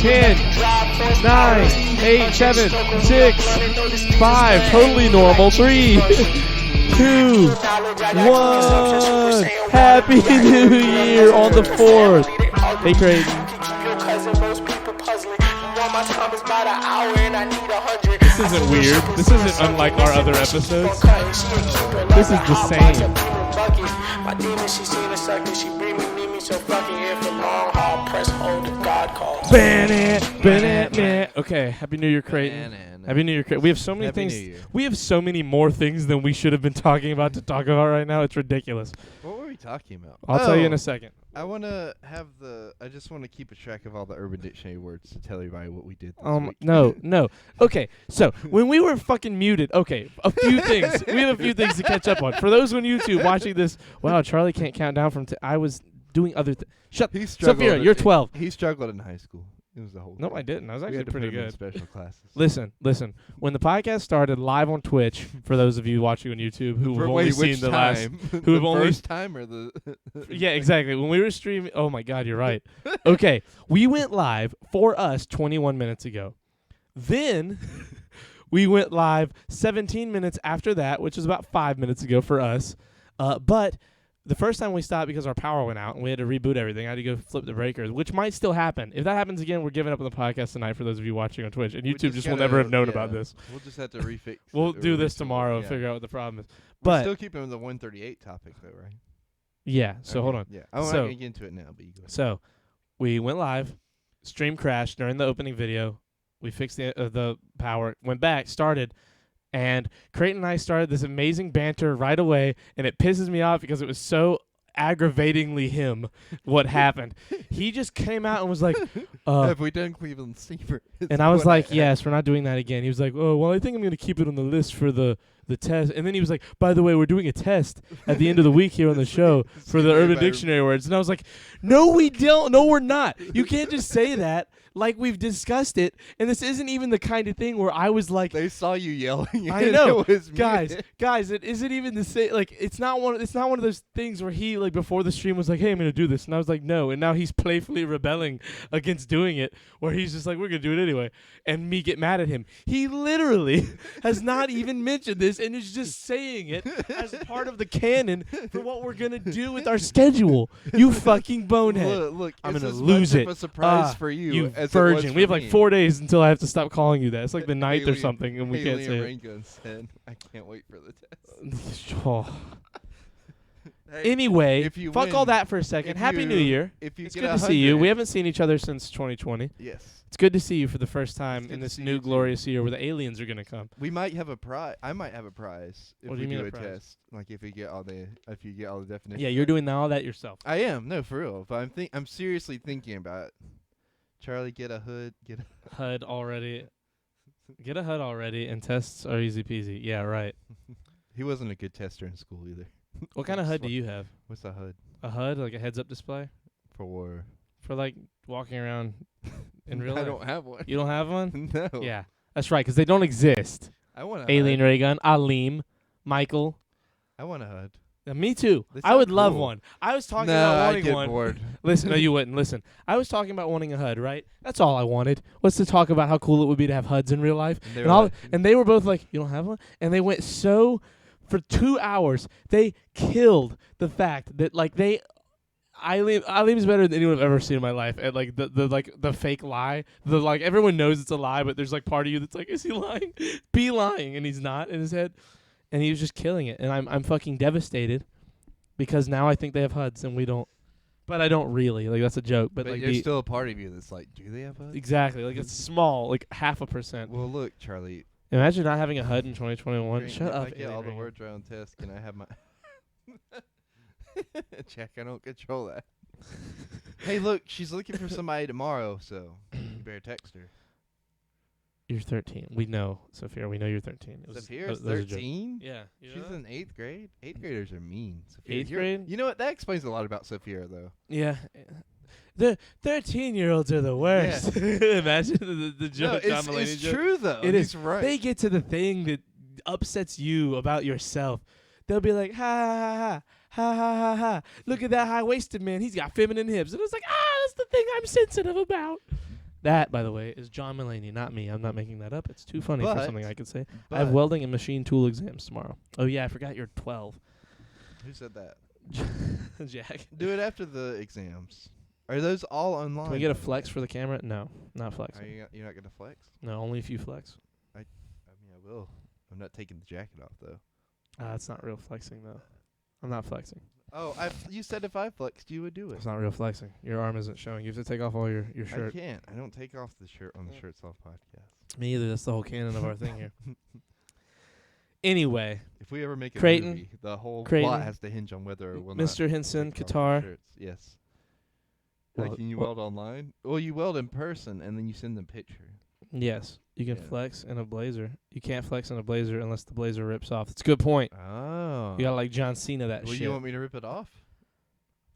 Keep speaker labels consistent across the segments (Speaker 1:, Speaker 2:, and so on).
Speaker 1: 10, 9, 8, 7, 6, 5. Totally normal. 3, 2, 1. Happy New Year on the 4th. Hey, Creighton. This isn't weird. This isn't unlike our other episodes. This is the same. My demon, she seen a sucker, she breathe me, need me, so fucking here for long haul, press hold if God calls. Okay, Happy New Year, Creighton. Happy New Year, Creighton. We have so many things. We have so many more things than we should have been talking about to talk about right now. It's ridiculous.
Speaker 2: What were we talking about?
Speaker 1: I'll tell you in a second.
Speaker 2: I just want to keep a track of all the Urban Dictionary words to tell everybody what we did this week.
Speaker 1: No. Okay, so when we were fucking muted, a few things. We have a few things to catch up on. For those on YouTube watching this, wow, Charlie can't count down from I was doing other things. Shut up. Sophia, you're 12.
Speaker 2: He struggled in high school. It was the whole
Speaker 1: No, I didn't. I was actually pretty good.
Speaker 2: Special classes.
Speaker 1: Listen. When the podcast started live on Twitch, for those of you watching on YouTube who have only seen the last, who have only
Speaker 2: first time or the
Speaker 1: yeah, exactly. When we were streaming, oh my God, you're right. Okay, we went live for us 21 minutes ago. Then we went live 17 minutes after that, which is about 5 minutes ago for us. But the first time we stopped because our power went out and we had to reboot everything. I had to go flip the breakers, which might still happen. If that happens again, we're giving up on the podcast tonight for those of you watching on Twitch. And YouTube just will never have known about this.
Speaker 2: We'll just have to refix.
Speaker 1: We'll do this tomorrow and figure out what the problem is.
Speaker 2: We're still keeping the 138 topic, though, right?
Speaker 1: Yeah, so hold on.
Speaker 2: Yeah, I'm not going to get into it now, but you go ahead.
Speaker 1: So we went live. Stream crashed during the opening video. We fixed the power, went back, started. And Creighton and I started this amazing banter right away, and it pisses me off because it was so aggravatingly him what happened. He just came out and was like,
Speaker 2: have we done Cleveland Steamer?
Speaker 1: And I was like, yes, we're not doing that again. He was like, oh, well, I think I'm going to keep it on the list for the test. And then he was like, by the way, we're doing a test at the end of the week here on the show for the Urban Dictionary words. And I was like, no, we don't. No, we're not. You can't just say that like we've discussed it. And this isn't even the kind of thing where I was like,
Speaker 2: they saw you yelling.
Speaker 1: I know.
Speaker 2: It was
Speaker 1: guys, it isn't even the same. Like, it's not one of those things where he, like, before the stream was like, hey, I'm going to do this. And I was like, no. And now he's playfully rebelling against doing it, where he's just like, we're going to do it anyway. And me get mad at him. He literally has not even mentioned this and is just saying it as part of the canon for what we're going to do with our schedule. You fucking bonehead.
Speaker 2: Look,
Speaker 1: I'm going to lose it.
Speaker 2: A surprise for you.
Speaker 1: You virgin. We have like 4 days until I have to stop calling you that. It's like the 9th or something, and we can't say it.
Speaker 2: Said, I can't wait for the test.
Speaker 1: Hey, anyway, fuck
Speaker 2: win,
Speaker 1: all that for a second. Happy New Year.
Speaker 2: It's
Speaker 1: good to see you. We haven't seen each other since 2020.
Speaker 2: Yes.
Speaker 1: It's good to see you for the first time in this new glorious year where the aliens are going to come.
Speaker 2: We might have a prize. I might have a prize if we do a test. Like if you get all the definitions.
Speaker 1: Yeah, you're doing all that yourself.
Speaker 2: I am. No, for real. But I'm seriously thinking about it. Charlie, get a hood. Get a
Speaker 1: HUD already. Get a HUD already, and tests are easy peasy. Yeah, right.
Speaker 2: He wasn't a good tester in school either.
Speaker 1: What kind of HUD do you have?
Speaker 2: What's a HUD?
Speaker 1: A HUD, like a heads-up display?
Speaker 2: For
Speaker 1: like walking around in real life?
Speaker 2: I don't have one.
Speaker 1: You don't have one?
Speaker 2: No.
Speaker 1: Yeah, that's right, because they don't exist.
Speaker 2: I want a
Speaker 1: Alien
Speaker 2: HUD.
Speaker 1: ray gun, Aleem, Michael.
Speaker 2: I want a HUD.
Speaker 1: Me too. I would love one. I was talking about wanting one.
Speaker 2: Bored.
Speaker 1: Listen, no, you wouldn't. Listen, I was talking about wanting a HUD, right? That's all I wanted, was to talk about how cool it would be to have HUDs in real life. And they were both like, you don't have one? And they went for 2 hours, they killed the fact that, like, Aleem's better than anyone I've ever seen in my life. And like the fake lie, like everyone knows it's a lie, but there's like part of you that's like, is he lying? Be lying, and he's not in his head. And he was just killing it, and I'm fucking devastated because now I think they have HUDs and we don't. But I don't really. Like, that's a joke. But like,
Speaker 2: there's still a part of you that's like, do they have HUDs?
Speaker 1: Exactly. Like, it's small, like 0.5%.
Speaker 2: Well, look, Charlie.
Speaker 1: Imagine not having a HUD in 2021. Shut up.
Speaker 2: I get all the words right on test. Can I have my? Check. I don't control that. Hey, look, she's looking for somebody tomorrow, so you better text her.
Speaker 1: You're 13. We know, Sophia. We know you're 13.
Speaker 2: Sophia's 13?
Speaker 1: Yeah.
Speaker 2: She's in 8th grade? 8th graders are mean.
Speaker 1: Sophia, 8th grade?
Speaker 2: You know what? That explains a lot about Sophia, though.
Speaker 1: Yeah. The 13-year-olds are the worst. Yeah. Imagine the joke.
Speaker 2: No, it's true, though.
Speaker 1: It is.
Speaker 2: Right.
Speaker 1: They get to the thing that upsets you about yourself. They'll be like, ha, ha, ha, ha, ha, ha, ha. Look at that high-waisted man. He's got feminine hips. And it's like, that's the thing I'm sensitive about. That, by the way, is John Mulaney, not me. I'm not making that up. It's too funny for
Speaker 2: But-
Speaker 1: something I could say. I have welding and machine tool exams tomorrow. Oh, yeah, I forgot you're 12.
Speaker 2: Who said that?
Speaker 1: Jack.
Speaker 2: Do it after the exams. Are those all online?
Speaker 1: Can we get a
Speaker 2: by the
Speaker 1: flex
Speaker 2: way?
Speaker 1: for the camera? No, not flexing.
Speaker 2: You're not gonna flex?
Speaker 1: No, only if you flex.
Speaker 2: I mean, I will. I'm not taking the jacket off though.
Speaker 1: That's not real flexing, though. I'm not flexing.
Speaker 2: Oh, you said if I flexed, you would do it.
Speaker 1: It's not real flexing. Your arm isn't showing. You have to take off all your shirt.
Speaker 2: I can't. I don't take off the shirt on the Shirts Off podcast.
Speaker 1: Me either. That's the whole canon of our thing here. Anyway,
Speaker 2: If we ever make a
Speaker 1: Creighton.
Speaker 2: movie, the whole
Speaker 1: Creighton.
Speaker 2: plot has to hinge on whether we'll
Speaker 1: Mr.
Speaker 2: not
Speaker 1: Henson,
Speaker 2: take off our
Speaker 1: Qatar.
Speaker 2: shirts. Yes.
Speaker 1: Well,
Speaker 2: Can you
Speaker 1: well-
Speaker 2: weld online? Well, you weld in person, and then you send them picture.
Speaker 1: Yes, you can
Speaker 2: Yeah.
Speaker 1: flex in a blazer. You can't flex in a blazer unless the blazer rips off. That's a good point.
Speaker 2: Oh.
Speaker 1: You gotta like John Cena that
Speaker 2: Well,
Speaker 1: shit.
Speaker 2: you want me to rip it off?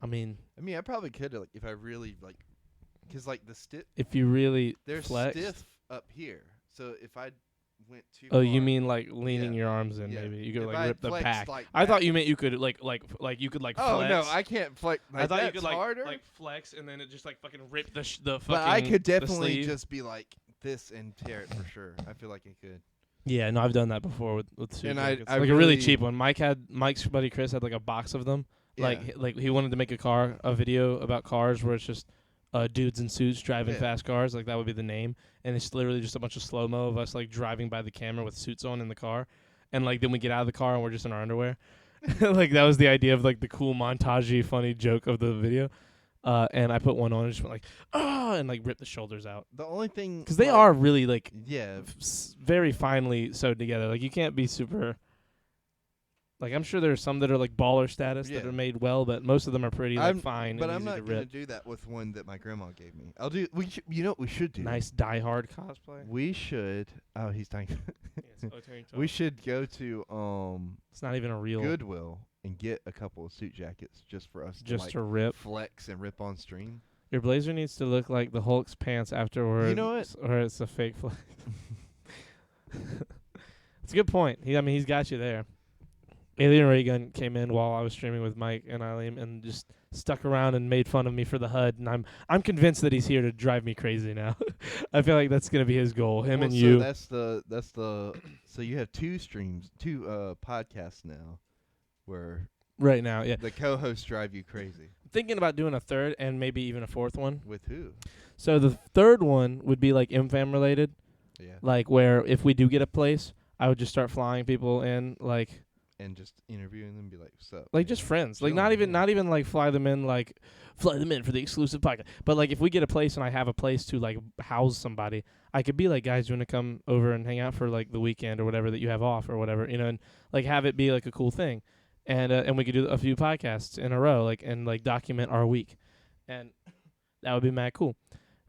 Speaker 1: I mean,
Speaker 2: I mean, I probably could, like, if I really, like, because, like, the
Speaker 1: if you really
Speaker 2: they're
Speaker 1: flex.
Speaker 2: stiff up here. So if I went too
Speaker 1: Oh, you
Speaker 2: far-
Speaker 1: mean like leaning
Speaker 2: Yeah.
Speaker 1: your arms in?
Speaker 2: Yeah.
Speaker 1: Maybe you could
Speaker 2: If
Speaker 1: like
Speaker 2: I
Speaker 1: rip the
Speaker 2: flexed
Speaker 1: back.
Speaker 2: like
Speaker 1: I thought
Speaker 2: that-
Speaker 1: you meant you could like you could like
Speaker 2: Oh,
Speaker 1: flex.
Speaker 2: no, I can't flex.
Speaker 1: I thought you
Speaker 2: that's
Speaker 1: could like
Speaker 2: harder.
Speaker 1: flex and then it just like fucking rip the the fucking.
Speaker 2: But I could
Speaker 1: the
Speaker 2: definitely
Speaker 1: sleeve.
Speaker 2: just be like this and tear it for sure. I feel like I could.
Speaker 1: Yeah, no, I've done that before with suit
Speaker 2: And I
Speaker 1: jackets. Like a really
Speaker 2: really-
Speaker 1: cheap one. Mike's buddy Chris had like a box of them.
Speaker 2: Yeah.
Speaker 1: Like he wanted to make a video about cars where it's just dudes in suits driving
Speaker 2: Yeah.
Speaker 1: fast cars. Like that would be the name, and it's literally just a bunch of slow mo of us like driving by the camera with suits on in the car, and like then we get out of the car and we're just in our underwear. Like that was the idea of like the cool montagey funny joke of the video. And I put one on and just went like, and like ripped the shoulders out.
Speaker 2: The only thing,
Speaker 1: Because they
Speaker 2: like,
Speaker 1: are really like
Speaker 2: yeah.
Speaker 1: very finely sewed together. Like you can't be super. Like I'm sure there's some that are like baller status that
Speaker 2: Yeah.
Speaker 1: are made well, but most of them are pretty like
Speaker 2: I'm-
Speaker 1: fine
Speaker 2: But
Speaker 1: and
Speaker 2: I'm
Speaker 1: easy
Speaker 2: not
Speaker 1: to
Speaker 2: gonna
Speaker 1: rip.
Speaker 2: do that with one that my grandma gave me. I'll do. You know what we should do?
Speaker 1: Nice Die Hard cosplay.
Speaker 2: We should. Oh, he's dying. We should go to
Speaker 1: It's not even a real.
Speaker 2: Goodwill and get a couple of suit jackets just for us
Speaker 1: Just
Speaker 2: to
Speaker 1: to
Speaker 2: like
Speaker 1: rip.
Speaker 2: flex and rip on stream.
Speaker 1: Your blazer needs to look like the Hulk's pants afterwards.
Speaker 2: You know what?
Speaker 1: Or it's a fake flex. It's a good point. He's got you there. Alien Ray Gun came in while I was streaming with Mike and Eileen and just stuck around and made fun of me for the HUD, and I'm convinced that he's here to drive me crazy now. I feel like that's gonna be his goal. Him
Speaker 2: Well,
Speaker 1: and
Speaker 2: so
Speaker 1: you.
Speaker 2: That's the. So you have two podcasts now, where
Speaker 1: Right now, yeah.
Speaker 2: the co-hosts drive you crazy.
Speaker 1: Thinking about doing a third and maybe even a fourth one.
Speaker 2: With who?
Speaker 1: So the third one would be like MFAM related,
Speaker 2: Yeah.
Speaker 1: like where if we do get a place, I would just start flying people in, like
Speaker 2: And just interviewing them, be like, "So."
Speaker 1: just friends, like
Speaker 2: Chilling,
Speaker 1: not even like fly them in for the exclusive podcast. But like if we get a place and I have a place to like house somebody, I could be like, guys, you want to come over and hang out for like the weekend or whatever that you have off or whatever, and like have it be like a cool thing. And we could do a few podcasts in a row, and document our week, and that would be mad cool.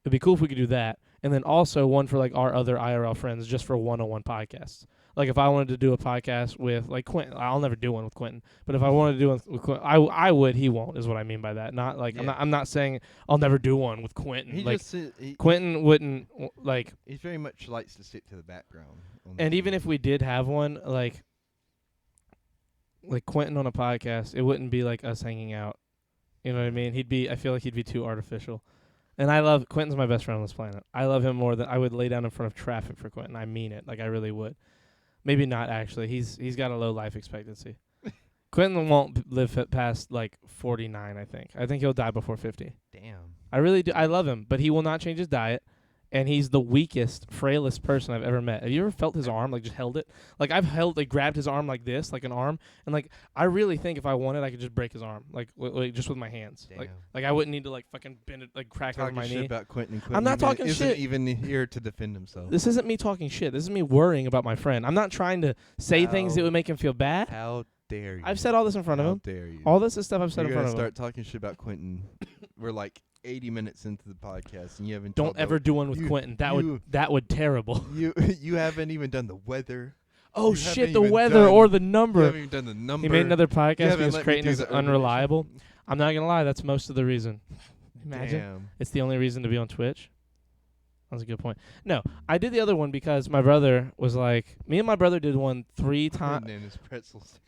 Speaker 1: It'd be cool if we could do that, and then also one for like our other IRL friends, just for one-on-one podcasts. Like if I wanted to do a podcast with like Quentin, I'll never do one with Quentin, but if I wanted to do one with Quentin, I would. He won't, is what I mean by that. Not like
Speaker 2: Yeah.
Speaker 1: I'm not saying I'll never do one with Quentin.
Speaker 2: He
Speaker 1: Like
Speaker 2: just he
Speaker 1: Quentin wouldn't like.
Speaker 2: he very much likes to stick to the background. on the
Speaker 1: And even
Speaker 2: stream.
Speaker 1: if we did have one, like Quentin on a podcast, it wouldn't be like us hanging out. You know what I mean? I feel like he'd be too artificial. And Quentin's my best friend on this planet. I love him more than I would lay down in front of traffic for Quentin. I mean it. Like I really would. Maybe not actually. He's got a low life expectancy. Quentin won't live past like 49, I think. I think he'll die before 50.
Speaker 2: damn.
Speaker 1: I really do. I love him, but he will not change his diet. And he's the weakest, frailest person I've ever met. Have you ever felt his arm, like just held it? Like I've grabbed his arm like this, like an arm, and like I really think if I wanted, I could just break his arm, like just with my hands.
Speaker 2: Damn.
Speaker 1: Like I wouldn't need to like fucking bend it, like crack it over
Speaker 2: Talking
Speaker 1: my
Speaker 2: shit
Speaker 1: knee.
Speaker 2: about Quentin.
Speaker 1: I'm not
Speaker 2: Quentin
Speaker 1: talking
Speaker 2: isn't
Speaker 1: shit.
Speaker 2: even here to defend himself.
Speaker 1: This isn't me talking shit. This is me worrying about my friend. I'm not trying to say things that would make him feel bad.
Speaker 2: How dare you?
Speaker 1: I've said all this in front of him.
Speaker 2: How dare you?
Speaker 1: All this is stuff I've said
Speaker 2: You're
Speaker 1: in front
Speaker 2: gonna
Speaker 1: of him.
Speaker 2: start talking shit about Quentin. We're like 80 minutes into the podcast, and you haven't.
Speaker 1: Don't
Speaker 2: told
Speaker 1: ever do one with
Speaker 2: you-
Speaker 1: Quentin.
Speaker 2: you-
Speaker 1: That would terrible.
Speaker 2: You haven't even done the weather.
Speaker 1: Oh
Speaker 2: You
Speaker 1: shit!
Speaker 2: haven't
Speaker 1: The
Speaker 2: even
Speaker 1: weather
Speaker 2: done-
Speaker 1: or the
Speaker 2: You
Speaker 1: number.
Speaker 2: haven't even done the number.
Speaker 1: He made another
Speaker 2: You
Speaker 1: podcast
Speaker 2: haven't
Speaker 1: because
Speaker 2: let me
Speaker 1: Creighton
Speaker 2: do
Speaker 1: is
Speaker 2: the urban
Speaker 1: unreliable.
Speaker 2: edition.
Speaker 1: I'm not gonna lie, that's most of the reason. Imagine.
Speaker 2: Damn.
Speaker 1: It's the only reason to be on Twitch. That's a good point. No, I did the other one because my brother was like, me and my brother did one 3 times.
Speaker 2: Quentin and his pretzels.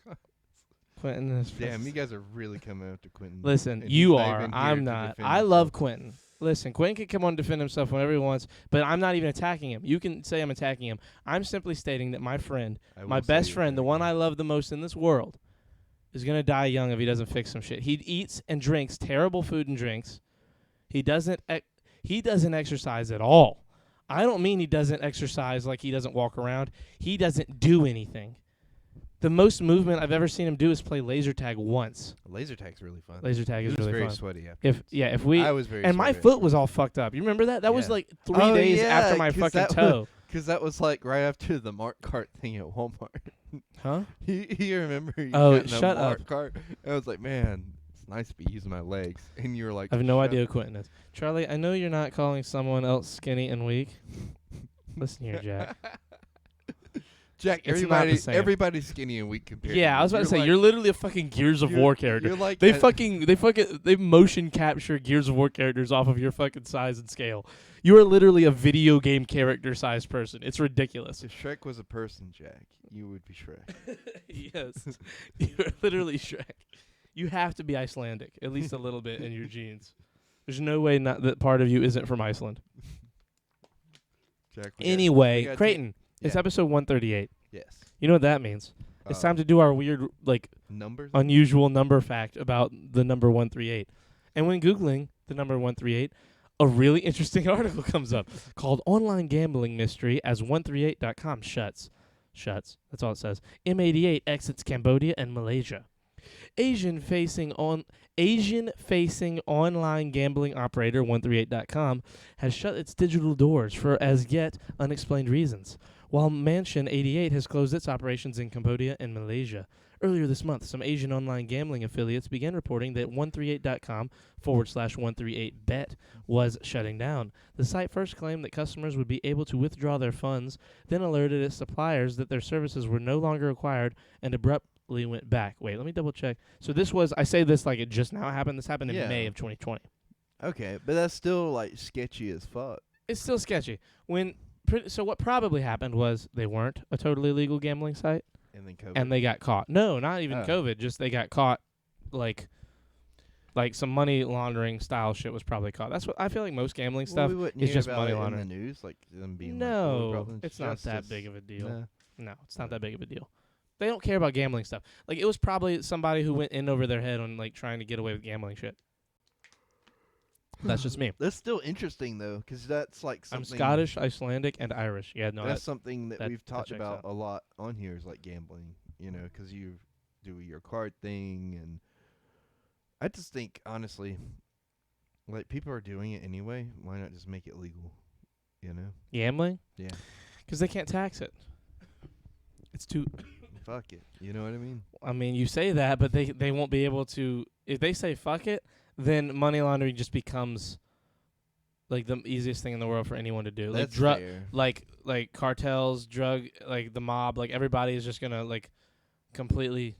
Speaker 1: Quentin is
Speaker 2: Damn, you guys are really coming after Quentin.
Speaker 1: Listen,
Speaker 2: and
Speaker 1: you
Speaker 2: he's not
Speaker 1: are.
Speaker 2: even here
Speaker 1: I'm
Speaker 2: to
Speaker 1: not.
Speaker 2: defend
Speaker 1: I
Speaker 2: himself.
Speaker 1: love Quentin. Listen, Quentin can come on and defend himself whenever he wants, but I'm not even attacking him. You can say I'm attacking him. I'm simply stating that my friend, my best friend, the one I love the most in this world, is going to die young if he doesn't fix some shit. He eats and drinks terrible food and drinks. He doesn't exercise at all. I don't mean he doesn't exercise like he doesn't walk around. He doesn't do anything. The most movement I've ever seen him do is play laser tag once.
Speaker 2: Laser tag's really fun.
Speaker 1: Laser tag is really
Speaker 2: very
Speaker 1: fun.
Speaker 2: sweaty.
Speaker 1: If we
Speaker 2: I was very
Speaker 1: and my
Speaker 2: sweaty
Speaker 1: foot was all fucked up. You remember that? That was like 3 days after my fucking toe.
Speaker 2: Because that was like right after the Mark cart thing at Walmart.
Speaker 1: Huh?
Speaker 2: You remember? You
Speaker 1: Oh,
Speaker 2: got in a
Speaker 1: shut
Speaker 2: Mark
Speaker 1: up.
Speaker 2: Cart? I was like, man, it's nice to be using my legs. And you were like,
Speaker 1: I have no
Speaker 2: shut
Speaker 1: idea who Quentin is. Charlie, I know you're not calling someone else skinny and weak. Listen here, Jack.
Speaker 2: Jack,
Speaker 1: It's not the same.
Speaker 2: everybody's skinny and weak compared to
Speaker 1: Yeah,
Speaker 2: you.
Speaker 1: I was about to say,
Speaker 2: like,
Speaker 1: you're literally a fucking Gears of War character.
Speaker 2: You're like
Speaker 1: They motion capture Gears of War characters off of your fucking size and scale. You are literally a video game character sized person. It's ridiculous.
Speaker 2: If Shrek was a person, Jack, you would be Shrek.
Speaker 1: Yes. You're literally Shrek. You have to be Icelandic, at least a little bit in your genes. There's no way not that part of you isn't from Iceland.
Speaker 2: Jack.
Speaker 1: Anyway, Creighton, it's episode 138.
Speaker 2: Yes.
Speaker 1: You know what that means? It's time to do our weird,
Speaker 2: numbers.
Speaker 1: unusual number fact about the number 138. And when Googling the number 138, a really interesting article comes up called Online Gambling Mystery as 138.com shuts. That's all it says. M88 exits Cambodia and Malaysia. Asian facing online gambling operator 138.com has shut its digital doors for as yet unexplained reasons, while Mansion 88 has closed its operations in Cambodia and Malaysia. Earlier this month, some Asian online gambling affiliates began reporting that 138.com/138bet was shutting down. The site first claimed that customers would be able to withdraw their funds, then alerted its suppliers that their services were no longer required and abruptly went back. Wait, let me double check. So this was, I say this like it just now happened. This happened in May of 2020.
Speaker 2: Okay, but that's still like sketchy as fuck.
Speaker 1: It's still sketchy. So what probably happened was they weren't a totally legal gambling site.
Speaker 2: And then COVID.
Speaker 1: And they got caught. No, not even COVID. Just they got caught, like some money laundering style shit was probably caught. That's what I feel like most gambling stuff is just money laundering.
Speaker 2: In the news, like them being
Speaker 1: it's not that big of a deal. No, it's not that big of a deal. They don't care about gambling stuff. Like it was probably somebody who went in over their head on like trying to get away with gambling shit. That's just me.
Speaker 2: That's still interesting though, because that's like something.
Speaker 1: I'm Scottish, Icelandic, and Irish. Yeah, no,
Speaker 2: that's something that we've talked
Speaker 1: checks
Speaker 2: about
Speaker 1: out
Speaker 2: a lot on here is like gambling. You know, because you do your card thing, and I just think honestly, like people are doing it anyway. Why not just make it legal? You know,
Speaker 1: gambling.
Speaker 2: Yeah,
Speaker 1: because they can't tax it. It's too.
Speaker 2: Fuck it. You know what I mean?
Speaker 1: I mean, you say that, but they won't be able to. If they say fuck it, then money laundering just becomes like the easiest thing in the world for anyone to do.
Speaker 2: That's
Speaker 1: like
Speaker 2: fair.
Speaker 1: like cartels, drug, like the mob, like everybody is just gonna like completely,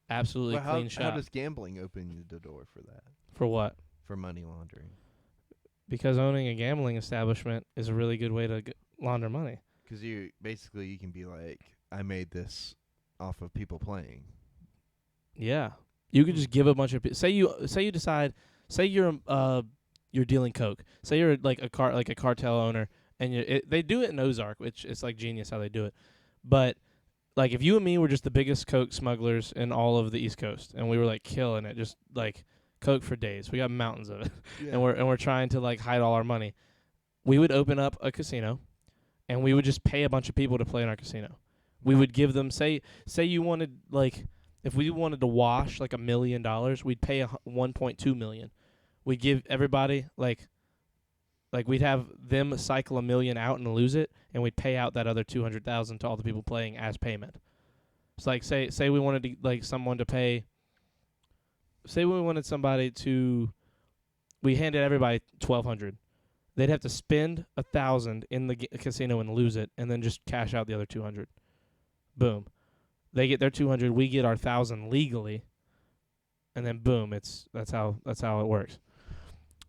Speaker 1: absolutely clean shop.
Speaker 2: How does gambling open the door for that?
Speaker 1: For what?
Speaker 2: For money laundering.
Speaker 1: Because owning a gambling establishment is a really good way to launder money.
Speaker 2: Because you can be like, I made this off of people playing.
Speaker 1: Yeah, you could just give a bunch of say you decide you're dealing coke. Say you're like a cartel owner, and they do it in Ozark, which is like genius how they do it. But like if you and me were just the biggest coke smugglers in all of the East Coast, and we were like killing it, just like coke for days. We got mountains of it, and we're trying to like hide all our money. We would open up a casino, and we would just pay a bunch of people to play in our casino. We would give them say you wanted like if we wanted to wash like $1 million, we'd pay $1.2 million. We'd give everybody like we'd have them cycle $1 million out and lose it, and we'd pay out that other $200,000 to all the people playing as payment. It's like say we wanted to like someone to pay. Say we wanted somebody to, we handed everybody $1,200. They'd have to spend $1,000 in the casino and lose it, and then just cash out the other $200. Boom, they get their $200. We get our $1,000 legally, and then boom, that's how it works.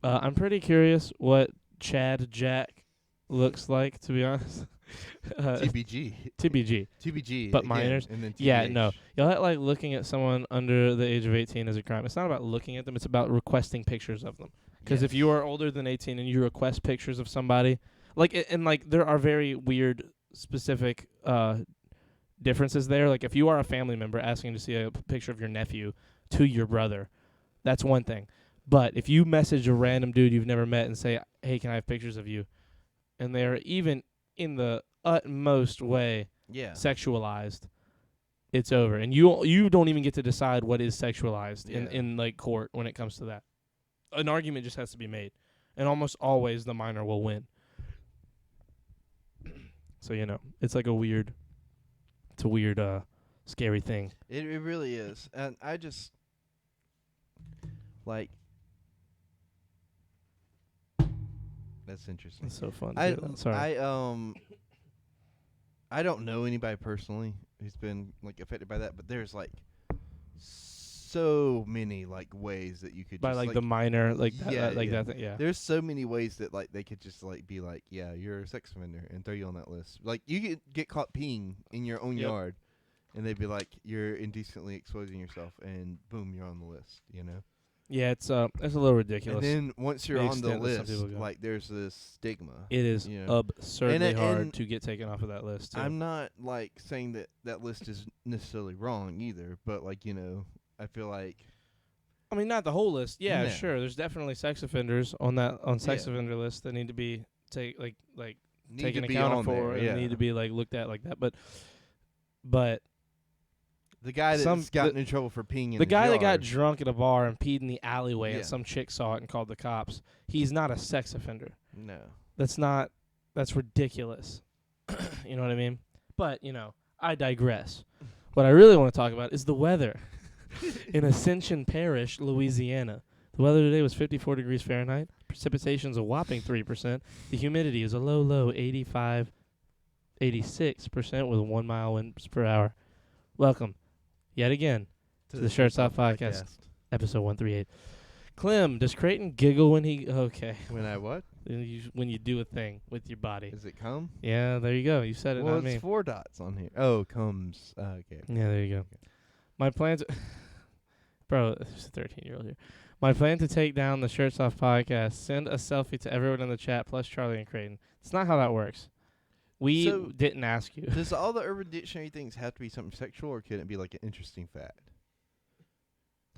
Speaker 1: I'm pretty curious what Chad Jack looks like, to be honest.
Speaker 2: TBG.
Speaker 1: But
Speaker 2: again,
Speaker 1: minors.
Speaker 2: And then TBH.
Speaker 1: Yeah, no. Y'all act like looking at someone under the age of 18 is a crime. It's not about looking at them. It's about requesting pictures of them. Because if you are older than 18 and you request pictures of somebody, and there are very weird specific differences there. Like if you are a family member asking to see a picture of your nephew to your brother, that's one thing. But if you message a random dude you've never met and say, "Hey, can I have pictures of you?" and they're even in the utmost way sexualized, it's over. And you don't even get to decide what is sexualized in like court when it comes to that. An argument just has to be made, and almost always the minor will win. So it's like a weird, scary thing.
Speaker 2: It really is, and I just like that's interesting.
Speaker 1: It's so fun.
Speaker 2: Sorry. I don't know anybody personally who's been like affected by that, but there's like so many like ways that you could
Speaker 1: by
Speaker 2: just,
Speaker 1: like the minor that thing. Yeah.
Speaker 2: There's so many ways that like they could just like be like, yeah, you're a sex offender and throw you on that list. Like you could get caught peeing in your own yard, and they'd be like, you're indecently exposing yourself, and boom, you're on the list.
Speaker 1: Yeah, it's a little ridiculous.
Speaker 2: And then once you're on the list, like there's this stigma.
Speaker 1: It is absurdly hard to get taken off of that list. Too.
Speaker 2: I'm not like saying that list is necessarily wrong either, but like I feel like,
Speaker 1: I mean, not the whole list. Yeah, sure. There's definitely sex offenders on sex offender list that need to be taken account for and need to be like looked at like that. But
Speaker 2: the guy that's gotten in trouble for peeing in
Speaker 1: the guy
Speaker 2: yard,
Speaker 1: that got drunk at a bar and peed in the alleyway and some chick saw it and called the cops. He's not a sex offender.
Speaker 2: No,
Speaker 1: that's ridiculous. You know what I mean? But I digress. What I really want to talk about is the weather. In Ascension Parish, Louisiana. The weather today was 54 degrees Fahrenheit. Precipitation's a whopping 3%. The humidity is a low 86% with 1 mile winds per hour. Welcome, yet again, to the Shirts Off Podcast, episode 138. Clem, does Creighton giggle when he... Okay.
Speaker 2: When I what?
Speaker 1: When you do a thing with your body.
Speaker 2: Does it come?
Speaker 1: Yeah, there you go. You said it,
Speaker 2: well,
Speaker 1: not me.
Speaker 2: Well, it's 4 dots on here. Oh, comes. Okay.
Speaker 1: Yeah, there you go. Okay. My plan to... Bro, there's a 13-year-old here. My plan to take down the Shirts Off Podcast, send a selfie to everyone in the chat, plus Charlie and Creighton. It's not how that works. We didn't ask you.
Speaker 2: Does all the Urban Dictionary things have to be something sexual, or can it be like an interesting fact?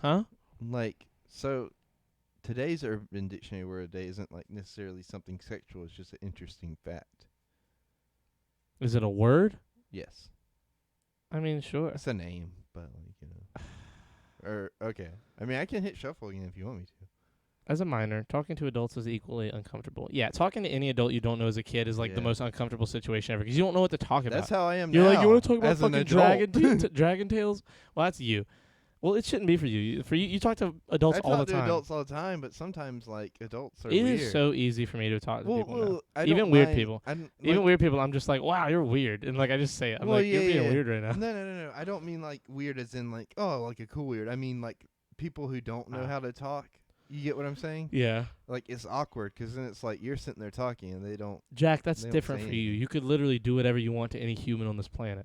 Speaker 1: Huh?
Speaker 2: Like, so today's Urban Dictionary word of the day isn't like necessarily something sexual. It's just an interesting fact.
Speaker 1: Is it a word?
Speaker 2: Yes.
Speaker 1: I mean, sure.
Speaker 2: It's a name, but like, okay. I mean, I can hit shuffle again if you want me to.
Speaker 1: As a minor, talking to adults is equally uncomfortable. Yeah, talking to any adult you don't know as a kid is like the most uncomfortable situation ever because you don't know what to talk about.
Speaker 2: That's how I am
Speaker 1: You're
Speaker 2: now.
Speaker 1: You're like, you want to talk about fucking Dragon Tales? Well, that's you. Well, it shouldn't be for you. For you talk to adults all the time.
Speaker 2: I talk to adults all the time, but sometimes like adults are
Speaker 1: weird.
Speaker 2: It
Speaker 1: is so easy for me to talk to people now.
Speaker 2: Even
Speaker 1: weird people. Even weird people, I'm just like, wow, you're weird. And like I just say it. I'm you're being weird right now.
Speaker 2: No. I don't mean like weird as in like, oh, like a cool weird. I mean like people who don't know how to talk. You get what I'm saying?
Speaker 1: Yeah.
Speaker 2: Like, it's awkward because then it's like you're sitting there talking and they don't.
Speaker 1: Jack, that's different for you. You could literally do whatever you want to any human on this planet.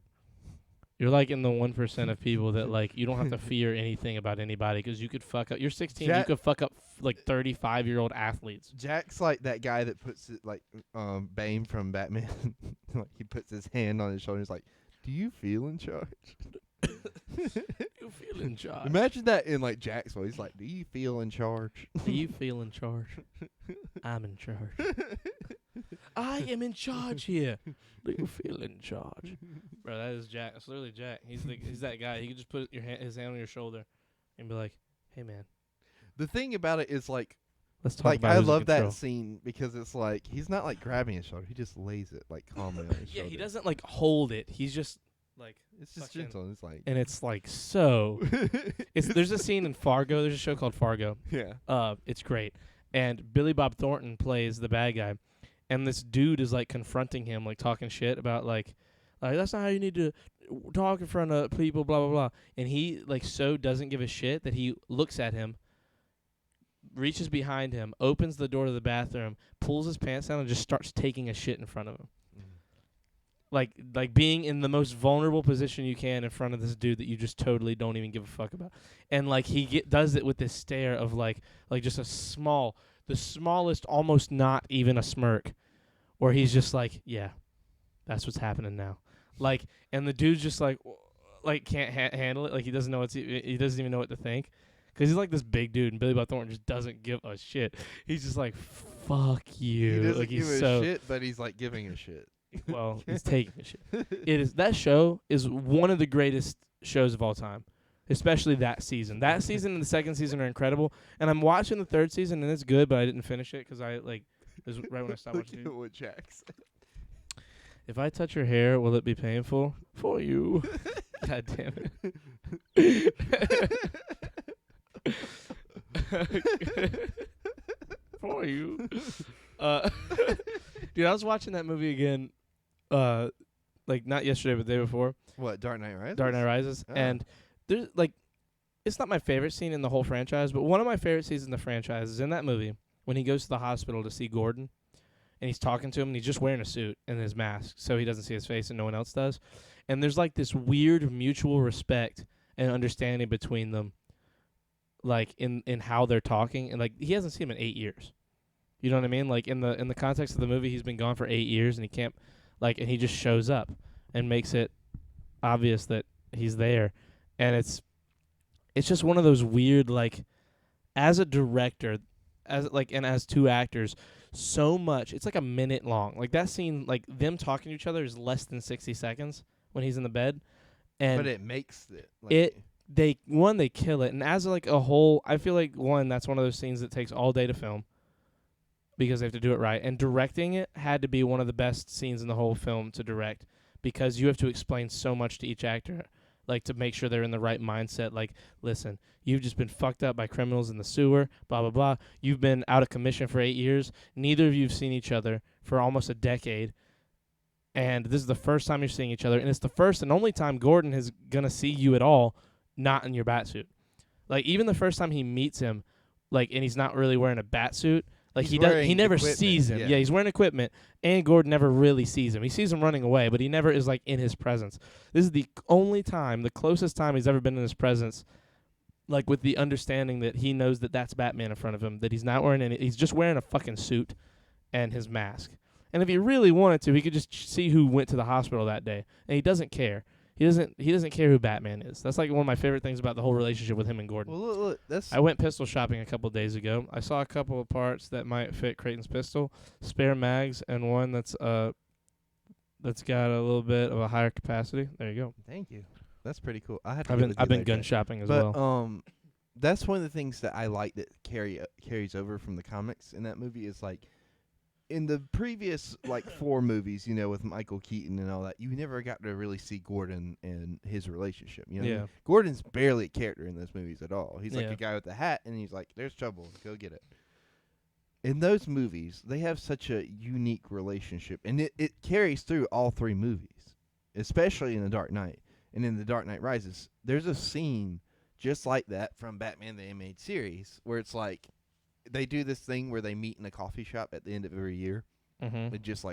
Speaker 1: You're like in the 1% of people that like you don't have to fear anything about anybody because you could fuck up. You're 16. You could fuck up like 35-year-old athletes.
Speaker 2: Jack's like that guy that puts it like Bane from Batman. Like he puts his hand on his shoulder. He's like, "Do you feel in charge?"
Speaker 1: You feel in charge.
Speaker 2: Imagine that in like Jack's voice. He's like, "Do you feel in charge?"
Speaker 1: Do you feel in charge? I'm in charge. I am in charge here. Do you feel in charge? Bro, that is Jack. That's literally Jack. He's that guy. He can just put his hand on your shoulder and be like, "Hey, man."
Speaker 2: The thing about it is like,
Speaker 1: let's talk
Speaker 2: like
Speaker 1: about
Speaker 2: I love that scene because it's like he's not like grabbing his shoulder. He just lays it like calmly on his shoulder.
Speaker 1: Yeah, he doesn't like hold it. He's just like
Speaker 2: it's just gentle. It's like,
Speaker 1: and it's like so. There's a scene in Fargo. There's a show called Fargo.
Speaker 2: Yeah.
Speaker 1: It's great, and Billy Bob Thornton plays the bad guy, and this dude is like confronting him, like talking shit about like that's not how you need to talk in front of people, blah blah blah. And he like so doesn't give a shit that he looks at him, reaches behind him, opens the door to the bathroom, pulls his pants down, and just starts taking a shit in front of him. Like being in the most vulnerable position you can in front of this dude that you just totally don't even give a fuck about. And like he does it with this stare of like just the the smallest, almost not even a smirk, where he's just like, yeah, that's what's happening now. Like, and the dude's just like can't handle it. Like, he doesn't know he doesn't even know what to think. Because he's like this big dude, and Billy Bob Thornton just doesn't give a shit. He's just like, fuck you.
Speaker 2: He doesn't
Speaker 1: like,
Speaker 2: give
Speaker 1: he's
Speaker 2: a shit, but he's like giving a shit.
Speaker 1: Well, he's taking a shit. That show is one of the greatest shows of all time, especially that season. That season and the second season are incredible. And I'm watching the third season, and it's good, but I didn't finish it because it was right when I stopped watching it.
Speaker 2: What Jack's.
Speaker 1: If I touch your hair, will it be painful for you? God damn it. For you. Dude, I was watching that movie again, not yesterday, but the day before.
Speaker 2: What, Dark Knight Rises?
Speaker 1: Dark Knight Rises. Oh. And there's, it's not my favorite scene in the whole franchise, but one of my favorite scenes in the franchise is in that movie when he goes to the hospital to see Gordon, and he's talking to him, and he's just wearing a suit and his mask, so he doesn't see his face and no one else does. And there's, this weird mutual respect and understanding between them, in how they're talking. And, he hasn't seen him in 8 years. You know what I mean? In the context of the movie, he's been gone for 8 years, and he can't, and he just shows up and makes it obvious that he's there. And it's just one of those weird, as a director, and as two actors, so much. It's a minute long. That scene, them talking to each other is less than 60 seconds when he's in the bed.
Speaker 2: But it makes it.
Speaker 1: They kill it. And as a whole, I feel that's one of those scenes that takes all day to film because they have to do it right. And directing it had to be one of the best scenes in the whole film to direct because you have to explain so much to each actor, to make sure they're in the right mindset. Listen, you've just been fucked up by criminals in the sewer, blah, blah, blah. You've been out of commission for 8 years. Neither of you have seen each other for almost a decade. And this is the first time you're seeing each other. And it's the first and only time Gordon is going to see you at all not in your bat suit. Even the first time he meets him, and he's not really wearing a bat suit, he never sees him. Yeah, he's wearing equipment, and Gordon never really sees him. He sees him running away, but he never is in his presence. This is the only time, the closest time he's ever been in his presence, with the understanding that he knows that that's Batman in front of him, that he's not wearing he's just wearing a fucking suit and his mask. And if he really wanted to, he could just see who went to the hospital that day, and he doesn't care. He doesn't care who Batman is. That's one of my favorite things about the whole relationship with him and Gordon.
Speaker 2: Well, look,
Speaker 1: I went pistol shopping a couple of days ago. I saw a couple of parts that might fit Creighton's pistol, spare mags, and one that's got a little bit of a higher capacity. There you go.
Speaker 2: Thank you. That's pretty cool. I've
Speaker 1: been gun shopping as well.
Speaker 2: But that's one of the things that I like that carries over from the comics in that movie is in the previous 4 movies, with Michael Keaton and all that, you never got to really see Gordon and his relationship. You know,
Speaker 1: yeah.
Speaker 2: Gordon's barely a character in those movies at all. He's a guy with a hat, and he's like, "There's trouble, go get it." In those movies, they have such a unique relationship, and it carries through all 3 movies, especially in The Dark Knight. And in The Dark Knight Rises, there's a scene just like that from Batman the Animated Series where it's they do this thing where they meet in a coffee shop at the end of every year.
Speaker 1: Mm-hmm.
Speaker 2: They just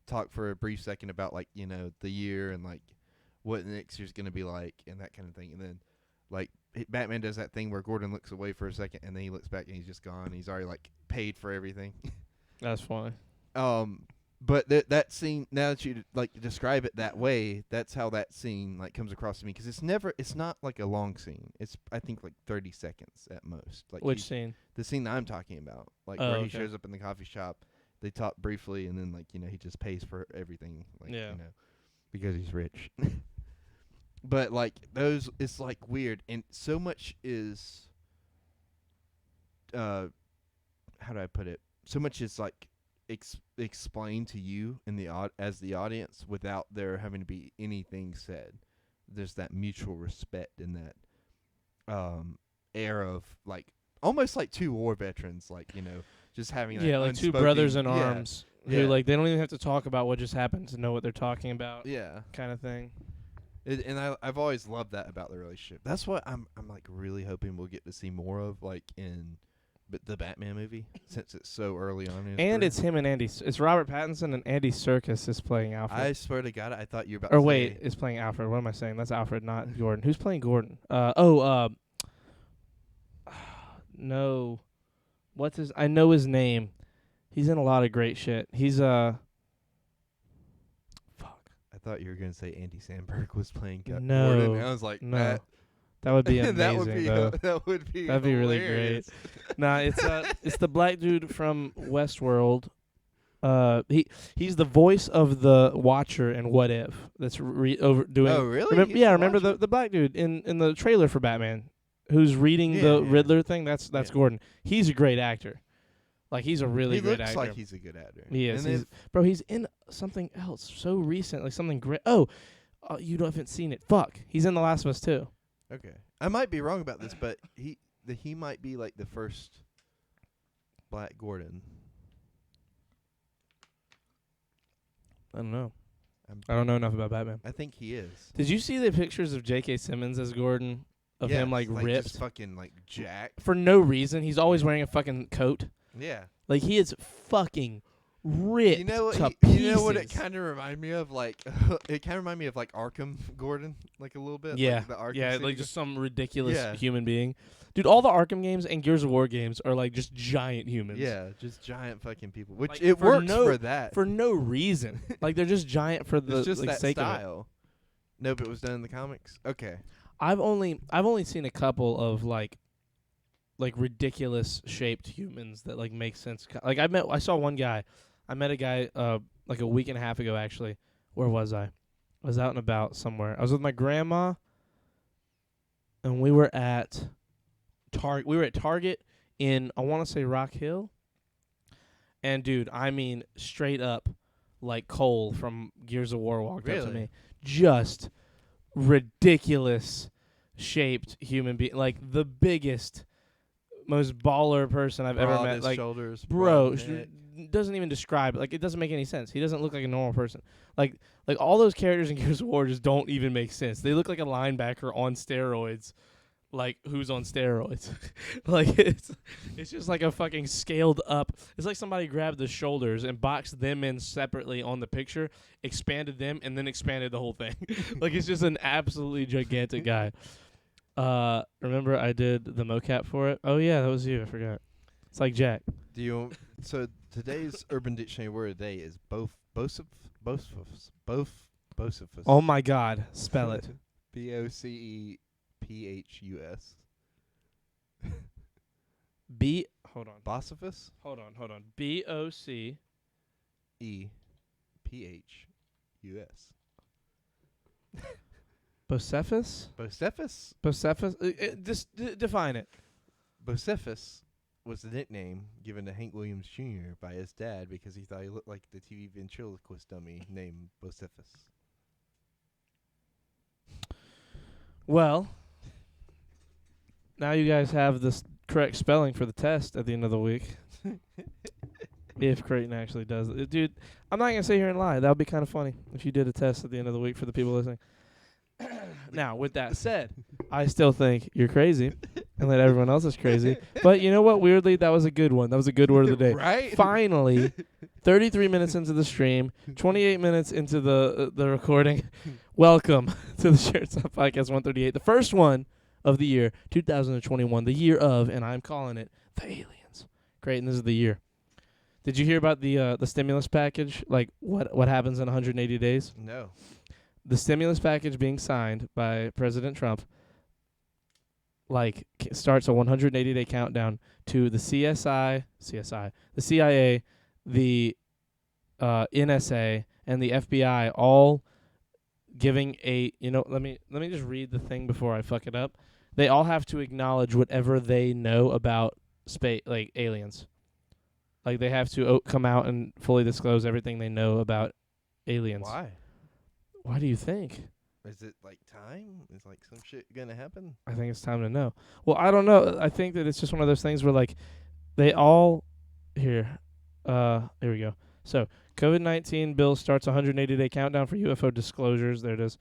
Speaker 2: talk for a brief second about the year and what the next year's going to be like and that kind of thing. And then Batman does that thing where Gordon looks away for a second and then he looks back and he's just gone. He's already paid for everything.
Speaker 1: That's funny.
Speaker 2: But that scene, now that you describe it that way, that's how that scene comes across to me, because it's not a long scene. It's I think 30 seconds at most.
Speaker 1: Which scene?
Speaker 2: The scene that I'm talking about, where he shows up in the coffee shop, they talk briefly, and then he just pays for everything, because he's rich. But those, it's weird, and so much is, how do I put it? So much is explained to you in as the audience without there having to be anything said. There's that mutual respect in that air of almost 2 war veterans, just having that
Speaker 1: 2 brothers in arms who
Speaker 2: Yeah.
Speaker 1: they don't even have to talk about what just happened to know what they're talking about.
Speaker 2: Yeah,
Speaker 1: kind of thing.
Speaker 2: and I've always loved that about the relationship. That's what I'm really hoping we'll get to see more of in the Batman movie, since it's so early on in his
Speaker 1: And
Speaker 2: career.
Speaker 1: it's him and it's Robert Pattinson, and Andy Serkis is playing Alfred.
Speaker 2: I swear to God, I thought you were about
Speaker 1: or
Speaker 2: to
Speaker 1: wait,
Speaker 2: say.
Speaker 1: it's playing Alfred. What am I saying? That's Alfred, not Gordon. Who's playing Gordon? what's his? I know his name. He's in a lot of great shit. He's fuck.
Speaker 2: I thought you were gonna say Andy Samberg was playing
Speaker 1: No,
Speaker 2: Gordon. And I was like,
Speaker 1: no. That would be amazing.
Speaker 2: that would be
Speaker 1: though.
Speaker 2: that would be
Speaker 1: That'd be really great.
Speaker 2: hilarious.
Speaker 1: Nah, it's the black dude from Westworld. He's the voice of the Watcher in What If. That's doing.
Speaker 2: Oh, really? He's
Speaker 1: Remember
Speaker 2: Watcher?
Speaker 1: the black dude in the trailer for Batman, who's reading the
Speaker 2: Yeah.
Speaker 1: Riddler thing. That's
Speaker 2: Yeah.
Speaker 1: Gordon. He's a great actor. Like he's a really
Speaker 2: he
Speaker 1: great
Speaker 2: looks
Speaker 1: actor.
Speaker 2: like he's a good actor.
Speaker 1: He is.
Speaker 2: And
Speaker 1: Bro, he's in something else so recent, like something great. Oh, you haven't seen it. Fuck. He's in The Last of Us too.
Speaker 2: okay, I might be wrong about this, but he might be like the first Black Gordon.
Speaker 1: I don't know.
Speaker 2: I'm-
Speaker 1: I don't know enough about Batman.
Speaker 2: I think he is.
Speaker 1: Did you see the pictures of J.K. Simmons as Gordon? Of him
Speaker 2: Yes,
Speaker 1: ripped
Speaker 2: just fucking like jacked.
Speaker 1: for no reason. He's always wearing a fucking coat.
Speaker 2: Yeah.
Speaker 1: Like he is fucking ripped.
Speaker 2: You know what?
Speaker 1: To
Speaker 2: You know what it
Speaker 1: pieces.
Speaker 2: kind of reminded me of? Like it kind of reminded me of like Arkham Gordon, like a little bit.
Speaker 1: Yeah,
Speaker 2: Like the Arkham
Speaker 1: yeah,
Speaker 2: City
Speaker 1: like just some ridiculous
Speaker 2: Yeah.
Speaker 1: human being. Dude, all the Arkham games and Gears of War games are like just giant humans.
Speaker 2: Yeah, just giant fucking people. Which
Speaker 1: Like,
Speaker 2: it
Speaker 1: for
Speaker 2: works
Speaker 1: no-
Speaker 2: for that.
Speaker 1: For no reason. Like they're just giant for the
Speaker 2: it's just
Speaker 1: like,
Speaker 2: that
Speaker 1: sake of it.
Speaker 2: style. No, but it was done in the comics. Okay.
Speaker 1: I've only seen a couple of like ridiculous shaped humans that like make sense. Like I saw one guy. I met a guy like a week and a half ago actually. Where was I? I was out and about somewhere. I was with my grandma and we were at Target in I want to say Rock Hill. And dude, I mean straight up like Cole from Gears of War walked up to
Speaker 2: Really?
Speaker 1: me. Just ridiculous shaped human being, like the biggest, most baller person I've ever met.
Speaker 2: Broadest
Speaker 1: Like,
Speaker 2: shoulders,
Speaker 1: bro,
Speaker 2: broad neck.
Speaker 1: doesn't even describe it. Like, it doesn't make any sense. He doesn't look like a normal person. Like all those characters in Gears of War just don't even make sense. They look like a linebacker on steroids. Like who's on steroids? Like it's just like a fucking scaled up. It's like somebody grabbed the shoulders and boxed them in separately on the picture, expanded them, and then expanded the whole thing. Like it's just an absolutely gigantic guy. Remember I did the mocap for it? Oh yeah, that was you. I forgot. It's like Jack.
Speaker 2: Do you? So today's Urban Dictionary word of the day is both.
Speaker 1: Oh my God, spell it.
Speaker 2: BOCEPHUS.
Speaker 1: Hold on.
Speaker 2: Bocephus.
Speaker 1: Hold on. BOC.
Speaker 2: EPHUS.
Speaker 1: Bocephus?
Speaker 2: Bocephus.
Speaker 1: Bocephus? Just define it.
Speaker 2: Bocephus was the nickname given to Hank Williams Jr. by his dad because he thought he looked like the TV ventriloquist dummy named Bocephus.
Speaker 1: Well, now you guys have this correct spelling for the test at the end of the week. If Creighton actually does it. Dude, I'm not going to sit here and lie. That would be kind of funny if you did a test at the end of the week for the people listening. Now, with that said, I still think you're crazy and that everyone else is crazy. But you know what? Weirdly, that was a good one. That was a good word of the day.
Speaker 2: Right?
Speaker 1: Finally, 33 minutes into the stream, 28 minutes into the recording. Welcome to the Shared Stuff Podcast 138, the first one of the year, 2021, the year of, and I'm calling it the aliens. Great, and this is the year. Did you hear about the stimulus package? Like what happens in 180 days?
Speaker 2: No.
Speaker 1: The stimulus package being signed by President Trump starts a 180-day countdown to the the CIA, the NSA, and the FBI all giving let me just read the thing before I fuck it up. They all have to acknowledge whatever they know about space, like aliens. Like they have to come out and fully disclose everything they know about aliens.
Speaker 2: Why?
Speaker 1: Why do you think?
Speaker 2: Is it like time? Is like some shit gonna happen?
Speaker 1: I think it's time to know. Well, I don't know. I think that it's just one of those things where like they all here we go. So COVID-19 bill starts 180-day countdown for UFO disclosures. There it is.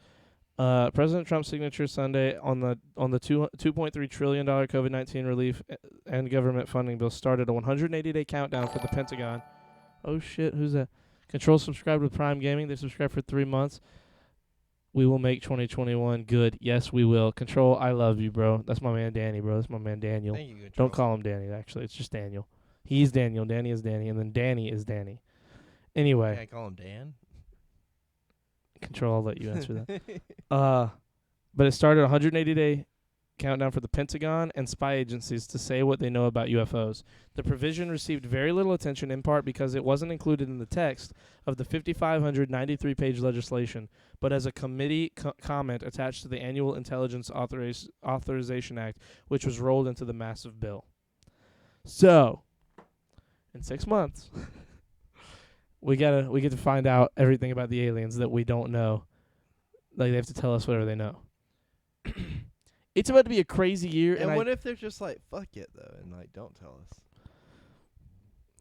Speaker 1: President Trump's signature Sunday on the $2.3 trillion COVID-19 relief and government funding bill started a 180-day countdown for the Pentagon. Oh shit, who's that? Control subscribed with Prime Gaming. They subscribed for 3 months. We will make 2021 good. Yes, we will. Control, I love you, bro. That's my man Danny, bro. That's my man Daniel.
Speaker 2: Thank you, Control.
Speaker 1: Don't call him Danny, actually. It's just Daniel. He's Daniel. Danny is Danny, and then Danny is Danny. Anyway,
Speaker 2: Can I call him Dan?
Speaker 1: Control. I'll let you answer that. But it started a 180-day countdown for the Pentagon and spy agencies to say what they know about UFOs. The provision received very little attention, in part because it wasn't included in the text of the 5,593-page legislation, but as a committee comment attached to the Annual Intelligence Authorization Act, which was rolled into the massive bill. So, in 6 months, we get to find out everything about the aliens that we don't know. Like, they have to tell us whatever they know. It's about to be a crazy year.
Speaker 2: And what if they're just like, fuck it, though, and, like, don't tell us?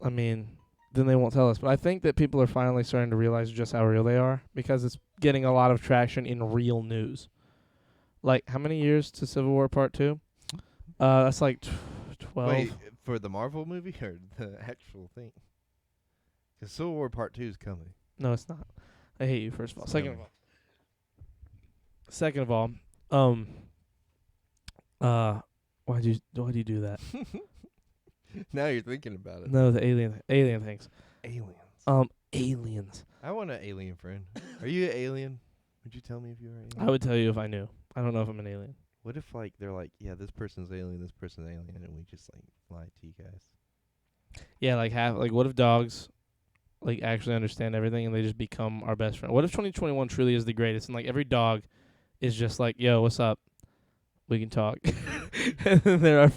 Speaker 1: I mean, then they won't tell us. But I think that people are finally starting to realize just how real they are because it's getting a lot of traction in real news. Like, how many years to Civil War Part 2? That's like 12.
Speaker 2: Wait, for the Marvel movie or the actual thing? Because Civil War Part 2 is coming.
Speaker 1: No, it's not. I hate you, first of all.
Speaker 2: It's
Speaker 1: Second of all, why'd you do that?
Speaker 2: Now you're thinking about it.
Speaker 1: No, the alien things.
Speaker 2: Aliens.
Speaker 1: Aliens.
Speaker 2: I want an alien friend. Are you an alien? Would you tell me if you were an alien?
Speaker 1: I would tell you if I knew. I don't know if I'm an alien.
Speaker 2: What if, like, they're like, yeah, this person's alien, this person's alien, and we just, like, lie to you guys?
Speaker 1: Yeah, like what if dogs like actually understand everything and they just become our best friend? What if 2021 truly is the greatest and like every dog is just like, yo, what's up? We can talk. And then there are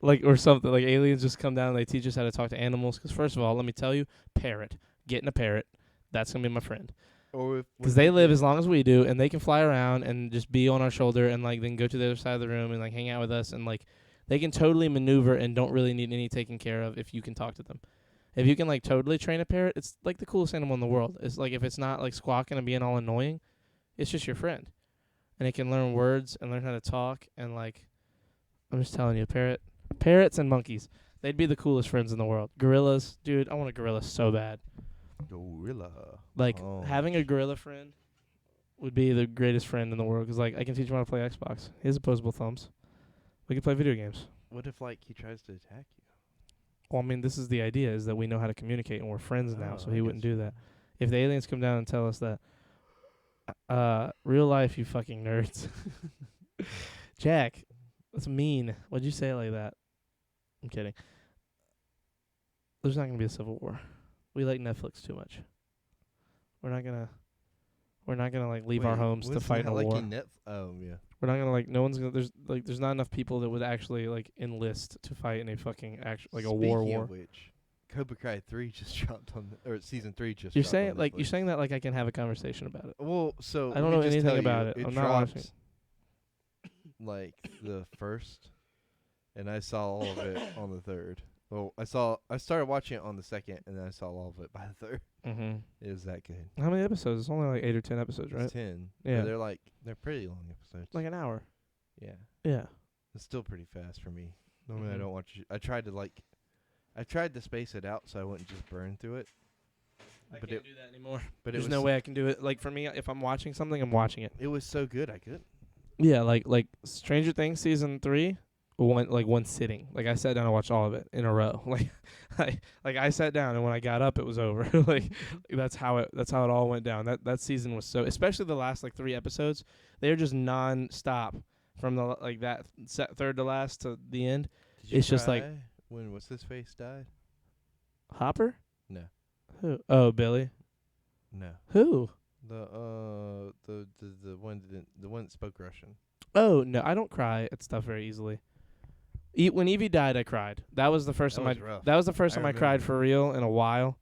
Speaker 1: like or something like aliens just come down and they teach us how to talk to animals. Because first of all, let me tell you, parrot, getting a parrot, that's gonna be my friend.
Speaker 2: Or
Speaker 1: because they live as long as we do and they can fly around and just be on our shoulder and like then go to the other side of the room and like hang out with us and like they can totally maneuver and don't really need any taking care of if you can talk to them. If you can like totally train a parrot, it's like the coolest animal in the world. It's like if it's not like squawking and being all annoying, it's just your friend. And it can learn words and learn how to talk and like I'm just telling you, parrots and monkeys, they'd be the coolest friends in the world. Gorillas, dude, I want a gorilla so bad.
Speaker 2: Gorilla.
Speaker 1: Like having a gorilla friend would be the greatest friend in the world because like I can teach him how to play Xbox. He has opposable thumbs. We can play video games.
Speaker 2: What if like he tries to attack you?
Speaker 1: Well, I mean, this is the idea: is that we know how to communicate and we're friends now, so he wouldn't do that. If the aliens come down and tell us that, real life, you fucking nerds. Jack, that's mean. Why'd you say it like that? I'm kidding. There's not gonna be a civil war. We like Netflix too much. We're not gonna like leave our homes to fight in a war.
Speaker 2: Oh yeah.
Speaker 1: We're not gonna like. No one's gonna. There's not enough people that would actually like enlist to fight in a fucking war.
Speaker 2: Speaking of which, Cobra Kai 3 just dropped on season 3 just.
Speaker 1: You're saying like you're saying that like I can have a conversation about it.
Speaker 2: Well, so
Speaker 1: I don't know anything about it. I'm not watching.
Speaker 2: Like the first, and I saw all of it on the third. Well, I started watching it on the second, and then I saw all of it by the third.
Speaker 1: Mm-hmm.
Speaker 2: It was that good.
Speaker 1: How many episodes? It's only like 8 or 10 episodes, right?
Speaker 2: It's 10.
Speaker 1: Yeah.
Speaker 2: They're pretty long episodes.
Speaker 1: Like an hour.
Speaker 2: Yeah.
Speaker 1: Yeah.
Speaker 2: It's still pretty fast for me. Normally I don't watch it. I tried to space it out so I wouldn't just burn through it.
Speaker 1: I can't do that anymore.
Speaker 2: But
Speaker 1: there's no way I can do it. Like for me, if I'm watching something, I'm watching it.
Speaker 2: It was so good, I could.
Speaker 1: Yeah, like Stranger Things season 3. One sitting. Like I sat down and watched all of it in a row. I sat down and when I got up it was over. That's how it all went down. That season was so, especially the last like 3 episodes, they're just non-stop from the like that third to last to the end.
Speaker 2: Did you
Speaker 1: it's just like
Speaker 2: when what's his face died?
Speaker 1: Hopper?
Speaker 2: No.
Speaker 1: Who? Oh, Billy.
Speaker 2: No.
Speaker 1: Who?
Speaker 2: The one that spoke Russian.
Speaker 1: Oh, no, I don't cry at stuff very easily. When Evie died, I cried. That was the first time I cried for real in a while.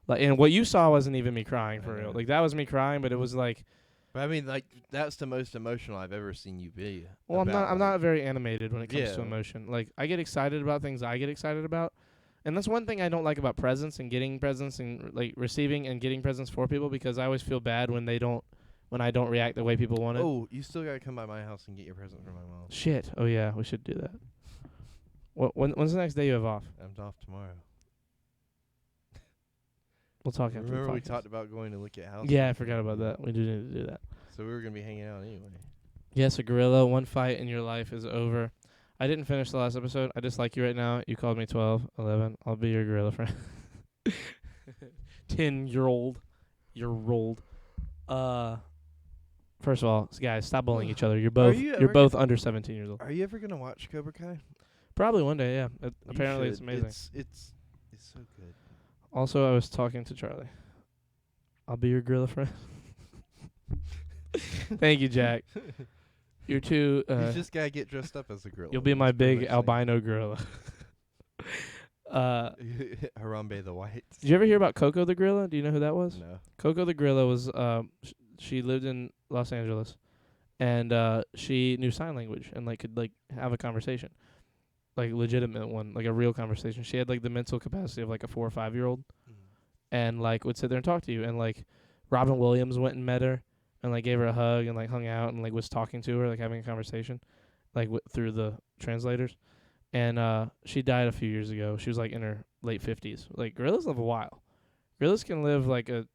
Speaker 1: Like, and what you saw wasn't even me crying for real. Like that was me crying, but it was like.
Speaker 2: But I mean, like that's the most emotional I've ever seen you be.
Speaker 1: Well, I'm not very animated when it comes to emotion. Like I get excited about things I get excited about, and that's one thing I don't like about presents and getting presents and like receiving and getting presents for people because I always feel bad when I don't react the way people want it.
Speaker 2: Oh, you still gotta come by my house and get your present from my mom.
Speaker 1: Shit. Oh yeah, we should do that. When's the next day you have off?
Speaker 2: I'm off tomorrow.
Speaker 1: We'll talk after the podcast.
Speaker 2: Remember we talked about going to look at houses?
Speaker 1: Yeah, I forgot about that. We do need to do that.
Speaker 2: So we were going to be hanging out anyway.
Speaker 1: Yes, a gorilla. One fight in your life is over. I didn't finish the last episode. I just like you right now. You called me 12, 11. I'll be your gorilla friend. 10-year-old. You're rolled. First of all, guys, stop bullying each other. You're both under 17 years old.
Speaker 2: Are you ever gonna watch Cobra Kai?
Speaker 1: Probably one day, yeah.
Speaker 2: You
Speaker 1: Apparently it's
Speaker 2: should.
Speaker 1: amazing.
Speaker 2: It's so good.
Speaker 1: Also, I was talking to Charlie. I'll be your gorilla friend. Thank you, Jack. You're too.
Speaker 2: You just gotta get dressed up as a gorilla.
Speaker 1: You'll be my big albino gorilla.
Speaker 2: Harambe the White.
Speaker 1: Did you ever hear about Coco the gorilla? Do you know who that was?
Speaker 2: No.
Speaker 1: Coco the gorilla was she lived in Los Angeles, and she knew sign language and like could like have a conversation, like legitimate one, like a real conversation. She had like the mental capacity of like a 4 or 5 year old, and like would sit there and talk to you. And like Robin Williams went and met her, and like gave her a hug and like hung out and like was talking to her, like having a conversation, like through the translators. And she died a few years ago. She was like in her late 50s. Like gorillas live a while. Gorillas can live like a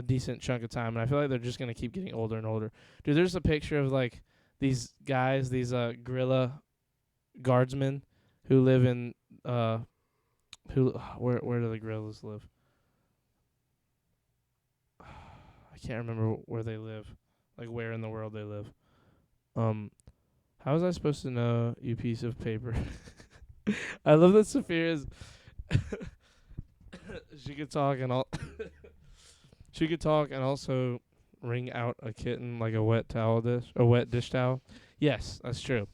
Speaker 1: decent chunk of time, and I feel like they're just gonna keep getting older and older. Dude, there's a picture of like these guys, these gorilla guardsmen who live in where do the gorillas live? I can't remember where they live, like where in the world they live. How was I supposed to know, you piece of paper? I love that Sophia's she could talk and all she could talk and also wring out a kitten like a wet dish towel. Yes, that's true.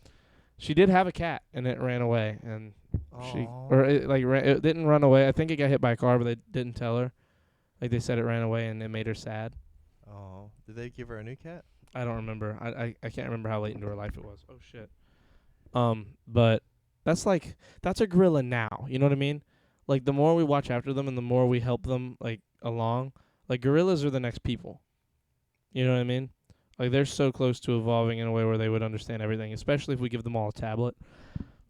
Speaker 1: She did have a cat and it ran away, and it didn't run away. I think it got hit by a car, but they didn't tell her. Like they said it ran away and it made her sad.
Speaker 2: Oh, did they give her a new cat?
Speaker 1: I don't remember. I can't remember how late into her life it was. Oh shit. But that's a gorilla now. You know what I mean? Like the more we watch after them and the more we help them like along, like gorillas are the next people. You know what I mean? Like they're so close to evolving in a way where they would understand everything, especially if we give them all a tablet.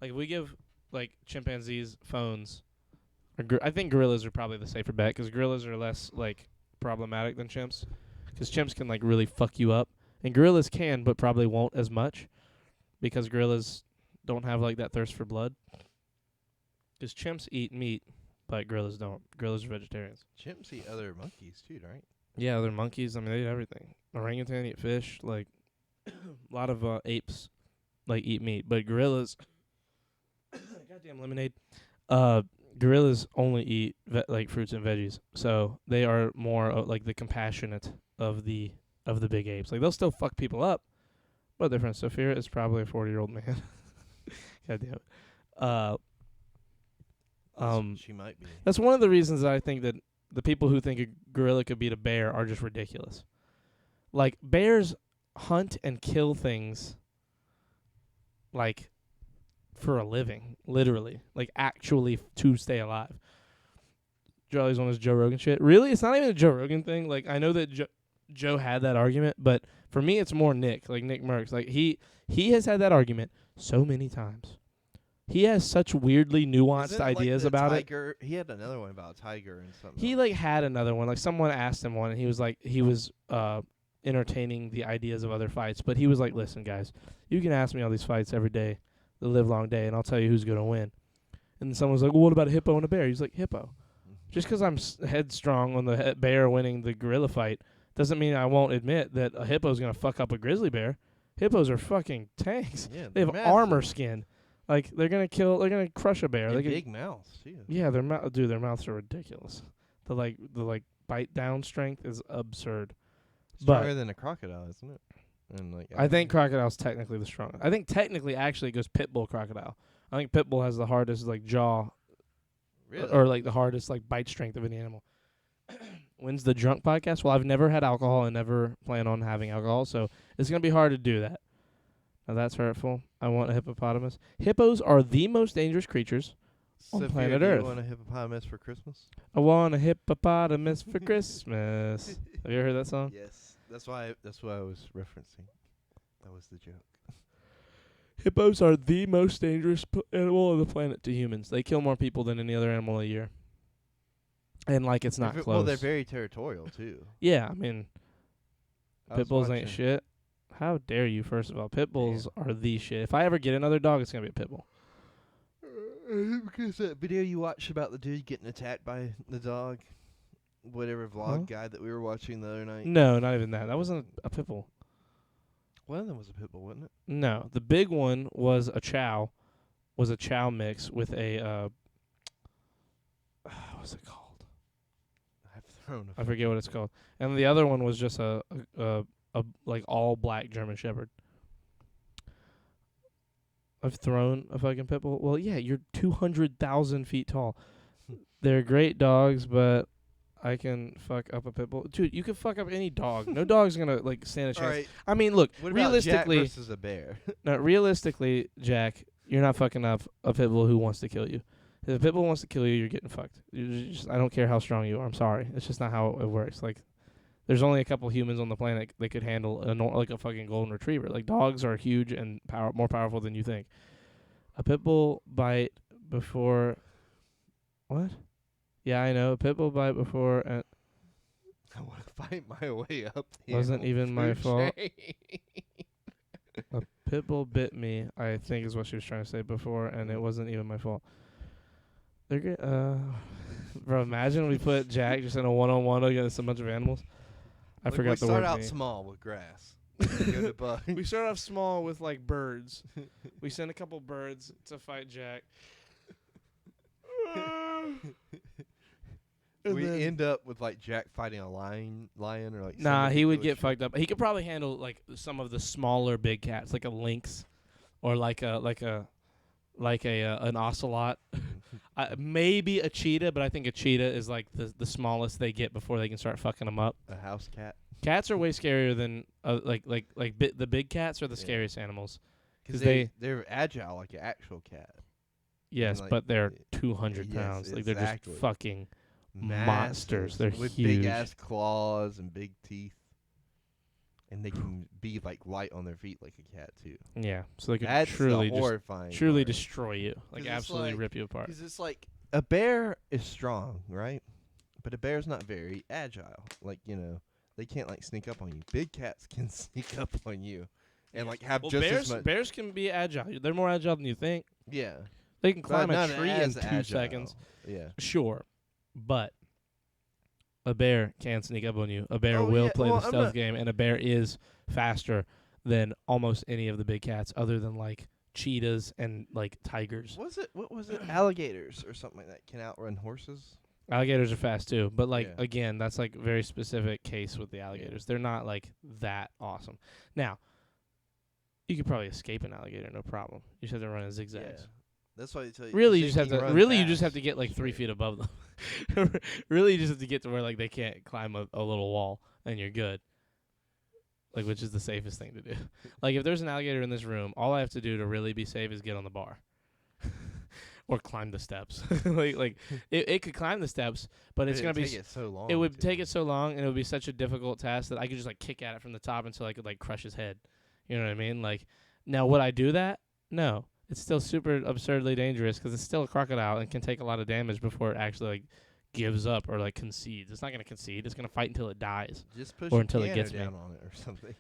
Speaker 1: Like if we give like chimpanzees phones, I think gorillas are probably the safer bet because gorillas are less like problematic than chimps. Because chimps can like really fuck you up. And gorillas can, but probably won't as much, because gorillas don't have like that thirst for blood. Because chimps eat meat, but gorillas don't. Gorillas are vegetarians.
Speaker 2: Chimps eat other monkeys too, right?
Speaker 1: Yeah, they're monkeys. I mean, they eat everything. Orangutan eat fish. Like a lot of apes like eat meat, but gorillas. Goddamn lemonade. Gorillas only eat like fruits and veggies, so they are more like the compassionate of the big apes. Like they'll still fuck people up, but their friend Sophia is probably a 40-year-old man. God damn it.
Speaker 2: She might be.
Speaker 1: That's one of the reasons that I think that the people who think a gorilla could beat a bear are just ridiculous. Like bears hunt and kill things like for a living, literally, like actually to stay alive. Charlie's on his Joe Rogan shit. Really? It's not even a Joe Rogan thing. Like I know that Joe had that argument, but for me it's more Nick, like Nick Merckx. Like he has had that argument so many times. He has such weirdly nuanced ideas
Speaker 2: like
Speaker 1: about
Speaker 2: tiger? He had another one about a tiger and something.
Speaker 1: He like had another one. Like someone asked him one, and he was entertaining the ideas of other fights. But he was like, "Listen, guys, you can ask me all these fights every day, the live long day, and I'll tell you who's gonna win." And then someone was like, "Well, what about a hippo and a bear?" He's like, "Hippo." Just because I'm headstrong on the bear winning the gorilla fight doesn't mean I won't admit that a hippo's gonna fuck up a grizzly bear. Hippos are fucking tanks.
Speaker 2: Yeah,
Speaker 1: they have
Speaker 2: massive
Speaker 1: armor skin. Like they're gonna crush a bear.
Speaker 2: And
Speaker 1: they
Speaker 2: big mouths too.
Speaker 1: Yeah, their mouths are ridiculous. The bite down strength is absurd.
Speaker 2: Stronger than a crocodile, isn't it? And like
Speaker 1: I think crocodile's technically the strongest. I think technically actually it goes pit bull crocodile. I think pit bull has the hardest like jaw,
Speaker 2: really?
Speaker 1: or like the hardest like bite strength of any animal. When's the drunk podcast? Well, I've never had alcohol and never plan on having alcohol, so it's gonna be hard to do that. Now that's hurtful. I want a hippopotamus. Hippos are the most dangerous creatures on planet Earth.
Speaker 2: You want a hippopotamus for Christmas?
Speaker 1: I want a hippopotamus for Christmas. Have you ever heard that song?
Speaker 2: Yes. That's why I was referencing. That was the joke.
Speaker 1: Hippos are the most dangerous animal on the planet to humans. They kill more people than any other animal a year. And like it's not close.
Speaker 2: Well, they're very territorial too.
Speaker 1: Yeah, I mean, pit bulls ain't shit. How dare you, first of all. Pit bulls are the shit. If I ever get another dog, it's going to be a pit bull.
Speaker 2: Because that video you watched about the dude getting attacked by the dog, whatever vlog guy that we were watching the other night.
Speaker 1: No, not even that. That wasn't a pit bull.
Speaker 2: One of them was a pit bull, wasn't it?
Speaker 1: No, the big one was a chow. Was a chow mix with a what's it called?
Speaker 2: I've thrown.
Speaker 1: I forget what it's called. And the other one was just a like all black German Shepherd. I've thrown a fucking pit bull. Well, yeah, you're 200,000 feet tall. They're great dogs, but I can fuck up a pit bull. Dude, you can fuck up any dog. No dog's gonna like stand a chance.
Speaker 2: Right.
Speaker 1: I mean, look,
Speaker 2: What
Speaker 1: realistically,
Speaker 2: about Jack versus a bear?
Speaker 1: no, realistically, Jack, you're not fucking up a pit bull who wants to kill you. If a pit bull wants to kill you, you're getting fucked. I don't care how strong you are. I'm sorry. It's just not how it works. Like, there's only a couple humans on the planet that could handle like a fucking golden retriever. Like, dogs are huge and more powerful than you think. A pit bull bite before... What? Yeah, I know. A pit bull bite before...
Speaker 2: I want to fight my way up.
Speaker 1: Wasn't even my
Speaker 2: food
Speaker 1: fault.
Speaker 2: chain.
Speaker 1: A pit bull bit me, I think is what she was trying to say before, and it wasn't even my fault. They're good. Bro, imagine we put Jack just in a one-on-one against a bunch of animals. I forgot the word.
Speaker 2: We start out small with grass. And go to bugs.
Speaker 1: We start off small with like birds. We send a couple birds to fight Jack.
Speaker 2: We end up with like Jack fighting a lion or like.
Speaker 1: Nah, he would get fucked up. He could probably handle like some of the smaller big cats, like a lynx, or like an ocelot. Maybe a cheetah, but I think a cheetah is like the smallest they get before they can start fucking them up.
Speaker 2: A house cat.
Speaker 1: Cats are way scarier than the big cats are the scariest animals.
Speaker 2: Because they're agile like an actual cat.
Speaker 1: Yes,
Speaker 2: like,
Speaker 1: but they're 200 pounds. Like, they're just fucking monsters. They're
Speaker 2: with
Speaker 1: huge.
Speaker 2: big ass claws and big teeth. And they can be like light on their feet like a cat too.
Speaker 1: Yeah, so they can
Speaker 2: That's
Speaker 1: truly
Speaker 2: horrifying.
Speaker 1: truly destroy you, like absolutely
Speaker 2: like,
Speaker 1: rip you apart.
Speaker 2: Because it's like a bear is strong, right? But a bear's not very agile. Like, you know, they can't like sneak up on you. Big cats can sneak up on you, and like have just as much.
Speaker 1: Bears can be agile. They're more agile than you think.
Speaker 2: Yeah,
Speaker 1: They can climb
Speaker 2: but
Speaker 1: a
Speaker 2: not
Speaker 1: tree in
Speaker 2: as
Speaker 1: 2
Speaker 2: agile.
Speaker 1: seconds.
Speaker 2: Yeah,
Speaker 1: Sure, but a bear can sneak up on you. A bear
Speaker 2: Oh,
Speaker 1: will
Speaker 2: yeah,
Speaker 1: play
Speaker 2: well,
Speaker 1: the
Speaker 2: I'm
Speaker 1: stealth
Speaker 2: not-
Speaker 1: game, and a bear is faster than almost any of the big cats, other than like cheetahs and like tigers.
Speaker 2: What was it? Alligators or something like that can outrun horses.
Speaker 1: Alligators are fast too, but like
Speaker 2: Yeah.
Speaker 1: again, that's like very specific case with the alligators. They're not like that awesome. Now, you could probably escape an alligator, no problem. You just have to run in zigzags.
Speaker 2: Yeah. That's why they tell you.
Speaker 1: Really,
Speaker 2: they
Speaker 1: you just have
Speaker 2: can
Speaker 1: to.
Speaker 2: run
Speaker 1: Really, you just have
Speaker 2: fast.
Speaker 1: to get like 3
Speaker 2: Straight.
Speaker 1: feet above them. Really, you just have to get to where like they can't climb a little wall, and you're good. Like, which is the safest thing to do. Like, if there's an alligator in this room, all I have to do to really be safe is get on the bar, or climb the steps. like it could climb the steps, but it's gonna be.
Speaker 2: Take it so long.
Speaker 1: It would
Speaker 2: too.
Speaker 1: take it so long, and it would be such a difficult task that I could just like kick at it from the top until I could like crush his head. You know what I mean? Like, now would I do that? No. It's still super absurdly dangerous because it's still a crocodile and can take a lot of damage before it actually like gives up or like concedes. It's not gonna concede. It's gonna fight until it dies.
Speaker 2: Just push
Speaker 1: or
Speaker 2: a
Speaker 1: until it
Speaker 2: piano
Speaker 1: gets me.
Speaker 2: down on it or something.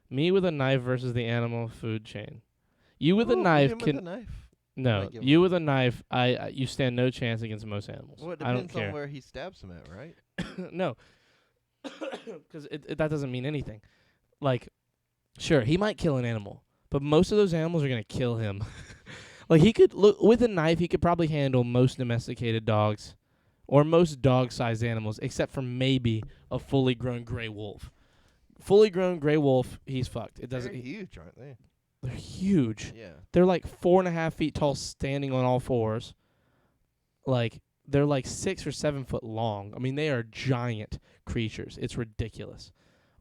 Speaker 1: Me with a knife versus the animal food chain. You with a
Speaker 2: Ooh,
Speaker 1: knife
Speaker 2: him
Speaker 1: can
Speaker 2: with a knife.
Speaker 1: no.
Speaker 2: Might give
Speaker 1: You
Speaker 2: him-
Speaker 1: with a knife, you stand no chance against most animals.
Speaker 2: Well, it
Speaker 1: I don't
Speaker 2: depends on
Speaker 1: care.
Speaker 2: where he stabs him at, right?
Speaker 1: No, because that doesn't mean anything. Like, sure, he might kill an animal, but most of those animals are gonna kill him. Like, he could look with a knife. He could probably handle most domesticated dogs, or most dog-sized animals, except for maybe a fully grown gray wolf. Fully grown gray wolf, he's fucked. It doesn't.
Speaker 2: They're huge, aren't they?
Speaker 1: They're huge.
Speaker 2: Yeah.
Speaker 1: They're like 4.5 feet tall, standing on all fours. Like, they're like 6 or 7 foot long. I mean, they are giant creatures. It's ridiculous.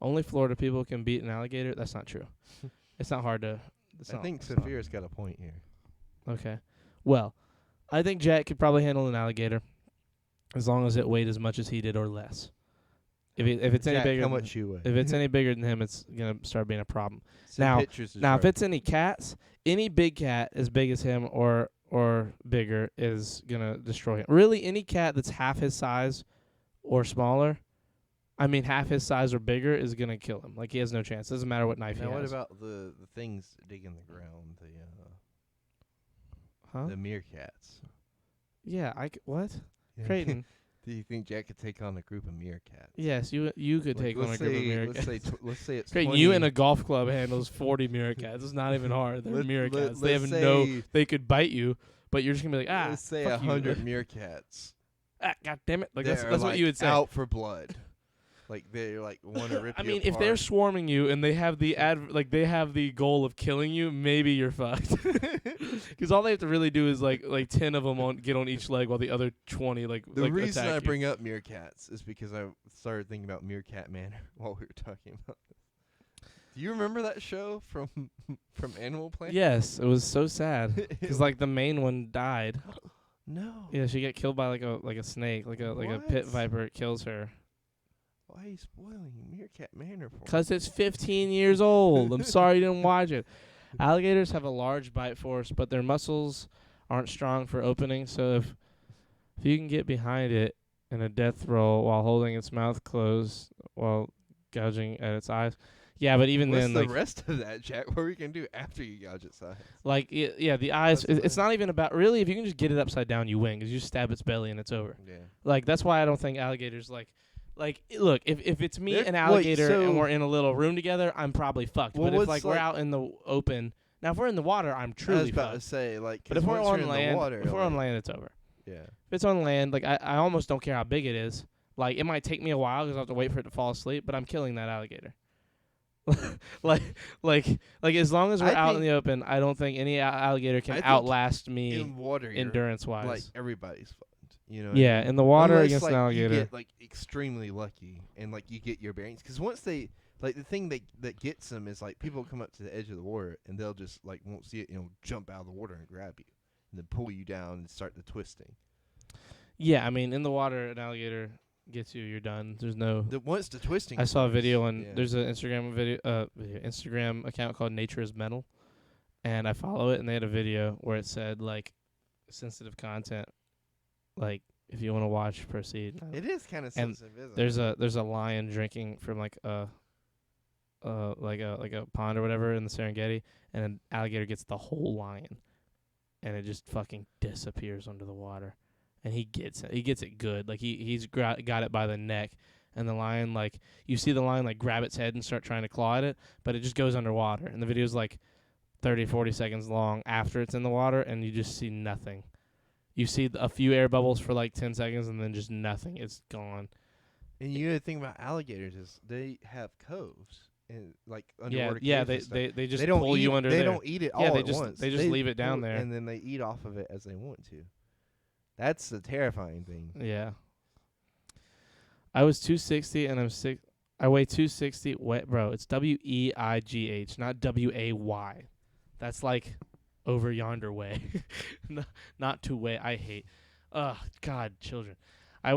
Speaker 1: Only Florida people can beat an alligator. That's not true. It's not hard to.
Speaker 2: I think Saphira's got a point here.
Speaker 1: Okay. Well, I think Jack could probably handle an alligator as long as it weighed as much as he did or less. If it's
Speaker 2: Jack,
Speaker 1: any bigger,
Speaker 2: how
Speaker 1: than-
Speaker 2: much you weigh?
Speaker 1: if it's any bigger than him, it's gonna start being a problem.
Speaker 2: Send
Speaker 1: now-
Speaker 2: pictures to
Speaker 1: Now, if
Speaker 2: Trevor.
Speaker 1: it's any cats, any big cat as big as him or bigger is gonna destroy him. Really, any cat that's half his size or smaller, I mean half his size or bigger, is gonna kill him. Like, he has no chance. Doesn't matter what knife
Speaker 2: Now
Speaker 1: he
Speaker 2: what
Speaker 1: has.
Speaker 2: about the things digging the ground?
Speaker 1: Huh?
Speaker 2: The meerkats.
Speaker 1: Yeah, what?
Speaker 2: Yeah.
Speaker 1: Creighton.
Speaker 2: Do you think Jack could take on a group of meerkats?
Speaker 1: Yes, you could
Speaker 2: Like,
Speaker 1: take on a group of meerkats.
Speaker 2: Let's say it's
Speaker 1: Creighton,
Speaker 2: 20.
Speaker 1: you in a golf club handles 40 meerkats. It's not even hard. They're meerkats. They
Speaker 2: let's
Speaker 1: have
Speaker 2: say,
Speaker 1: they could bite you, but you're just gonna be like,
Speaker 2: let's say
Speaker 1: fuck
Speaker 2: 100
Speaker 1: you.
Speaker 2: meerkats.
Speaker 1: God damn it! Like
Speaker 2: They're
Speaker 1: that's what you would say.
Speaker 2: Out for blood. Like they're like want to rip
Speaker 1: I
Speaker 2: you
Speaker 1: mean, if they're
Speaker 2: apart.
Speaker 1: swarming you and they have the they have the goal of killing you, maybe you're fucked. Because all they have to really do is like 10 of them get on each leg while the other 20
Speaker 2: The
Speaker 1: like
Speaker 2: reason
Speaker 1: attack
Speaker 2: I
Speaker 1: you.
Speaker 2: bring up meerkats is because I started thinking about Meerkat Manor while we were talking about this. Do you remember that show from Animal Planet?
Speaker 1: Yes, it was so sad because like the main one died.
Speaker 2: No.
Speaker 1: Yeah, she got killed by like a snake, like a pit
Speaker 2: What?
Speaker 1: viper. It kills her.
Speaker 2: Why are you spoiling Meerkat Manor for me?
Speaker 1: 'Cause it's 15 years old. I'm sorry you didn't watch it. Alligators have a large bite force, but their muscles aren't strong for opening. So if you can get behind it in a death roll while holding its mouth closed while gouging at its eyes. Yeah, but even
Speaker 2: What's
Speaker 1: then,
Speaker 2: the
Speaker 1: like,
Speaker 2: rest of that, Jack? What are we gonna do after you gouge its eyes?
Speaker 1: yeah, the eyes.
Speaker 2: That's
Speaker 1: It's not even about really. If you can just get it upside down, you win. 'Cause you just stab its belly and it's over.
Speaker 2: Yeah.
Speaker 1: Like that's why I don't think alligators look, if it's me
Speaker 2: They're-
Speaker 1: and
Speaker 2: wait,
Speaker 1: alligator
Speaker 2: so-
Speaker 1: and we're in a little room together, I'm probably fucked.
Speaker 2: Well,
Speaker 1: but if
Speaker 2: what's
Speaker 1: like we're
Speaker 2: like-
Speaker 1: out in the open, now if we're in the water, I'm
Speaker 2: I was
Speaker 1: truly
Speaker 2: about to
Speaker 1: fucked.
Speaker 2: say like.
Speaker 1: But if
Speaker 2: 'cause
Speaker 1: we're
Speaker 2: once you're
Speaker 1: on
Speaker 2: in the
Speaker 1: land,
Speaker 2: water,
Speaker 1: if we're on
Speaker 2: like-
Speaker 1: land, it's over.
Speaker 2: Yeah.
Speaker 1: If it's on land, like I almost don't care how big it is. Like it might take me a while 'cause I have to wait for it to fall asleep, but I'm killing that alligator. like as long as we're
Speaker 2: I
Speaker 1: out in
Speaker 2: think-
Speaker 1: the open, I don't think any alligator can
Speaker 2: I think
Speaker 1: outlast me
Speaker 2: In water, you're,
Speaker 1: endurance wise.
Speaker 2: like everybody's fucked. You know. what I
Speaker 1: Yeah,
Speaker 2: mean?
Speaker 1: in the water
Speaker 2: Unless,
Speaker 1: against
Speaker 2: like,
Speaker 1: an alligator.
Speaker 2: You get like extremely lucky and like you get your bearings. Because once they like the thing that gets them is like people come up to the edge of the water and they'll just like won't see it, jump out of the water and grab you and then pull you down and start the twisting.
Speaker 1: Yeah, I mean in the water, an alligator gets you, you're done. There's no.
Speaker 2: Once the twisting.
Speaker 1: I saw a
Speaker 2: starts,
Speaker 1: video on
Speaker 2: yeah.
Speaker 1: there's an Instagram account called Nature is Metal, and I follow it, and they had a video where it said like sensitive content, like if you want to watch, proceed.
Speaker 2: It is kind of
Speaker 1: And
Speaker 2: sensitive, isn't it?
Speaker 1: There's a lion drinking from like a pond or whatever in the Serengeti, and an alligator gets the whole lion, and it just fucking disappears under the water, and he gets it good. Like he's got it by the neck, and the lion like you see the lion like grab its head and start trying to claw at it, but it just goes underwater, and the video's like 30-40 seconds long after it's in the water, and you just see nothing. You see a few air bubbles for like 10 seconds, and then just nothing. It's gone.
Speaker 2: And you know the thing about alligators is they have coves and like
Speaker 1: Yeah,
Speaker 2: underwater
Speaker 1: yeah.
Speaker 2: caves and
Speaker 1: They
Speaker 2: stuff.
Speaker 1: they just
Speaker 2: They don't
Speaker 1: pull
Speaker 2: eat
Speaker 1: you
Speaker 2: it,
Speaker 1: under
Speaker 2: they
Speaker 1: there.
Speaker 2: don't eat it
Speaker 1: Yeah,
Speaker 2: all
Speaker 1: they
Speaker 2: at
Speaker 1: just-
Speaker 2: once.
Speaker 1: they just leave it down
Speaker 2: pull
Speaker 1: there.
Speaker 2: and then they eat off of it as they want to. That's the terrifying thing.
Speaker 1: Yeah. I was 260 and I'm six. I weigh 260. Bro, it's WEIGH, not WAY. That's like over yonder way, not to way. I hate. God, children. I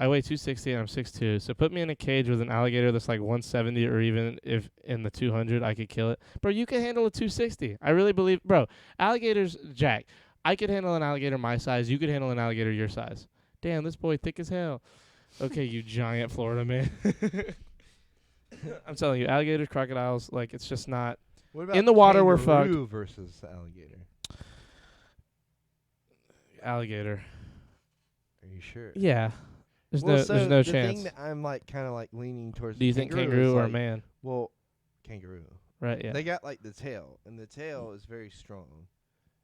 Speaker 1: weigh 260 and I'm 6'2". So put me in a cage with an alligator that's like 170, or even if in the 200, I could kill it. Bro, you can handle a 260. I really believe, bro. Alligators, Jack. I could handle an alligator my size. You could handle an alligator your size. Damn, this boy thick as hell. Okay, you giant Florida man. I'm telling you, alligators, crocodiles, like it's just not.
Speaker 2: What about
Speaker 1: In the water, we're fucked.
Speaker 2: kangaroo versus the alligator?
Speaker 1: Alligator.
Speaker 2: Are you sure?
Speaker 1: Yeah. There's
Speaker 2: Well,
Speaker 1: no
Speaker 2: so
Speaker 1: there's no
Speaker 2: the
Speaker 1: chance.
Speaker 2: thing that I'm like kind of like leaning towards.
Speaker 1: Do you think
Speaker 2: is,
Speaker 1: kangaroo or
Speaker 2: like,
Speaker 1: man?
Speaker 2: Well, kangaroo.
Speaker 1: Right, yeah.
Speaker 2: They got like the tail, and the tail is very strong,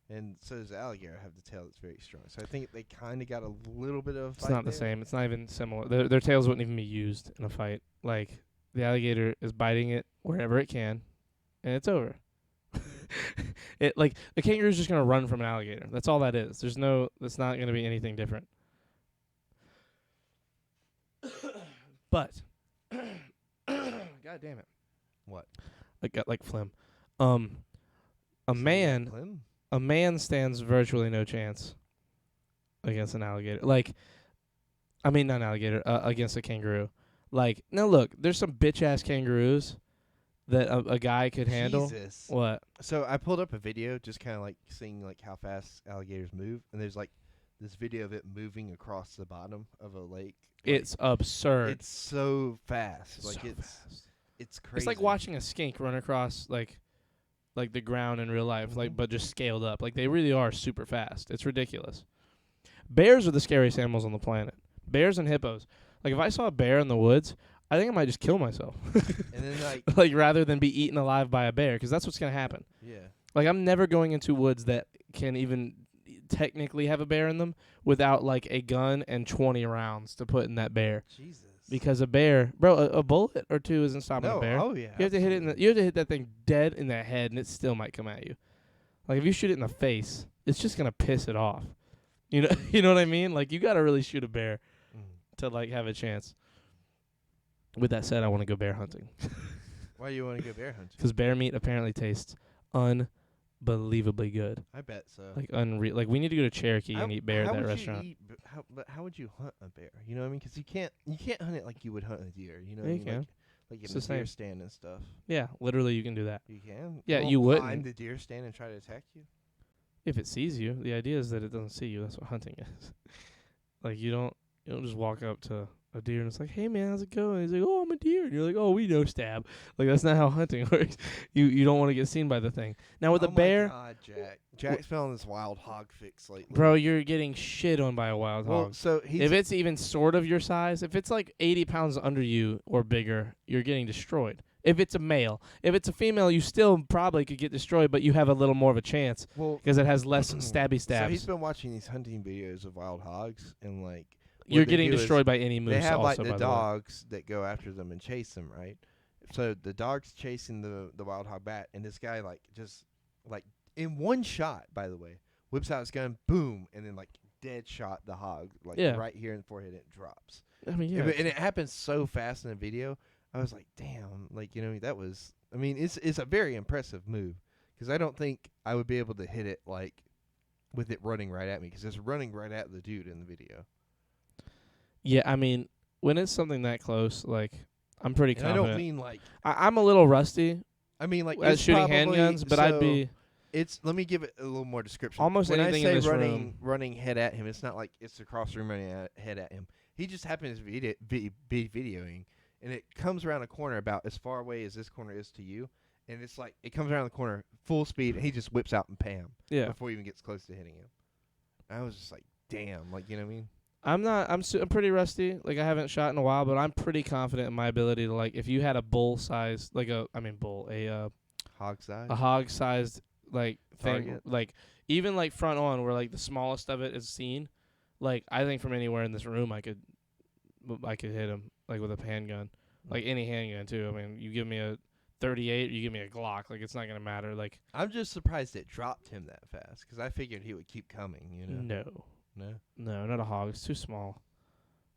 Speaker 2: and so does the alligator have the tail that's very strong. So I think they kind of got a little bit of. A
Speaker 1: It's
Speaker 2: fight
Speaker 1: not the
Speaker 2: there.
Speaker 1: same. It's not even similar. Their tails wouldn't even be used in a fight. Like the alligator is biting it wherever it can, and it's over. It like the kangaroo's just gonna run from an alligator. That's all that is. There's no. That's not gonna be anything different. But, God damn it,
Speaker 2: What?
Speaker 1: I got like phlegm. A
Speaker 2: So you got
Speaker 1: man.
Speaker 2: phlegm?
Speaker 1: A man stands virtually no chance against an alligator. Like, I mean, not an alligator, against a kangaroo. Like, now look, there's some bitch ass kangaroos that a guy could handle.
Speaker 2: Jesus.
Speaker 1: What?
Speaker 2: So I pulled up a video, just kind of like seeing like how fast alligators move, and there's like this video of it moving across the bottom of a lake. Like,
Speaker 1: It's absurd.
Speaker 2: it's so fast. Like
Speaker 1: so
Speaker 2: it's
Speaker 1: fast.
Speaker 2: it's crazy.
Speaker 1: It's like watching a skink run across like the ground in real life, like
Speaker 2: Mhm.
Speaker 1: but just scaled up. Like they really are super fast. It's ridiculous. Bears are the scariest animals on the planet. Bears and hippos. Like, if I saw a bear in the woods, I think I might just kill myself.
Speaker 2: And then
Speaker 1: like, rather than be eaten alive by a bear, because that's what's going to happen.
Speaker 2: yeah.
Speaker 1: Like, I'm never going into woods that can even technically have a bear in them without, like, a gun and 20 rounds to put in that bear.
Speaker 2: Jesus.
Speaker 1: Because a bear, bro, a bullet or two isn't stopping
Speaker 2: No,
Speaker 1: a bear.
Speaker 2: oh yeah.
Speaker 1: You have to hit it. You have to hit that thing dead in the head, and it still might come at you. Like, if you shoot it in the face, it's just gonna piss it off. You know, you know what I mean? Like, you gotta really shoot a bear to like have a chance. With that said, I want to go bear hunting.
Speaker 2: Why do you want to go bear hunting?
Speaker 1: Because bear meat apparently tastes unbelievably good.
Speaker 2: I bet so.
Speaker 1: Like unreal. Like, we need to go to Cherokee and eat bear at that restaurant.
Speaker 2: But how would you hunt a bear? You know what I mean? Because you can't hunt it like you would hunt a deer. You know what
Speaker 1: Yeah,
Speaker 2: I
Speaker 1: you
Speaker 2: mean?
Speaker 1: can.
Speaker 2: Like
Speaker 1: It's
Speaker 2: in
Speaker 1: the
Speaker 2: a deer
Speaker 1: same.
Speaker 2: stand and stuff.
Speaker 1: Yeah, literally, you can do that.
Speaker 2: You can.
Speaker 1: Yeah,
Speaker 2: won't
Speaker 1: you wouldn't.
Speaker 2: climb the deer stand and try to attack you.
Speaker 1: If it sees you, the idea is that it doesn't see you. That's what hunting is. Like, you don't just walk up to a deer and it's like, hey man, how's it going? He's like, oh, I'm a deer. And you're like, oh, we know stab. Like, that's not how hunting works. You don't want to get seen by the thing. Now with a bear,
Speaker 2: my God, Jack. Jack's been on this wild hog fix lately.
Speaker 1: bro, you're getting shit on by a wild
Speaker 2: well,
Speaker 1: hog.
Speaker 2: so he's
Speaker 1: If it's even sort of your size, if it's like 80 pounds under you or bigger, you're getting destroyed. If it's a male. If it's a female, you still probably could get destroyed, but you have a little more of a chance because it has less stabby stabs.
Speaker 2: So he's been watching these hunting videos of wild hogs, and like
Speaker 1: You're getting destroyed by any moose.
Speaker 2: they have
Speaker 1: also,
Speaker 2: like the
Speaker 1: by
Speaker 2: dogs that go after them and chase them, right? So the dog's chasing the wild hog back, and this guy like just like in one shot, by the way, whips out his gun, boom, and then like dead shot the hog like right here in the forehead. It drops.
Speaker 1: I mean, yeah,
Speaker 2: and it happens so fast in the video. I was like, damn, like, you know, that was. I mean, it's a very impressive move because I don't think I would be able to hit it like with it running right at me because it's running right at the dude in the video.
Speaker 1: Yeah, I mean, when it's something that close, like, I'm pretty
Speaker 2: And I
Speaker 1: confident.
Speaker 2: don't mean like.
Speaker 1: I'm a little rusty
Speaker 2: I mean like
Speaker 1: at
Speaker 2: it's
Speaker 1: shooting
Speaker 2: probably,
Speaker 1: handguns, but I'd be
Speaker 2: It's. Let me give it a little more description.
Speaker 1: almost
Speaker 2: when
Speaker 1: anything
Speaker 2: I say
Speaker 1: in this
Speaker 2: running,
Speaker 1: room.
Speaker 2: running head at him, it's not like it's across the room running head at him. He just happens to be videoing, and it comes around a corner about as far away as this corner is to you, and it's like it comes around the corner full speed, and he just whips out and pam before he even gets close to hitting him. I was just like, damn, like, you know what I mean?
Speaker 1: I'm pretty rusty. Like, I haven't shot in a while, but I'm pretty confident in my ability to, like, if you had a bull size, like a
Speaker 2: Hog size.
Speaker 1: a hog sized like thing,
Speaker 2: Target.
Speaker 1: like even like front on where like the smallest of it is seen. Like, I think from anywhere in this room I could hit him like with a handgun, like any handgun too. I mean, you give me a 38, you give me a Glock, like it's not gonna matter. Like,
Speaker 2: I'm just surprised it dropped him that fast because I figured he would keep coming. You know?
Speaker 1: No, not a hog. It's too small.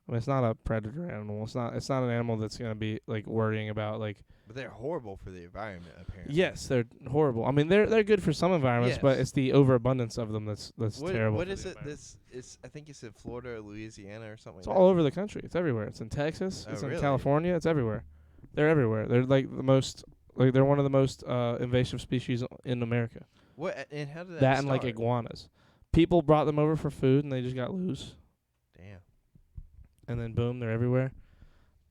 Speaker 1: I mean, it's not a predator animal. It's not an animal that's gonna be like worrying about like.
Speaker 2: But they're horrible for the environment, apparently.
Speaker 1: Yes, they're horrible. I mean, they're good for some environments, but it's the overabundance of them that's terrible.
Speaker 2: What
Speaker 1: for
Speaker 2: is
Speaker 1: the
Speaker 2: it? I think it's in Florida or Louisiana or something.
Speaker 1: It's
Speaker 2: like
Speaker 1: all over the country. It's everywhere. It's in Texas.
Speaker 2: Oh,
Speaker 1: It's
Speaker 2: really?
Speaker 1: in California. It's everywhere. They're everywhere. They're like the most. Like, they're one of the most invasive species in America.
Speaker 2: What and how did
Speaker 1: That and like iguanas. People brought them over for food and they just got loose.
Speaker 2: Damn.
Speaker 1: And then boom, they're everywhere.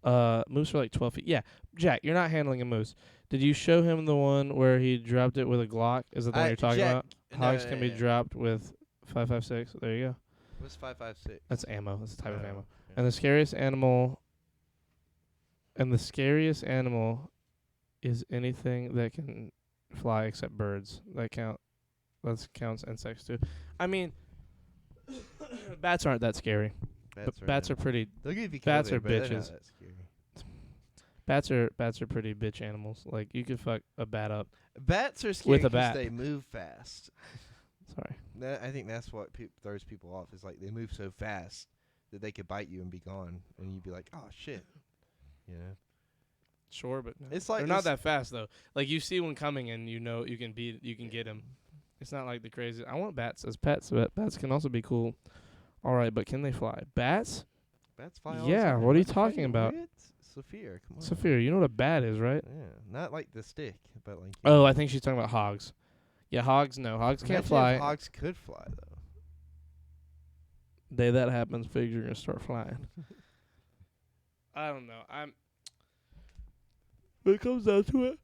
Speaker 1: Moose are like 12 feet. Yeah, Jack, you're not handling a moose. Did you show him the one where he dropped it with a Glock? Is that the one you're talking about? Hogs can be dropped with 5.56. There you go.
Speaker 2: What's 5.56?
Speaker 1: That's ammo. That's the type of ammo.
Speaker 2: Okay.
Speaker 1: And the scariest animal is anything that can fly except birds. That counts insects too. I mean, bats aren't that scary. Bats are pretty.
Speaker 2: They'll give you
Speaker 1: bats
Speaker 2: kill
Speaker 1: are
Speaker 2: there, but they're
Speaker 1: bitches.
Speaker 2: not that scary.
Speaker 1: Bats are pretty bitch animals. Like, you could fuck a bat up.
Speaker 2: Bats are scary
Speaker 1: With a
Speaker 2: 'cause
Speaker 1: bat.
Speaker 2: they move fast.
Speaker 1: Sorry.
Speaker 2: I think that's what throws people off. Is like they move so fast that they could bite you and be gone, and you'd be like, "Oh shit," you know.
Speaker 1: Sure, but no.
Speaker 2: It's like
Speaker 1: they're not that fast though. Like, you see one coming and you know you can get him. It's not like the crazy. I want bats as pets, but bats can also be cool. All right, but can they fly? Bats?
Speaker 2: Bats fly all
Speaker 1: Yeah,
Speaker 2: the time.
Speaker 1: what are you
Speaker 2: Like,
Speaker 1: talking about?
Speaker 2: Sophia, come on.
Speaker 1: Sophia, you know what a bat is, right?
Speaker 2: Yeah, not like the stick, but like.
Speaker 1: Oh, I think she's talking about hogs. Yeah, hogs. No, hogs can't
Speaker 2: Imagine
Speaker 1: fly.
Speaker 2: if hogs could fly though.
Speaker 1: Day that happens, pigs are gonna start flying. I don't know. When it comes down to it,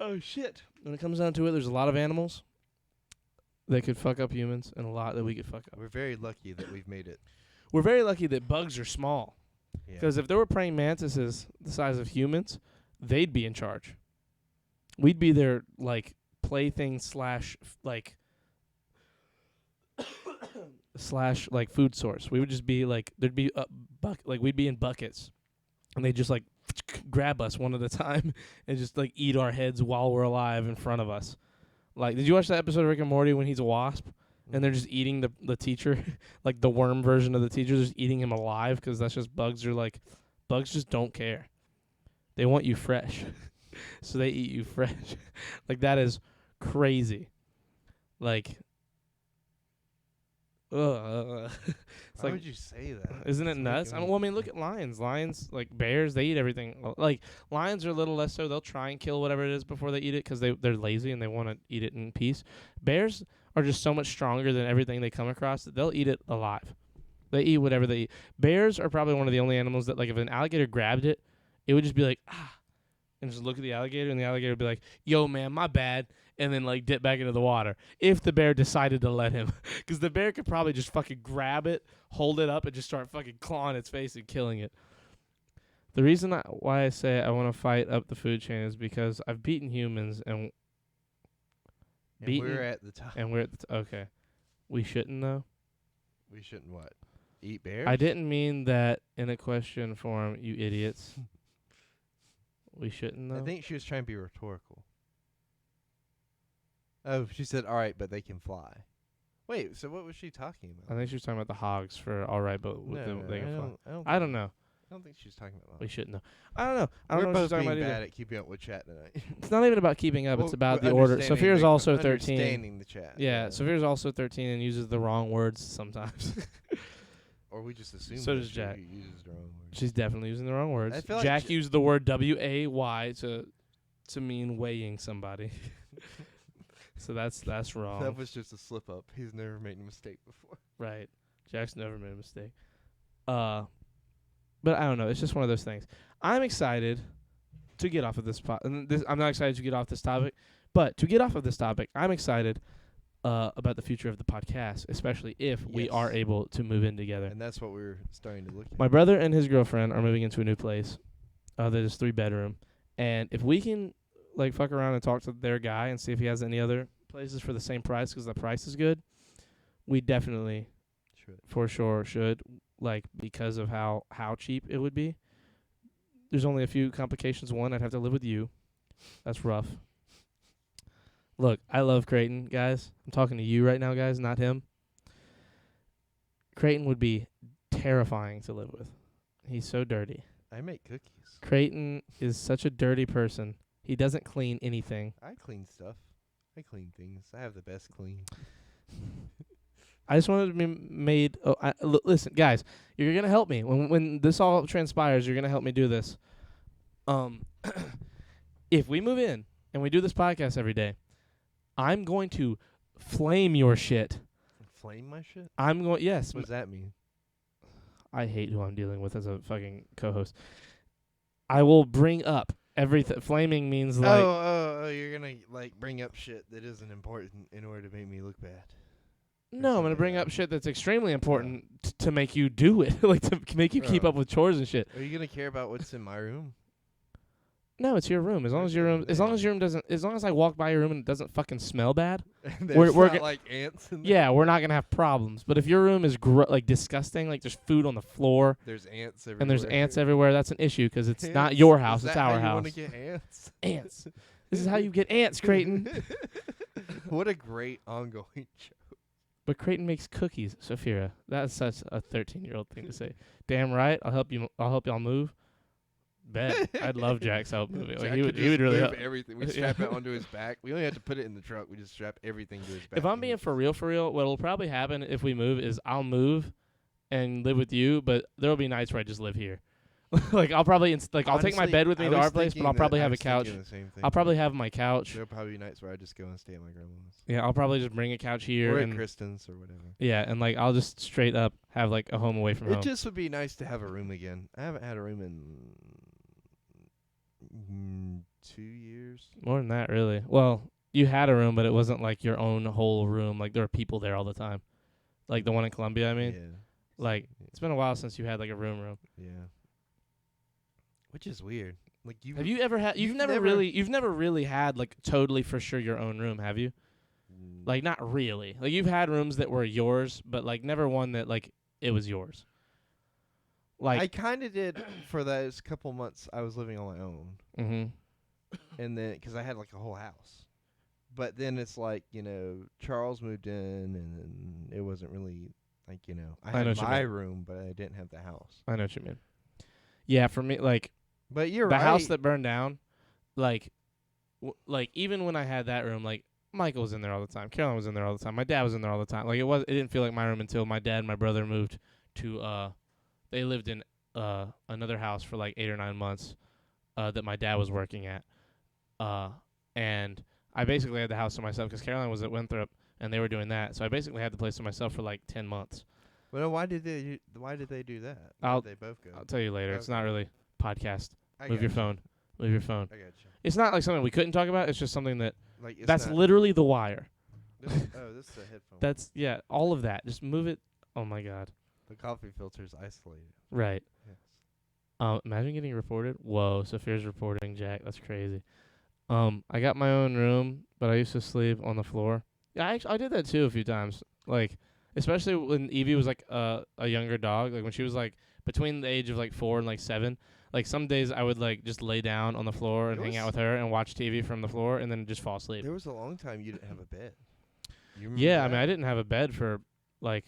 Speaker 1: oh shit! When it comes down to it, there's a lot of animals. that could fuck up humans and a lot that we could fuck up.
Speaker 2: We're very lucky that we've made it.
Speaker 1: We're very lucky that bugs are small.
Speaker 2: Yeah.
Speaker 1: Because if there were praying mantises the size of humans, they'd be in charge. We'd be their, like, plaything slash, like food source. We would just be, like, there'd be we'd be in buckets. And they'd just, like, grab us one at a time and just, like, eat our heads while we're alive in front of us. Like, did you watch that episode of Rick and Morty when he's a wasp? And they're just eating the teacher, like the worm version of the teacher, just eating him alive because that's just bugs just don't care. They want you fresh. So they eat you fresh. Like, that is crazy. Like,
Speaker 2: Why would you say that?
Speaker 1: Isn't it nuts? I mean, look at lions. Lions, like bears, they eat everything. Like, lions are a little less so. They'll try and kill whatever it is before they eat it because they're lazy and they want to eat it in peace. Bears are just so much stronger than everything they come across that they'll eat it alive. They eat whatever they eat. Bears are probably one of the only animals that, like, if an alligator grabbed it, it would just be like, and just look at the alligator, and the alligator would be like, yo, man, my bad, and then, like, dip back into the water if the bear decided to let him. Because the bear could probably just fucking grab it, hold it up, and just start fucking clawing its face and killing it. The reason why I say I want to fight up the food chain is because I've beaten humans, and
Speaker 2: we're at the top.
Speaker 1: And we're at the okay. We shouldn't, though.
Speaker 2: We shouldn't what? Eat bears?
Speaker 1: I didn't mean that in a question form, you idiots. We shouldn't, though.
Speaker 2: I think she was trying to be rhetorical. Oh, she said, all right, but they can fly. Wait, so what was she talking about?
Speaker 1: I think she was talking about the hogs for all right, but they can fly.
Speaker 2: I
Speaker 1: don't know.
Speaker 2: I don't think she was talking about that.
Speaker 1: We shouldn't know. I don't know. I don't
Speaker 2: We're
Speaker 1: know what
Speaker 2: both
Speaker 1: she's talking
Speaker 2: being
Speaker 1: about
Speaker 2: bad
Speaker 1: either.
Speaker 2: at keeping up with chat tonight.
Speaker 1: It's not even about keeping up.
Speaker 2: Well,
Speaker 1: it's about the
Speaker 2: we're
Speaker 1: order.
Speaker 2: understanding
Speaker 1: Sophia's
Speaker 2: the-
Speaker 1: also 13.
Speaker 2: Understanding the chat.
Speaker 1: Yeah, Sophia's also 13 and uses the wrong words sometimes.
Speaker 2: Or we just assume
Speaker 1: So
Speaker 2: that
Speaker 1: does
Speaker 2: she
Speaker 1: Jack.
Speaker 2: uses the wrong words.
Speaker 1: She's definitely using the wrong words.
Speaker 2: I feel like
Speaker 1: Jack used the word W-A-Y to mean weighing somebody. So that's wrong.
Speaker 2: That was just a slip up. He's never made a mistake before.
Speaker 1: Right. Jack's never made a mistake. But I don't know. It's just one of those things. I'm excited to get off of this I'm not excited to get off this topic, but to get off of this topic, I'm excited about the future of the podcast, especially if we are able to move in together.
Speaker 2: And that's what we're starting to look at.
Speaker 1: My brother and his girlfriend are moving into a new place that is 3-bedroom. And if we can, like, fuck around and talk to their guy and see if he has any other places for the same price because the price is good, we definitely for sure should, like, because of how cheap it would be. There's only a few complications. One, I'd have to live with you. That's rough. Look, I love Creighton, guys. I'm talking to you right now, guys, not him. Creighton would be terrifying to live with. He's so dirty.
Speaker 2: I make cookies.
Speaker 1: Creighton is such a dirty person. He doesn't clean anything.
Speaker 2: I clean stuff. I clean things. I have the best clean.
Speaker 1: I just wanted to be made. Listen, guys, you're gonna help me when this all transpires. You're gonna help me do this. If we move in and we do this podcast every day, I'm going to flame your shit.
Speaker 2: Flame my shit?
Speaker 1: I'm going. Yes.
Speaker 2: What does that mean?
Speaker 1: I hate who I'm dealing with as a fucking co-host. I will bring up everything. Flaming means like.
Speaker 2: Oh, you're gonna like bring up shit that isn't important in order to make me look bad.
Speaker 1: No, I'm gonna bring up shit that's extremely important to make you do it, like to make you keep up with chores and shit.
Speaker 2: Are you gonna care about what's in my room?
Speaker 1: No, it's your room. As long as your room doesn't, as long as I walk by your room and it doesn't fucking smell bad.
Speaker 2: There's not like ants in there.
Speaker 1: Yeah, we're not gonna have problems. But if your room is like disgusting, like there's food on the floor,
Speaker 2: there's ants everywhere,
Speaker 1: and there's ants everywhere, that's an issue because it's not your house, it's our
Speaker 2: house. You
Speaker 1: house.
Speaker 2: want to get ants?
Speaker 1: Ants. This is how you get ants, Creighton.
Speaker 2: What a great ongoing show.
Speaker 1: But Creighton makes cookies, Sophia. That's such a 13-year-old thing to say. Damn right. I'll help y'all move. Bet. I'd love Jack's help moving. Like he would really help.
Speaker 2: Everything. We strap it onto his back. We only have to put it in the truck. We just strap everything to his back.
Speaker 1: If I'm being for real, what'll probably happen if we move is I'll move and live with you, but there'll be nights where I just live here. Like I'll probably I'll take my bed with me to our place, but I'll probably have a couch. I'll probably have my couch.
Speaker 2: There'll probably be nights where I just go and stay at my grandma's.
Speaker 1: Yeah, I'll probably just bring a couch here
Speaker 2: or
Speaker 1: and
Speaker 2: at Kristen's or whatever.
Speaker 1: Yeah, and like I'll just straight up have like a home away from home.
Speaker 2: It just would be nice to have a room again. I haven't had a room in 2 years.
Speaker 1: More than that, really. Well, You had a room, but it wasn't like your own whole room. Like there were people there all the time. Like the one in Columbia, I mean.
Speaker 2: Yeah.
Speaker 1: Like it's been a while since you had like a room.
Speaker 2: Yeah. Which is weird. Like you
Speaker 1: Have you ever had you've never really had like totally for sure your own room, have you? Like not really. Like you've had rooms that were yours, but like never one that like it was yours. Like
Speaker 2: I kind of did for those couple months I was living on my own. And then cuz I had like a whole house. But then it's like, Charles moved in and then it wasn't really like, I had my room, but I didn't have the house.
Speaker 1: I know what you mean. Yeah, for me like
Speaker 2: but you're
Speaker 1: the
Speaker 2: right.
Speaker 1: house that burned down, like even when I had that room, like Michael was in there all the time. Caroline was in there all the time. My dad was in there all the time. Like it didn't feel like my room until my dad and my brother moved to they lived in another house for like 8 or 9 months that my dad was working at. And I basically had the house to myself because Caroline was at Winthrop and they were doing that. So I basically had the place to myself for like 10 months.
Speaker 2: Well, why did they do that? Why did they both go?
Speaker 1: I'll tell you later. Okay. It's not really podcast. Move your phone. I got you. It's not like something we couldn't talk about. It's just something that that's literally the wire.
Speaker 2: This is the headphone.
Speaker 1: That's all of that. Just move it. Oh my God.
Speaker 2: The coffee filter's isolated.
Speaker 1: Right.
Speaker 2: Yes.
Speaker 1: Imagine getting reported. Whoa, Sophia's reporting Jack. That's crazy. I got my own room, but I used to sleep on the floor. Yeah, I did that too a few times. Like, especially when Evie was like a younger dog. Like when she was like between the age of like 4 and like 7. Like some days I would like just lay down on the floor and hang out with her and watch TV from the floor and then just fall asleep.
Speaker 2: There was a long time you didn't have a bed.
Speaker 1: Yeah, I mean I didn't have a bed for like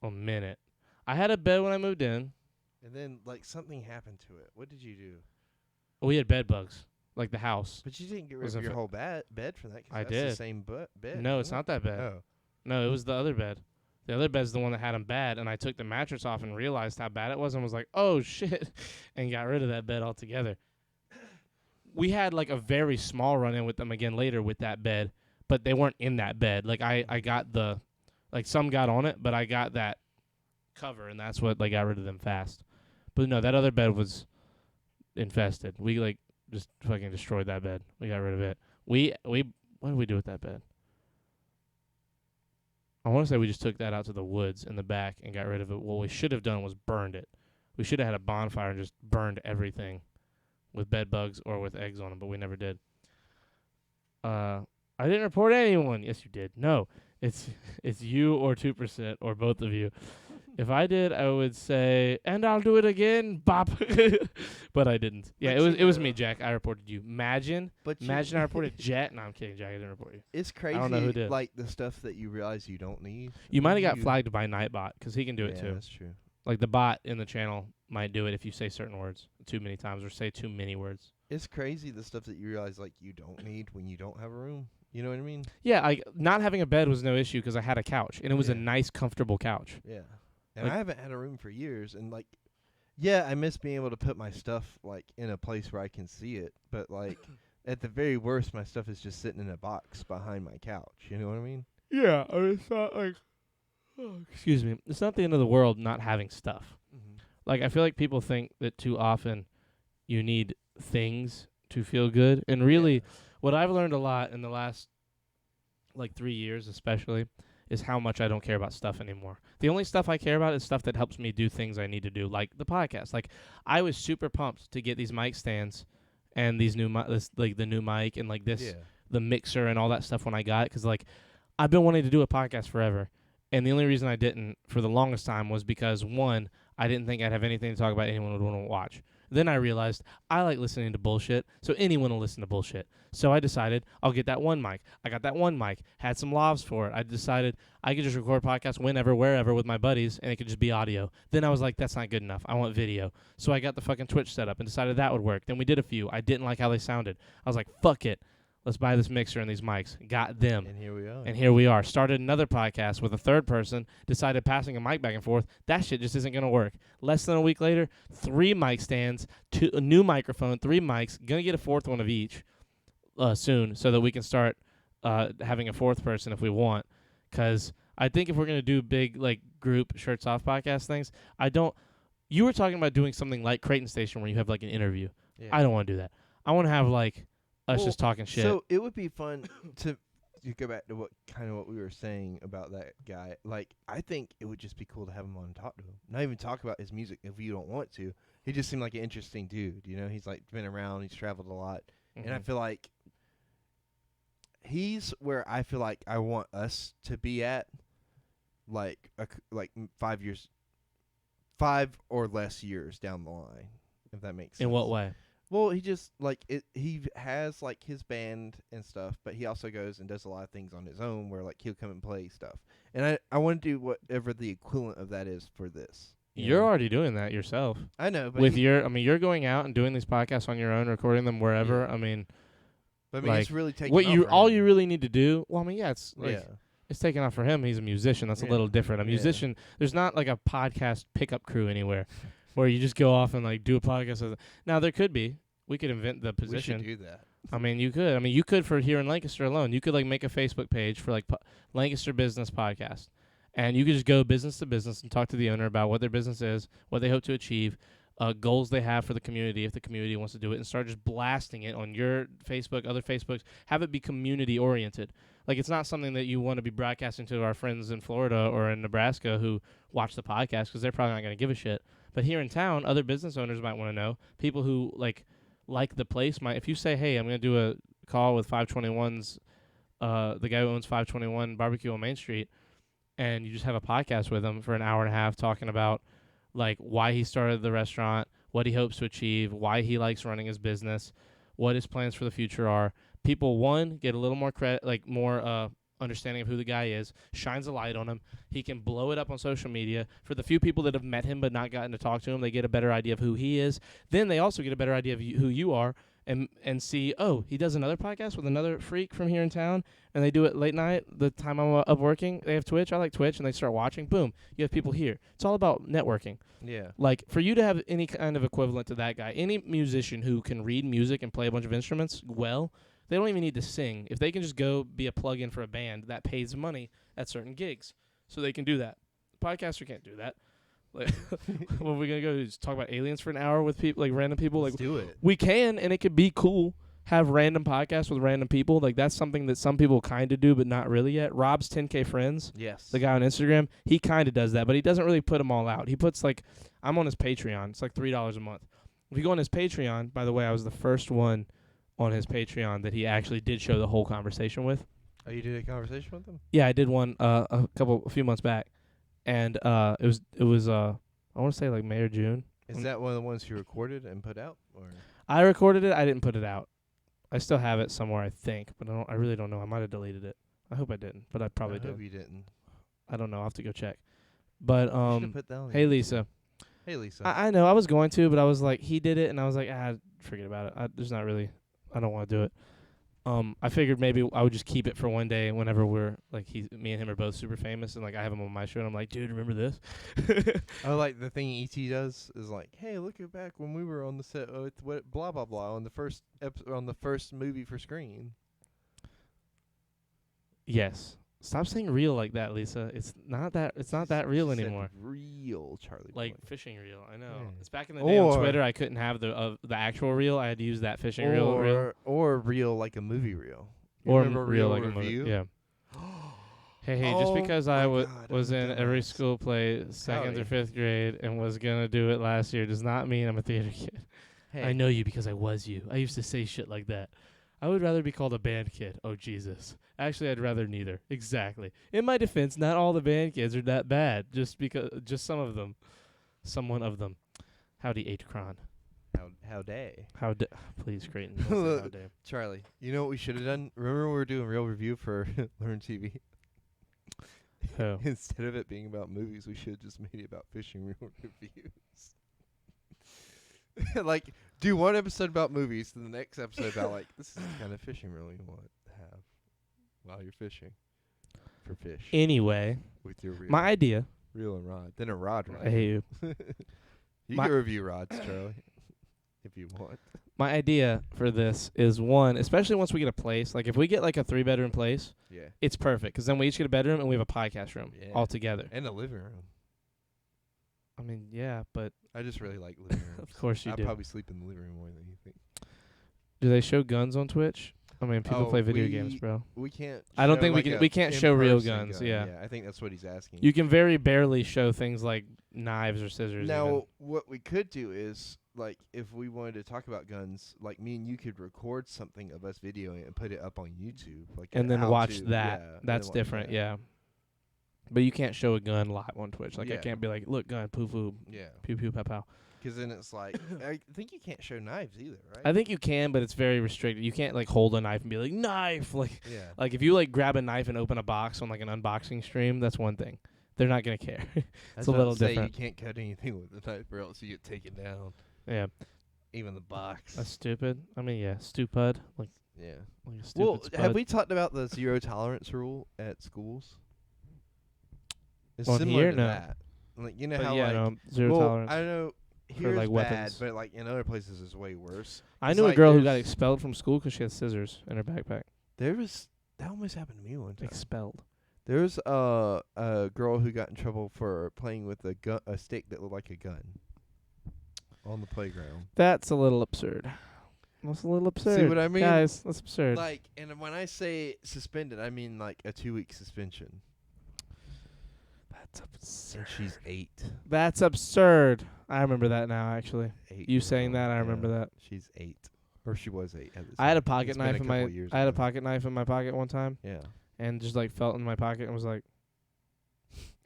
Speaker 1: a minute. I had a bed when I moved in.
Speaker 2: And then like something happened to it. What did you do?
Speaker 1: We had bed bugs, like the house.
Speaker 2: But you didn't get rid of your whole bed for that.
Speaker 1: I
Speaker 2: that's
Speaker 1: did.
Speaker 2: The same bed.
Speaker 1: No, it's not that bed.
Speaker 2: Oh.
Speaker 1: No, it was the other bed. The other bed's the one that had them bad, and I took the mattress off and realized how bad it was and was like, oh, shit, and got rid of that bed altogether. We had, like, a very small run-in with them again later with that bed, but they weren't in that bed. Like, I got some got on it, but I got that cover, and that's what, like, got rid of them fast. But, no, that other bed was infested. We, like, just fucking destroyed that bed. We got rid of it. What did we do with that bed? I want to say we just took that out to the woods in the back and got rid of it. What we should have done was burned it. We should have had a bonfire and just burned everything with bed bugs or with eggs on them, but we never did. I didn't report anyone. Yes, you did. No, it's you or 2% or both of you. If I did, I would say, and I'll do it again, bop. But I didn't. Yeah, it was me, Jack. I reported you. Imagine I reported Jet. No, I'm kidding, Jack. I didn't report you.
Speaker 2: It's crazy. I don't know who did. Like the stuff that you realize you don't need.
Speaker 1: You might have got flagged by Nightbot because he can do it too.
Speaker 2: Yeah, that's true.
Speaker 1: Like the bot in the channel might do it if you say certain words too many times or say too many words.
Speaker 2: It's crazy the stuff that you realize like you don't need when you don't have a room. You know what I mean?
Speaker 1: Yeah, not having a bed was no issue because I had a couch and it was a nice, comfortable couch.
Speaker 2: Yeah. And I haven't had a room for years, and like, yeah, I miss being able to put my stuff like in a place where I can see it. But like, at the very worst, my stuff is just sitting in a box behind my couch. You know what I mean?
Speaker 1: Yeah, I mean, it's not like, excuse me, it's not the end of the world not having stuff. Mm-hmm. Like I feel like people think that too often you need things to feel good, and really, what I've learned a lot in the last like 3 years, especially, is how much I don't care about stuff anymore. The only stuff I care about is stuff that helps me do things I need to do, like the podcast. Like, I was super pumped to get these mic stands and these new the new mic and like this, the mixer and all that stuff when I got it, because like I've been wanting to do a podcast forever, and the only reason I didn't for the longest time was because one, I didn't think I'd have anything to talk about anyone would want to watch. Then I realized I like listening to bullshit, so anyone will listen to bullshit. So I decided I'll get that one mic. I got that one mic, had some lavs for it. I decided I could just record podcasts whenever, wherever with my buddies, and it could just be audio. Then I was like, that's not good enough. I want video. So I got the fucking Twitch set up and decided that would work. Then we did a few. I didn't like how they sounded. I was like, fuck it. Let's buy this mixer and these mics. Got them.
Speaker 2: And here we are.
Speaker 1: Started another podcast with a third person. Decided passing a mic back and forth. That shit just isn't going to work. Less than a week later, 3 mic stands, a new microphone, 3 mics. Going to get a 4th one of each soon so that we can start having a 4th person if we want. Because I think if we're going to do big like group Shirts Off podcast things, you were talking about doing something like Creighton Station where you have like an interview. Yeah. I don't want to do that. I want to have like us just talking shit.
Speaker 2: So it would be fun to go back to what we were saying about that guy. Like, I think it would just be cool to have him on and talk to him. Not even talk about his music if you don't want to. He just seemed like an interesting dude. You know, he's like been around, he's traveled a lot, and I feel like he's where I feel like I want us to be at, like 5 years, 5 or less years down the line, if that makes sense.
Speaker 1: In what way?
Speaker 2: Well, he just he has like his band and stuff, but he also goes and does a lot of things on his own where like he'll come and play stuff. And I want to do whatever the equivalent of that is for this.
Speaker 1: You're already doing that yourself.
Speaker 2: I know, but
Speaker 1: you're going out and doing these podcasts on your own, recording them wherever.
Speaker 2: Yeah.
Speaker 1: I mean,
Speaker 2: it's really taking
Speaker 1: what
Speaker 2: off
Speaker 1: you
Speaker 2: for
Speaker 1: all
Speaker 2: him.
Speaker 1: you really need to do. Well, I mean, it's like,
Speaker 2: Yeah.
Speaker 1: it's taking off for him. He's a musician. That's a little different. A musician, there's not like a podcast pickup crew anywhere where you just go off and like do a podcast. Now there could be. We could invent the position.
Speaker 2: We should do that.
Speaker 1: I mean, you could. I mean, you could for here in Lancaster alone. You could like make a Facebook page for like Lancaster Business Podcast, and you could just go business to business and talk to the owner about what their business is, what they hope to achieve, goals they have for the community if the community wants to do it, and start just blasting it on your Facebook, other Facebooks. Have it be community oriented. Like, it's not something that you want to be broadcasting to our friends in Florida or in Nebraska who watch the podcast because they're probably not going to give a shit. But here in town, other business owners might want to know. People who like the place might. If you say, hey, I'm going to do a call with 521's, the guy who owns 521 Barbecue on Main Street, and you just have a podcast with him for an hour and a half talking about like why he started the restaurant, what he hopes to achieve, why he likes running his business, what his plans for the future are. People, one, get a little more credit, like more understanding of who the guy is, shines a light on him. He can blow it up on social media. For the few people that have met him but not gotten to talk to him, they get a better idea of who he is. Then they also get a better idea of who you are and see, oh, he does another podcast with another freak from here in town, and they do it late night, the time I'm up working. They have Twitch. I like Twitch, and they start watching. Boom. You have people here. It's all about networking.
Speaker 2: Yeah.
Speaker 1: Like, for you to have any kind of equivalent to that guy, any musician who can read music and play a bunch of instruments well, they don't even need to sing. If they can just go be a plug-in for a band, that pays money at certain gigs. So they can do that. Podcaster can't do that. Like, what are we going to go do? Just talk about aliens for an hour with people, like random people?
Speaker 2: Let's
Speaker 1: like,
Speaker 2: do it.
Speaker 1: We can, and it could be cool. Have random podcasts with random people. Like, that's something that some people kind of do, but not really yet. Rob's 10K Friends,
Speaker 2: Yes.
Speaker 1: the guy on Instagram, he kind of does that, but he doesn't really put them all out. He puts, like, I'm on his Patreon. It's like $3 a month. If you go on his Patreon, by the way, I was the first one on his Patreon that he actually did show the whole conversation with.
Speaker 2: Oh, you did a conversation with him?
Speaker 1: Yeah, I did one a few months back, and it was I want to say like May or June.
Speaker 2: Is that one of the ones you recorded and put out, or?
Speaker 1: I recorded it. I didn't put it out. I still have it somewhere, I think, but I really don't know. I might have deleted it. I hope I didn't, but I probably did.
Speaker 2: I hope you didn't.
Speaker 1: I don't know. I'll have to go check. But
Speaker 2: Put that on
Speaker 1: hey
Speaker 2: YouTube.
Speaker 1: Lisa.
Speaker 2: Hey Lisa.
Speaker 1: I know I was going to, but I was like, he did it, and I was like, forget about it. There's not really. I don't want to do it. I figured maybe I would just keep it for one day whenever we're like me and him are both super famous, and like I have him on my show, and I'm like, dude, remember this?
Speaker 2: Oh, like the thing E.T. does is like, hey, look at back when we were on the set with what blah blah blah on the first on the first movie for Screen.
Speaker 1: Yes. Stop saying real like that, Lisa. It's not that real
Speaker 2: Said
Speaker 1: anymore.
Speaker 2: Real Charlie.
Speaker 1: Like
Speaker 2: Boy.
Speaker 1: fishing reel. I know.
Speaker 2: Yeah.
Speaker 1: It's back in the day on
Speaker 2: Or-
Speaker 1: Twitter. I couldn't have the actual reel. I had to use that fishing reel.
Speaker 2: Or real like a movie reel. You
Speaker 1: Or
Speaker 2: remember
Speaker 1: real like a
Speaker 2: review?
Speaker 1: movie. Yeah. Hey, just
Speaker 2: Oh
Speaker 1: because I
Speaker 2: my God,
Speaker 1: was
Speaker 2: I'm
Speaker 1: in every
Speaker 2: dumbass.
Speaker 1: school play 2nd
Speaker 2: Howdy.
Speaker 1: or 5th grade and was gonna do it last year does not mean I'm a theater kid.
Speaker 2: Hey.
Speaker 1: I know you because I was you. I used to say shit like that. I would rather be called a band kid. Oh, Jesus. Actually, I'd rather neither. Exactly. In my defense, not all the band kids are that bad. Just some of them. Someone of them. Howdy, H-Cron.
Speaker 2: How day.
Speaker 1: Please, Creighton. Don't say how day.
Speaker 2: Charlie, you know what we should have done? Remember we were doing real review for Learn TV?
Speaker 1: Who?
Speaker 2: Instead of it being about movies, we should have just made it about fishing reel reviews. Like, do one episode about movies, then the next episode about, like, this is the kind of fishing reel you want to have while you're fishing for fish
Speaker 1: Anyway,
Speaker 2: with your reel.
Speaker 1: my idea.
Speaker 2: Reel and rod. Then a rod, right?
Speaker 1: I hate you.
Speaker 2: You
Speaker 1: my-
Speaker 2: can review rods, Charlie, if you want.
Speaker 1: My idea for this is one, especially once we get a place. Like, if we get like a 3-bedroom place,
Speaker 2: Yeah.
Speaker 1: it's perfect because then we each get a bedroom and we have a podcast room
Speaker 2: Yeah.
Speaker 1: all together.
Speaker 2: And a living room.
Speaker 1: I mean, yeah, but
Speaker 2: I just really like living rooms.
Speaker 1: of course you
Speaker 2: I'd
Speaker 1: do.
Speaker 2: probably sleep in the living room more than you think.
Speaker 1: Do they show guns on Twitch? I mean, people play video games, bro.
Speaker 2: We can't.
Speaker 1: I don't think
Speaker 2: like
Speaker 1: we can't show real
Speaker 2: in-person
Speaker 1: guns.
Speaker 2: gun.
Speaker 1: Yeah.
Speaker 2: I think that's what he's asking.
Speaker 1: You can very barely show things like knives or scissors.
Speaker 2: Now,
Speaker 1: even.
Speaker 2: what we could do is, like, if we wanted to talk about guns, like, me and you could record something of us videoing it and put it up on YouTube. Like,
Speaker 1: and then watch that.
Speaker 2: Yeah,
Speaker 1: That's
Speaker 2: watch
Speaker 1: different,
Speaker 2: that.
Speaker 1: yeah. But you can't show a gun live on Twitch. Like, I
Speaker 2: Yeah.
Speaker 1: can't be like, look, gun, poo, poo,
Speaker 2: Yeah.
Speaker 1: pew, pew, pow, pow.
Speaker 2: Because then it's like, I think you can't show knives either, right?
Speaker 1: I think you can, but it's very restricted. You can't, like, hold a knife and be like, knife!
Speaker 2: Yeah.
Speaker 1: Like, if you, like, grab a knife and open a box on, like, an unboxing stream, that's one thing. They're not going to care. It's a little different.
Speaker 2: You can't cut anything with the knife or else you get taken down.
Speaker 1: Yeah.
Speaker 2: Even the box.
Speaker 1: That's stupid. I mean, yeah, stupid. Like
Speaker 2: Yeah.
Speaker 1: a stupid
Speaker 2: Well,
Speaker 1: spud.
Speaker 2: have we talked about the zero tolerance rule at schools? It's
Speaker 1: On
Speaker 2: similar
Speaker 1: here?
Speaker 2: to
Speaker 1: No.
Speaker 2: that. Like, you know
Speaker 1: But
Speaker 2: how,
Speaker 1: yeah,
Speaker 2: like,
Speaker 1: no, zero
Speaker 2: well,
Speaker 1: tolerance.
Speaker 2: I know
Speaker 1: for,
Speaker 2: here's
Speaker 1: like,
Speaker 2: bad,
Speaker 1: weapons.
Speaker 2: but like in other places it's way worse.
Speaker 1: I
Speaker 2: It's
Speaker 1: knew a
Speaker 2: like
Speaker 1: girl who got
Speaker 2: there's-
Speaker 1: expelled from school 'cause she had scissors in her backpack.
Speaker 2: There was that almost happened to me one time.
Speaker 1: Expelled.
Speaker 2: There was a girl who got in trouble for playing with a stick that looked like a gun on the playground.
Speaker 1: That's a little absurd. That's a little absurd.
Speaker 2: See what I mean?
Speaker 1: Guys, that's absurd.
Speaker 2: Like, and when I say suspended, I mean like a 2-week suspension.
Speaker 1: That's absurd.
Speaker 2: And she's 8.
Speaker 1: That's absurd. I remember that now, actually.
Speaker 2: 8
Speaker 1: You saying that, I remember that.
Speaker 2: She's 8, or she was 8. At the
Speaker 1: I had a
Speaker 2: time.
Speaker 1: pocket
Speaker 2: It's been
Speaker 1: knife
Speaker 2: a
Speaker 1: in my.
Speaker 2: couple years
Speaker 1: I had a
Speaker 2: ago.
Speaker 1: pocket knife in my pocket one time,
Speaker 2: Yeah.
Speaker 1: and just like felt in my pocket and was like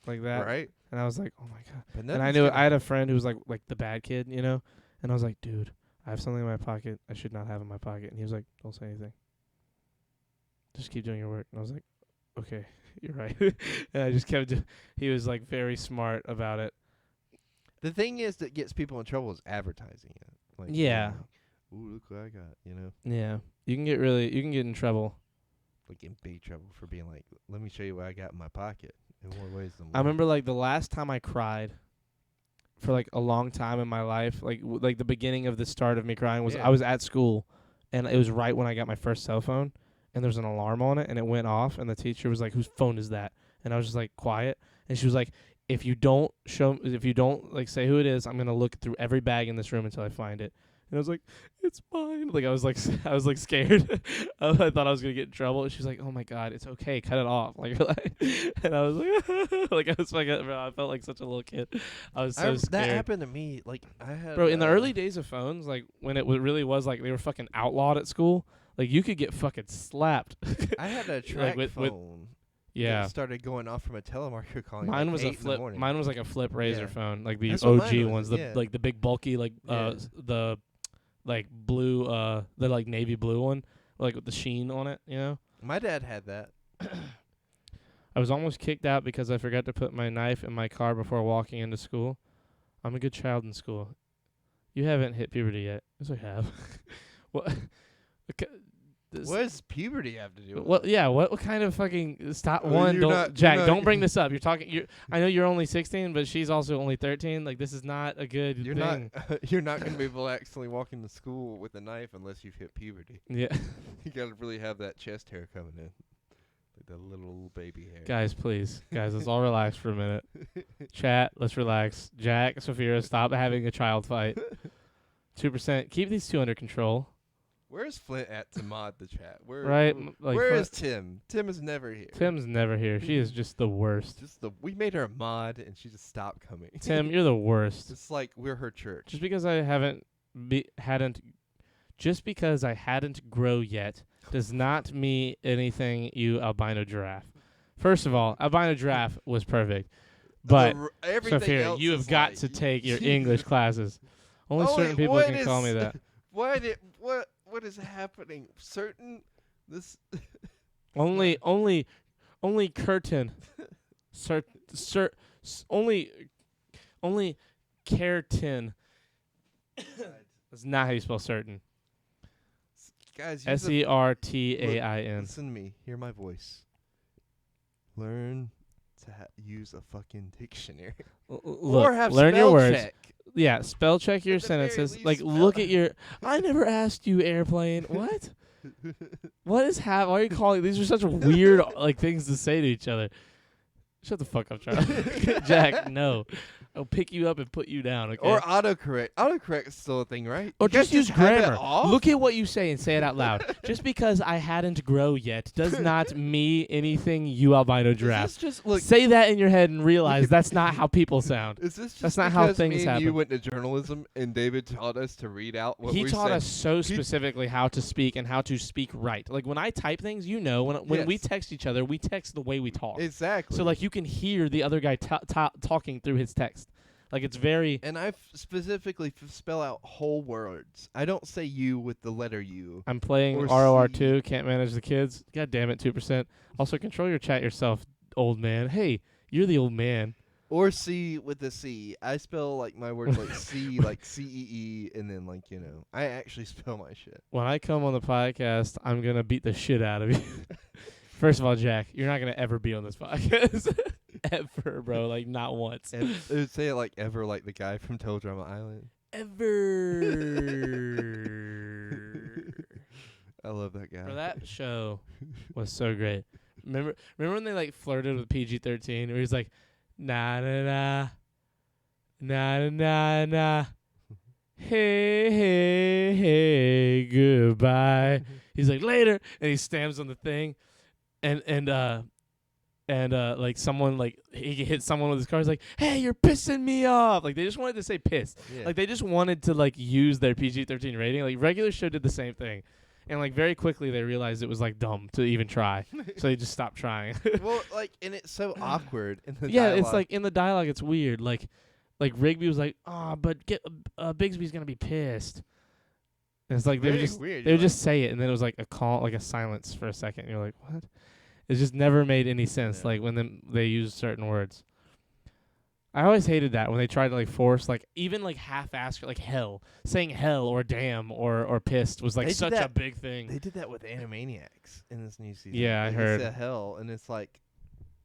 Speaker 1: that,
Speaker 2: Right.
Speaker 1: and I was like, oh my god.
Speaker 2: But
Speaker 1: And I
Speaker 2: nothing's
Speaker 1: knew
Speaker 2: gonna
Speaker 1: I had a
Speaker 2: happen.
Speaker 1: friend who was like the bad kid, you know, and I was like, dude, I have something in my pocket I should not have in my pocket, and he was like, don't say anything. Just keep doing your work, and I was like, okay, you're right, and I just kept. He was like very smart about it.
Speaker 2: The thing is that gets people in trouble is advertising it. Like,
Speaker 1: Yeah.
Speaker 2: Ooh, look what I got. You know,
Speaker 1: Yeah, you can get in trouble.
Speaker 2: like in big trouble for being like, let me show you what I got in my pocket in more ways than one.
Speaker 1: I remember like the last time I cried for like a long time in my life, like like the beginning of the start of me crying was
Speaker 2: Yeah.
Speaker 1: I was at school, and it was right when I got my first cell phone, and there was an alarm on it, and it went off, and the teacher was like, "Whose phone is that?" And I was just like quiet, and she was like, if you don't like say who it is, I'm gonna look through every bag in this room until I find it." And I was like, "It's mine." Like I was like scared. I thought I was gonna get in trouble. And she was like, "Oh my god, it's okay, cut it off." Like, and I was like, like I was like, bro, I felt like such a little kid. I was so scared.
Speaker 2: That happened to me. Like I had,
Speaker 1: Bro, in the early days of phones, like when it really was like they were fucking outlawed at school, like you could get fucking slapped.
Speaker 2: I had a track
Speaker 1: with-
Speaker 2: phone.
Speaker 1: Yeah.
Speaker 2: That started going off from a telemarketer calling.
Speaker 1: Mine
Speaker 2: like
Speaker 1: was
Speaker 2: 8
Speaker 1: a
Speaker 2: in the
Speaker 1: flip.
Speaker 2: morning.
Speaker 1: Mine was like a flip razor
Speaker 2: Yeah.
Speaker 1: phone, like the
Speaker 2: That's what
Speaker 1: OG
Speaker 2: mine was,
Speaker 1: ones, the
Speaker 2: yeah.
Speaker 1: like the big bulky, like
Speaker 2: Yeah.
Speaker 1: the like blue, the like navy blue one, like with the sheen on it. You know.
Speaker 2: My dad had that.
Speaker 1: I was almost kicked out because I forgot to put my knife in my car before walking into school. I'm a good child in school. You haven't hit puberty yet. Yes, I have. What? Okay,
Speaker 2: What does puberty have to do with
Speaker 1: What?
Speaker 2: it?
Speaker 1: Yeah. What kind of fucking stop?
Speaker 2: Well,
Speaker 1: One,
Speaker 2: you're
Speaker 1: don't
Speaker 2: not-
Speaker 1: Jack.
Speaker 2: you're not-
Speaker 1: Don't bring this up. You're talking. I know you're only 16, but she's also only 13. Like this is not a good
Speaker 2: You're
Speaker 1: thing.
Speaker 2: not. You're not going to be able to accidentally walk into school with a knife unless you've hit puberty.
Speaker 1: Yeah.
Speaker 2: You got to really have that chest hair coming in, like the little baby hair.
Speaker 1: Guys, please. Guys, let's all relax for a minute. Chat, let's relax. Jack, Sophia, stop having a child fight. 2%. Keep these two under control.
Speaker 2: Where's Flint at to mod the chat?
Speaker 1: Right? Like
Speaker 2: where is Tim? Tim is never here.
Speaker 1: Tim's never here. She is just the worst.
Speaker 2: We made her a mod and she just stopped coming.
Speaker 1: Tim, you're the worst.
Speaker 2: It's like we're her church.
Speaker 1: Just because I hadn't grow yet does not mean anything, you albino giraffe. First of all, albino giraffe was perfect. But
Speaker 2: everything
Speaker 1: Sophia,
Speaker 2: else
Speaker 1: you have
Speaker 2: is
Speaker 1: got
Speaker 2: like-
Speaker 1: to take your English classes. Only certain people
Speaker 2: what
Speaker 1: can call me
Speaker 2: is-
Speaker 1: that.
Speaker 2: What is happening? Certain this
Speaker 1: Only curtain. Only keratin. That's not how you spell certain.
Speaker 2: guys. use a-
Speaker 1: SERTAIN.
Speaker 2: Listen to me. Hear my voice. Learn to use a fucking dictionary.
Speaker 1: Look,
Speaker 2: or have
Speaker 1: learn your
Speaker 2: spell
Speaker 1: words.
Speaker 2: check.
Speaker 1: Yeah, spell check your
Speaker 2: At the very
Speaker 1: sentences.
Speaker 2: least,
Speaker 1: Like,
Speaker 2: spell
Speaker 1: look
Speaker 2: it.
Speaker 1: at your. I never asked you, airplane. What? What is Why are you calling? These are such weird like things to say to each other. Shut the fuck up, Charlie. Jack. No. I'll pick you up and put you down, okay?
Speaker 2: Or autocorrect. Autocorrect is still a thing, right?
Speaker 1: Or
Speaker 2: You guys
Speaker 1: just use
Speaker 2: have it
Speaker 1: grammar.
Speaker 2: off?
Speaker 1: Look at what you say and say it out loud. Just because I hadn't grow yet does not mean anything, you albino giraffe.
Speaker 2: Is this just look?
Speaker 1: Say that in your head and realize that's not how people sound.
Speaker 2: Is this just
Speaker 1: That's not how
Speaker 2: because
Speaker 1: things
Speaker 2: me and
Speaker 1: happen.
Speaker 2: you went to journalism and David taught us to read out what
Speaker 1: He
Speaker 2: we
Speaker 1: taught
Speaker 2: said?
Speaker 1: us so specifically how to speak and how to speak right. Like when I type things, when we
Speaker 2: Yes.
Speaker 1: text each other, we text the way we talk.
Speaker 2: Exactly.
Speaker 1: So like you can hear the other guy talking through his text. Like it's very.
Speaker 2: And I specifically spell out whole words. I don't say you with the letter U.
Speaker 1: I'm playing
Speaker 2: Or
Speaker 1: ROR2. Can't manage the kids. God damn it, 2%. Also control your chat yourself, old man. Hey, you're the old man.
Speaker 2: Or C with the C. I spell like my words like C, like CEE, and then like I actually spell my shit.
Speaker 1: When I come on the podcast, I'm gonna beat the shit out of you. First of all, Jack, you're not gonna ever be on this podcast. Ever, bro. Like not once.
Speaker 2: And it would say it like ever, like the guy from Teledrama Island.
Speaker 1: Ever.
Speaker 2: I love that guy.
Speaker 1: Bro, that show was so great. Remember when they like flirted with PG-13? Where he's like, nah nah nah, nah nah nah, hey hey hey, goodbye. He's like later, and he stamps on the thing, and like someone like he hit someone with his car. He's like, hey, you're pissing me off. Like they just wanted to say pissed.
Speaker 2: Yeah.
Speaker 1: Like they just wanted to like use their PG-13 rating. Like regular show did the same thing. And like very quickly they realized it was like dumb to even try. So they just stopped trying.
Speaker 2: Well, like, and it's so awkward in the
Speaker 1: Yeah,
Speaker 2: dialogue.
Speaker 1: it's like in the dialogue it's weird. Like Rigby was like, but Bigsby's gonna be pissed. And it's like they would
Speaker 2: Very
Speaker 1: just
Speaker 2: weird.
Speaker 1: they would just say it and then it was like a call, like a silence for a second. And you're like, what? It just never made any sense.
Speaker 2: Yeah.
Speaker 1: Like when they used certain words. I always hated that when they tried to like force like even like half-ass like hell, saying hell or damn or pissed was like
Speaker 2: They did
Speaker 1: such a
Speaker 2: that-
Speaker 1: big thing.
Speaker 2: They did that with Animaniacs in this new season.
Speaker 1: Yeah, I
Speaker 2: They
Speaker 1: heard.
Speaker 2: said hell, and it's like,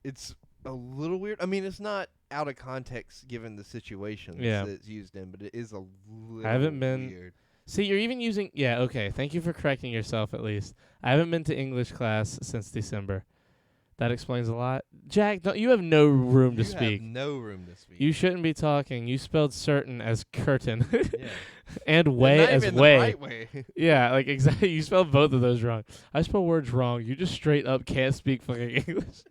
Speaker 2: it's a little weird. I mean, it's not out of context given the situation
Speaker 1: Yeah.
Speaker 2: that it's used in, but it is a little
Speaker 1: haven't been-
Speaker 2: weird.
Speaker 1: See, you're even using yeah, okay. Thank you for correcting yourself at least. I haven't been to English class since December. That explains a lot. Jack, you have no room to
Speaker 2: You
Speaker 1: speak.
Speaker 2: have no room to speak.
Speaker 1: You shouldn't be talking. You spelled certain as curtain
Speaker 2: yeah.
Speaker 1: and
Speaker 2: And
Speaker 1: way
Speaker 2: not
Speaker 1: as
Speaker 2: even
Speaker 1: way.
Speaker 2: The right way.
Speaker 1: Yeah, like exactly. You spelled both of those wrong. I spell words wrong. You just straight up can't speak fucking English.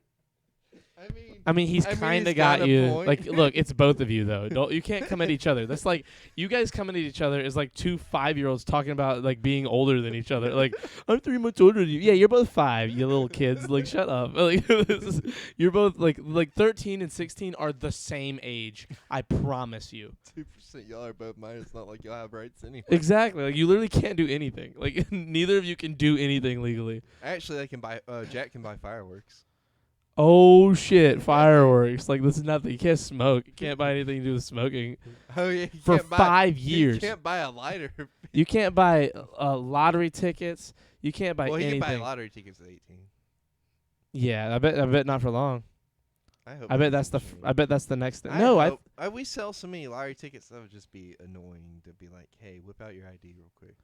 Speaker 1: I mean, he's kind of got
Speaker 2: got a
Speaker 1: you.
Speaker 2: point.
Speaker 1: Like, look, it's both of you though. You can't come at each other. That's like you guys coming at each other is like two 5-year-olds talking about like being older than each other. Like, I'm 3 months older than you. Yeah, you're both 5, you little kids. Like, shut up. Like, you're both like 13 and 16 are the same age. I promise you.
Speaker 2: 2%. Y'all are both mine. It's not like y'all have rights anyway.
Speaker 1: Exactly. Like, you literally can't do anything. Like, neither of you can do anything legally.
Speaker 2: Actually, they can buy. Jack can buy fireworks.
Speaker 1: Oh shit! Fireworks. Like, this is nothing. You can't smoke. You can't buy anything to do with smoking.
Speaker 2: Oh yeah.
Speaker 1: For
Speaker 2: can't buy,
Speaker 1: 5 years.
Speaker 2: You can't buy a lighter.
Speaker 1: You can't buy lottery tickets. You can't buy
Speaker 2: well, he
Speaker 1: anything.
Speaker 2: can buy lottery tickets at 18.
Speaker 1: Yeah, I bet not for long.
Speaker 2: I hope.
Speaker 1: I bet that's the next thing.
Speaker 2: I
Speaker 1: No,
Speaker 2: hope, we sell so many lottery tickets that would just be annoying to be like, hey, whip out your ID real quick.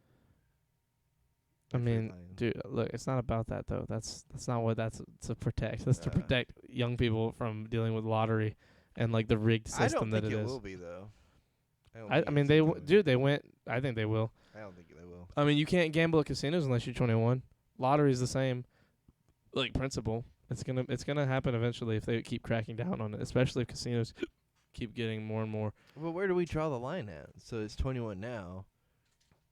Speaker 1: I
Speaker 2: If you're
Speaker 1: mean,
Speaker 2: lying.
Speaker 1: dude, look, it's not about that though. That's not what that's to protect. That's to protect young people from dealing with lottery and like the rigged
Speaker 2: I
Speaker 1: system
Speaker 2: don't
Speaker 1: that
Speaker 2: think
Speaker 1: it
Speaker 2: it
Speaker 1: is.
Speaker 2: will be though.
Speaker 1: I mean, they dude, they went. I think they will.
Speaker 2: I don't think they will.
Speaker 1: I mean, you can't gamble at casinos unless you're 21. Lottery's the same, like principle. It's gonna happen eventually if they keep cracking down on it, especially if casinos keep getting more and more.
Speaker 2: Well, where do we draw the line at? So it's 21 now.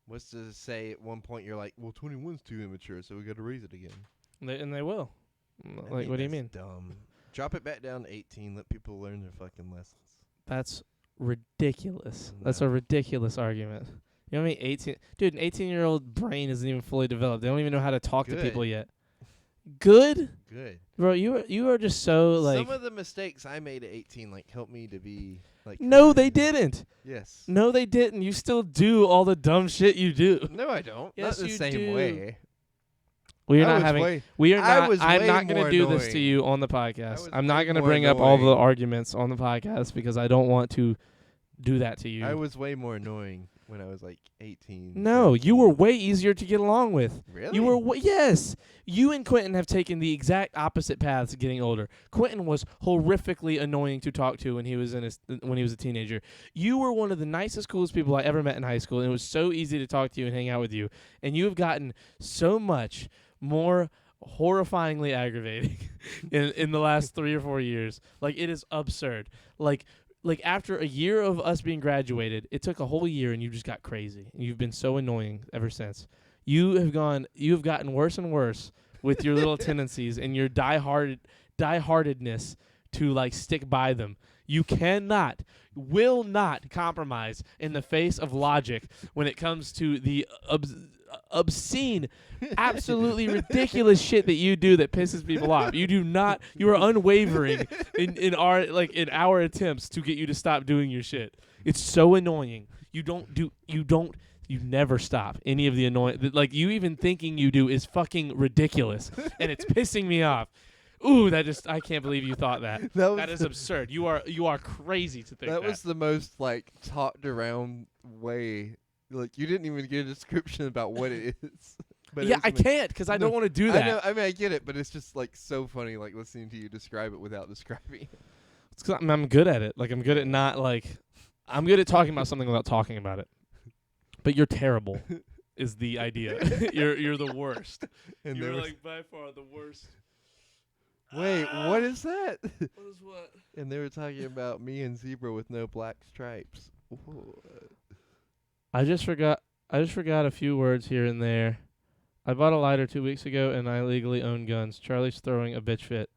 Speaker 2: What's to say at one point you're like, well, 21's too immature, so we got to raise it again.
Speaker 1: And they will.
Speaker 2: I
Speaker 1: Like,
Speaker 2: mean,
Speaker 1: what do you
Speaker 2: that's
Speaker 1: mean?
Speaker 2: Dumb. Drop it back down to 18. Let people learn their fucking lessons.
Speaker 1: That's ridiculous. That's
Speaker 2: No.
Speaker 1: a ridiculous argument. You know what I mean? 18, dude, an 18-year-old brain isn't even fully developed. They don't even know how to talk to
Speaker 2: Good.
Speaker 1: people yet. Good,
Speaker 2: Good.
Speaker 1: bro. You are just so like.
Speaker 2: Some of the mistakes I made at 18 like helped me to be like.
Speaker 1: No, they didn't.
Speaker 2: Yes.
Speaker 1: No, they didn't. You still do all the dumb shit you do.
Speaker 2: No, I don't.
Speaker 1: Yes,
Speaker 2: not the
Speaker 1: you
Speaker 2: same
Speaker 1: do.
Speaker 2: way.
Speaker 1: We are
Speaker 2: I
Speaker 1: not
Speaker 2: was
Speaker 1: having.
Speaker 2: way-
Speaker 1: We are
Speaker 2: I
Speaker 1: not.
Speaker 2: was
Speaker 1: I'm
Speaker 2: way
Speaker 1: not going to
Speaker 2: more
Speaker 1: do this to
Speaker 2: annoying.
Speaker 1: you on the
Speaker 2: I
Speaker 1: podcast.
Speaker 2: was
Speaker 1: I'm
Speaker 2: way
Speaker 1: not going to
Speaker 2: more
Speaker 1: bring up all the
Speaker 2: annoying.
Speaker 1: arguments on the podcast because I don't want to do that to you.
Speaker 2: I was way more annoying when I was like 18.
Speaker 1: No, you
Speaker 2: 17.
Speaker 1: were way easier to get along with.
Speaker 2: Really?
Speaker 1: You were yes. You and Quentin have taken the exact opposite paths getting older. Quentin was horrifically annoying to talk to when he was when he was a teenager. You were one of the nicest, coolest people I ever met in high school, and it was so easy to talk to you and hang out with you. And you have gotten so much more horrifyingly aggravating in the last 3 or 4 years. Like, it is absurd. Like after a year of us being graduated, it took a whole year and you just got crazy. And you've been so annoying ever since. You have gotten worse and worse with your little tendencies and your dieheartedness to like stick by them. You will not compromise in the face of logic when it comes to the obscene, absolutely ridiculous shit that you do that pisses people off. You are unwavering in our attempts to get you to stop doing your shit. It's so annoying. You never stop any of the annoying. Like, you even thinking you do is fucking ridiculous, and it's pissing me off. Ooh, I can't believe you thought that. That is absurd. You are crazy to think that.
Speaker 2: That was the most like talked around way. Like, you didn't even get a description about what it is. But
Speaker 1: yeah, I can't because I don't want to do that.
Speaker 2: I know. I mean, I get it, but it's just like so funny, like listening to you describe it without describing it.
Speaker 1: It's 'cause I'm good at it. Like, I'm good at I'm good at talking about something without talking about it. But you're terrible, is the idea. You're the worst.
Speaker 2: And
Speaker 1: you're like by far the worst.
Speaker 2: Wait, what is that?
Speaker 1: What is what?
Speaker 2: And they were talking about me and Zebra with no black stripes. Ooh.
Speaker 1: I just forgot a few words here and there. I bought a lighter 2 weeks ago, and I legally own guns. Charlie's throwing a bitch fit.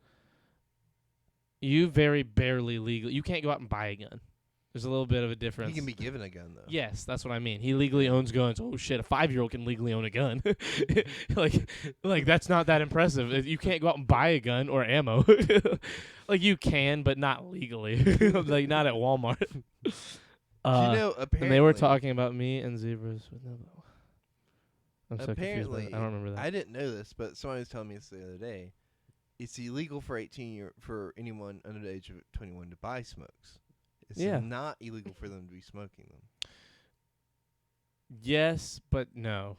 Speaker 1: You very barely legally. You can't go out and buy a gun. There's a little bit of a difference.
Speaker 2: He can be given a gun, though.
Speaker 1: Yes, that's what I mean. He legally owns guns. Oh, shit, a 5-year-old can legally own a gun. like that's not that impressive. You can't go out and buy a gun or ammo. Like, you can, but not legally. Like, not at Walmart.
Speaker 2: Apparently,
Speaker 1: and they were talking about me and zebras with no. I'm so confused.
Speaker 2: Apparently,
Speaker 1: I don't remember that.
Speaker 2: I didn't know this, but somebody was telling me this the other day. It's illegal for for anyone under the age of 21 to buy smokes. It's not illegal for them to be smoking them.
Speaker 1: Yes, but no.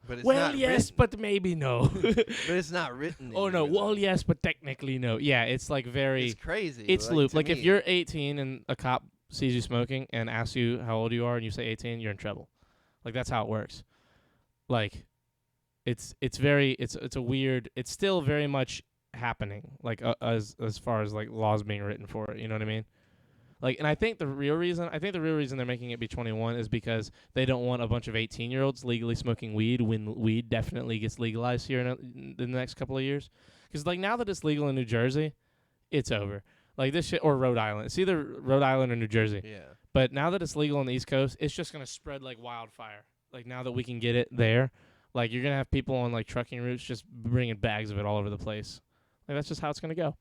Speaker 2: But it's
Speaker 1: well,
Speaker 2: not
Speaker 1: yes,
Speaker 2: written.
Speaker 1: but maybe no.
Speaker 2: But it's not written.
Speaker 1: Oh no.
Speaker 2: anywhere,
Speaker 1: Well,
Speaker 2: though.
Speaker 1: yes, but technically no. Yeah, it's like very.
Speaker 2: It's crazy.
Speaker 1: It's loop.
Speaker 2: To
Speaker 1: Like,
Speaker 2: me.
Speaker 1: if you're 18 and a cop sees you smoking and asks you how old you are and you say 18, you're in trouble. Like, that's how it works. Like, it's a weird. It's still very much happening. Like, as far as like laws being written for it. You know what I mean? Like, and I think the real reason they're making it be 21 is because they don't want a bunch of 18-year-olds legally smoking weed when weed definitely gets legalized here in the next couple of years. Because, like, now that it's legal in New Jersey, it's over. Like, this shit, or Rhode Island. It's either Rhode Island or New Jersey.
Speaker 2: Yeah.
Speaker 1: But now that it's legal on the East Coast, it's just going to spread like wildfire. Like, now that we can get it there, like, you're going to have people on, like, trucking routes just bringing bags of it all over the place. Like, that's just how it's going to go.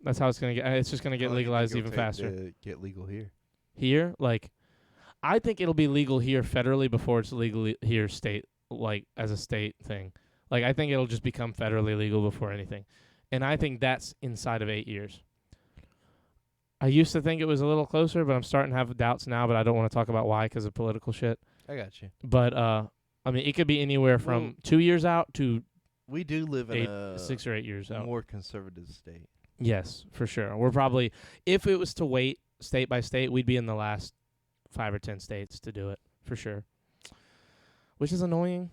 Speaker 1: That's how it's going to get. It's just going to get legalized even faster.
Speaker 2: To get legal here.
Speaker 1: Here, like, I think it'll be legal here federally before it's legal here state, like, as a state thing. Like, I think it'll just become federally legal before anything. And I think that's inside of 8 years. I used to think it was a little closer, but I'm starting to have doubts now, but I don't want to talk about why because of political shit.
Speaker 2: I got you.
Speaker 1: But, I mean, it could be anywhere from 2 years out to
Speaker 2: We do live in a
Speaker 1: 6 or 8 years out.
Speaker 2: more conservative state.
Speaker 1: Yes, for sure. We're probably, if it was to wait state by state, we'd be in the last 5 or 10 states to do it, for sure. Which is annoying.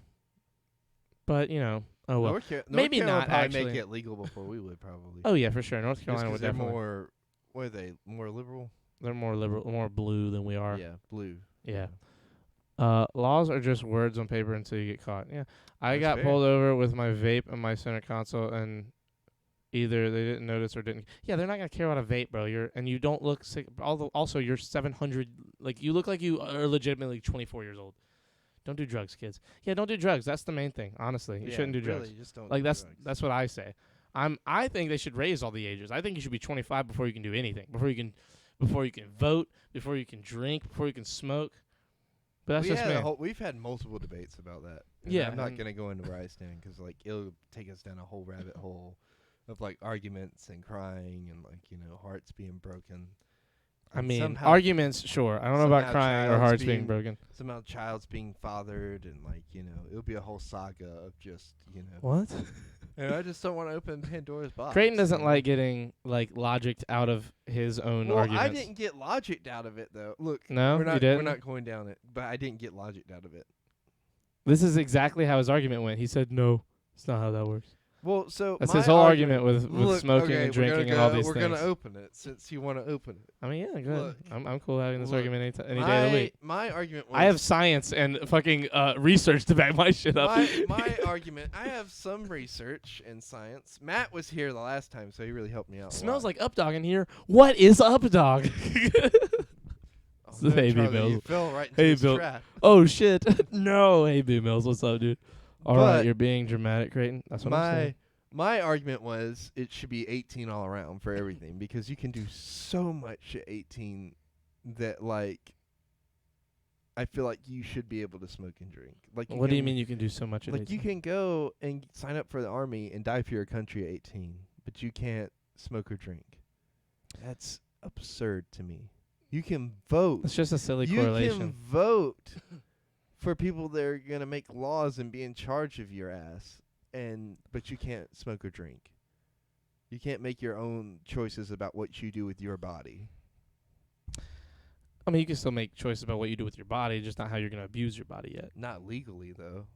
Speaker 1: But, you know, oh well. Maybe
Speaker 2: North Carolina
Speaker 1: not,
Speaker 2: probably
Speaker 1: actually.
Speaker 2: make it legal before we would probably.
Speaker 1: Oh, yeah, for sure. North
Speaker 2: Just
Speaker 1: Carolina
Speaker 2: 'cause
Speaker 1: would
Speaker 2: they're
Speaker 1: definitely.
Speaker 2: more, what are they, more liberal?
Speaker 1: They're more liberal, more blue than we are.
Speaker 2: Yeah, blue.
Speaker 1: Yeah. Laws are just words on paper until you get caught. Yeah. I
Speaker 2: That's
Speaker 1: got
Speaker 2: fair.
Speaker 1: pulled over with my vape and my center console, and either they didn't notice or didn't. Yeah, they're not gonna care about a vape, bro. And you don't look sick. Although also you're 700. Like, you look like you are legitimately 24 years old. Don't do drugs, kids. Yeah, don't do drugs. That's the main thing. Honestly, you shouldn't do drugs.
Speaker 2: Really, just don't
Speaker 1: Like,
Speaker 2: do
Speaker 1: that's
Speaker 2: drugs.
Speaker 1: what I say. I think they should raise all the ages. I think you should be 25 before you can do anything. Before you can vote. Before you can drink. Before you can smoke. But that's just me.
Speaker 2: We've had multiple debates about that. And
Speaker 1: Yeah,
Speaker 2: I'm not
Speaker 1: and-
Speaker 2: gonna go into where I stand because like it'll take us down a whole rabbit hole of like arguments and crying and like hearts being broken.
Speaker 1: I mean,
Speaker 2: somehow-
Speaker 1: arguments, sure. I don't know about
Speaker 2: somehow
Speaker 1: crying or
Speaker 2: child's
Speaker 1: hearts being
Speaker 2: being-
Speaker 1: broken.
Speaker 2: Somehow the child's being fathered, and like it'll be a whole saga of just
Speaker 1: What?
Speaker 2: And I just don't want to open Pandora's box.
Speaker 1: Creighton doesn't
Speaker 2: you know?
Speaker 1: like getting logicked out of his own
Speaker 2: Well,
Speaker 1: arguments.
Speaker 2: I didn't get logicked out of it though. Look,
Speaker 1: No,
Speaker 2: we're
Speaker 1: you
Speaker 2: not
Speaker 1: didn't?
Speaker 2: we're not going down it, but I didn't get logicked out of it.
Speaker 1: This is exactly how his argument went. He said, "No, it's not how that works."
Speaker 2: Well, so
Speaker 1: That's
Speaker 2: my
Speaker 1: his whole argument with
Speaker 2: Look,
Speaker 1: smoking
Speaker 2: okay,
Speaker 1: and drinking and all these
Speaker 2: we're
Speaker 1: things.
Speaker 2: gonna open it since you want to open it.
Speaker 1: I mean, yeah, go
Speaker 2: Look.
Speaker 1: ahead. I'm cool having this
Speaker 2: Look,
Speaker 1: argument any day of the week.
Speaker 2: My argument was
Speaker 1: I have science and fucking research to back my shit up.
Speaker 2: my argument. I have some research and science. Matt was here the last time, so he really helped me out.
Speaker 1: Smells like Updog in here. What is Updog?
Speaker 2: oh,
Speaker 1: Hey, B.
Speaker 2: Charlie, you
Speaker 1: Mills.
Speaker 2: fell right into
Speaker 1: Hey,
Speaker 2: this
Speaker 1: Bill.
Speaker 2: trap.
Speaker 1: Oh shit! No, hey B Mills, what's up, dude? All right,
Speaker 2: But
Speaker 1: you're being dramatic, Creighton. That's what I'm saying.
Speaker 2: My argument was it should be 18 all around for everything because you can do so much at 18 that I feel like you should be able to smoke and drink. Like,
Speaker 1: What do you mean you can do so much? At
Speaker 2: Like, you
Speaker 1: 18?
Speaker 2: can go and sign up for the army and die for your country at 18, but you can't smoke or drink. That's absurd to me. You can vote.
Speaker 1: It's just a silly
Speaker 2: You
Speaker 1: correlation.
Speaker 2: can vote for people that are gonna make laws and be in charge of your ass, but you can't smoke or drink. You can't make your own choices about what you do with your body.
Speaker 1: I mean, you can still make choices about what you do with your body, just not how you're going to abuse your body yet.
Speaker 2: Not legally though.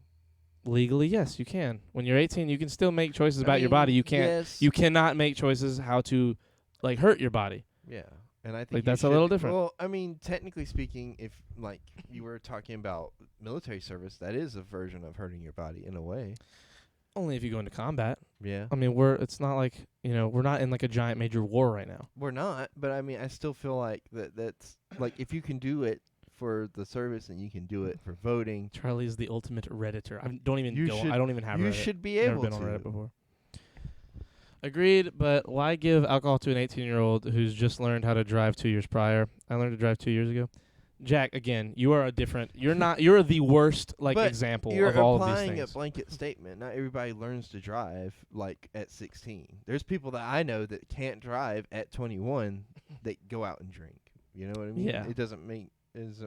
Speaker 1: Legally, yes, you can. When you're 18, you can still make choices
Speaker 2: I
Speaker 1: about your
Speaker 2: mean,
Speaker 1: body. You can't.
Speaker 2: Yes.
Speaker 1: You cannot make choices how to, hurt your body.
Speaker 2: Yeah. And I think
Speaker 1: Like,
Speaker 2: you
Speaker 1: that's a little
Speaker 2: should-
Speaker 1: different.
Speaker 2: Well, I mean, technically speaking, if you were talking about military service, that is a version of hurting your body in a way.
Speaker 1: Only if you go into combat.
Speaker 2: Yeah.
Speaker 1: I mean, it's not like, we're not in a giant major war right now.
Speaker 2: We're not, but I mean, I still feel like that's if you can do it for the service and you can do it for voting,
Speaker 1: Charlie is the ultimate Redditor. I don't even
Speaker 2: You
Speaker 1: go.
Speaker 2: should-
Speaker 1: I don't even have
Speaker 2: you
Speaker 1: Reddit.
Speaker 2: should be
Speaker 1: Never
Speaker 2: able
Speaker 1: been
Speaker 2: to.
Speaker 1: on Reddit before. Agreed, but why give alcohol to an 18-year-old who's just learned how to drive 2 years prior? I learned to drive 2 years ago. Jack, again, you are you're the worst
Speaker 2: But
Speaker 1: example
Speaker 2: You're
Speaker 1: of all of these
Speaker 2: applying a
Speaker 1: things.
Speaker 2: blanket statement. Not everybody learns to drive at 16. There's people that I know that can't drive at 21 that go out and drink. You know what I mean?
Speaker 1: Yeah.
Speaker 2: It doesn't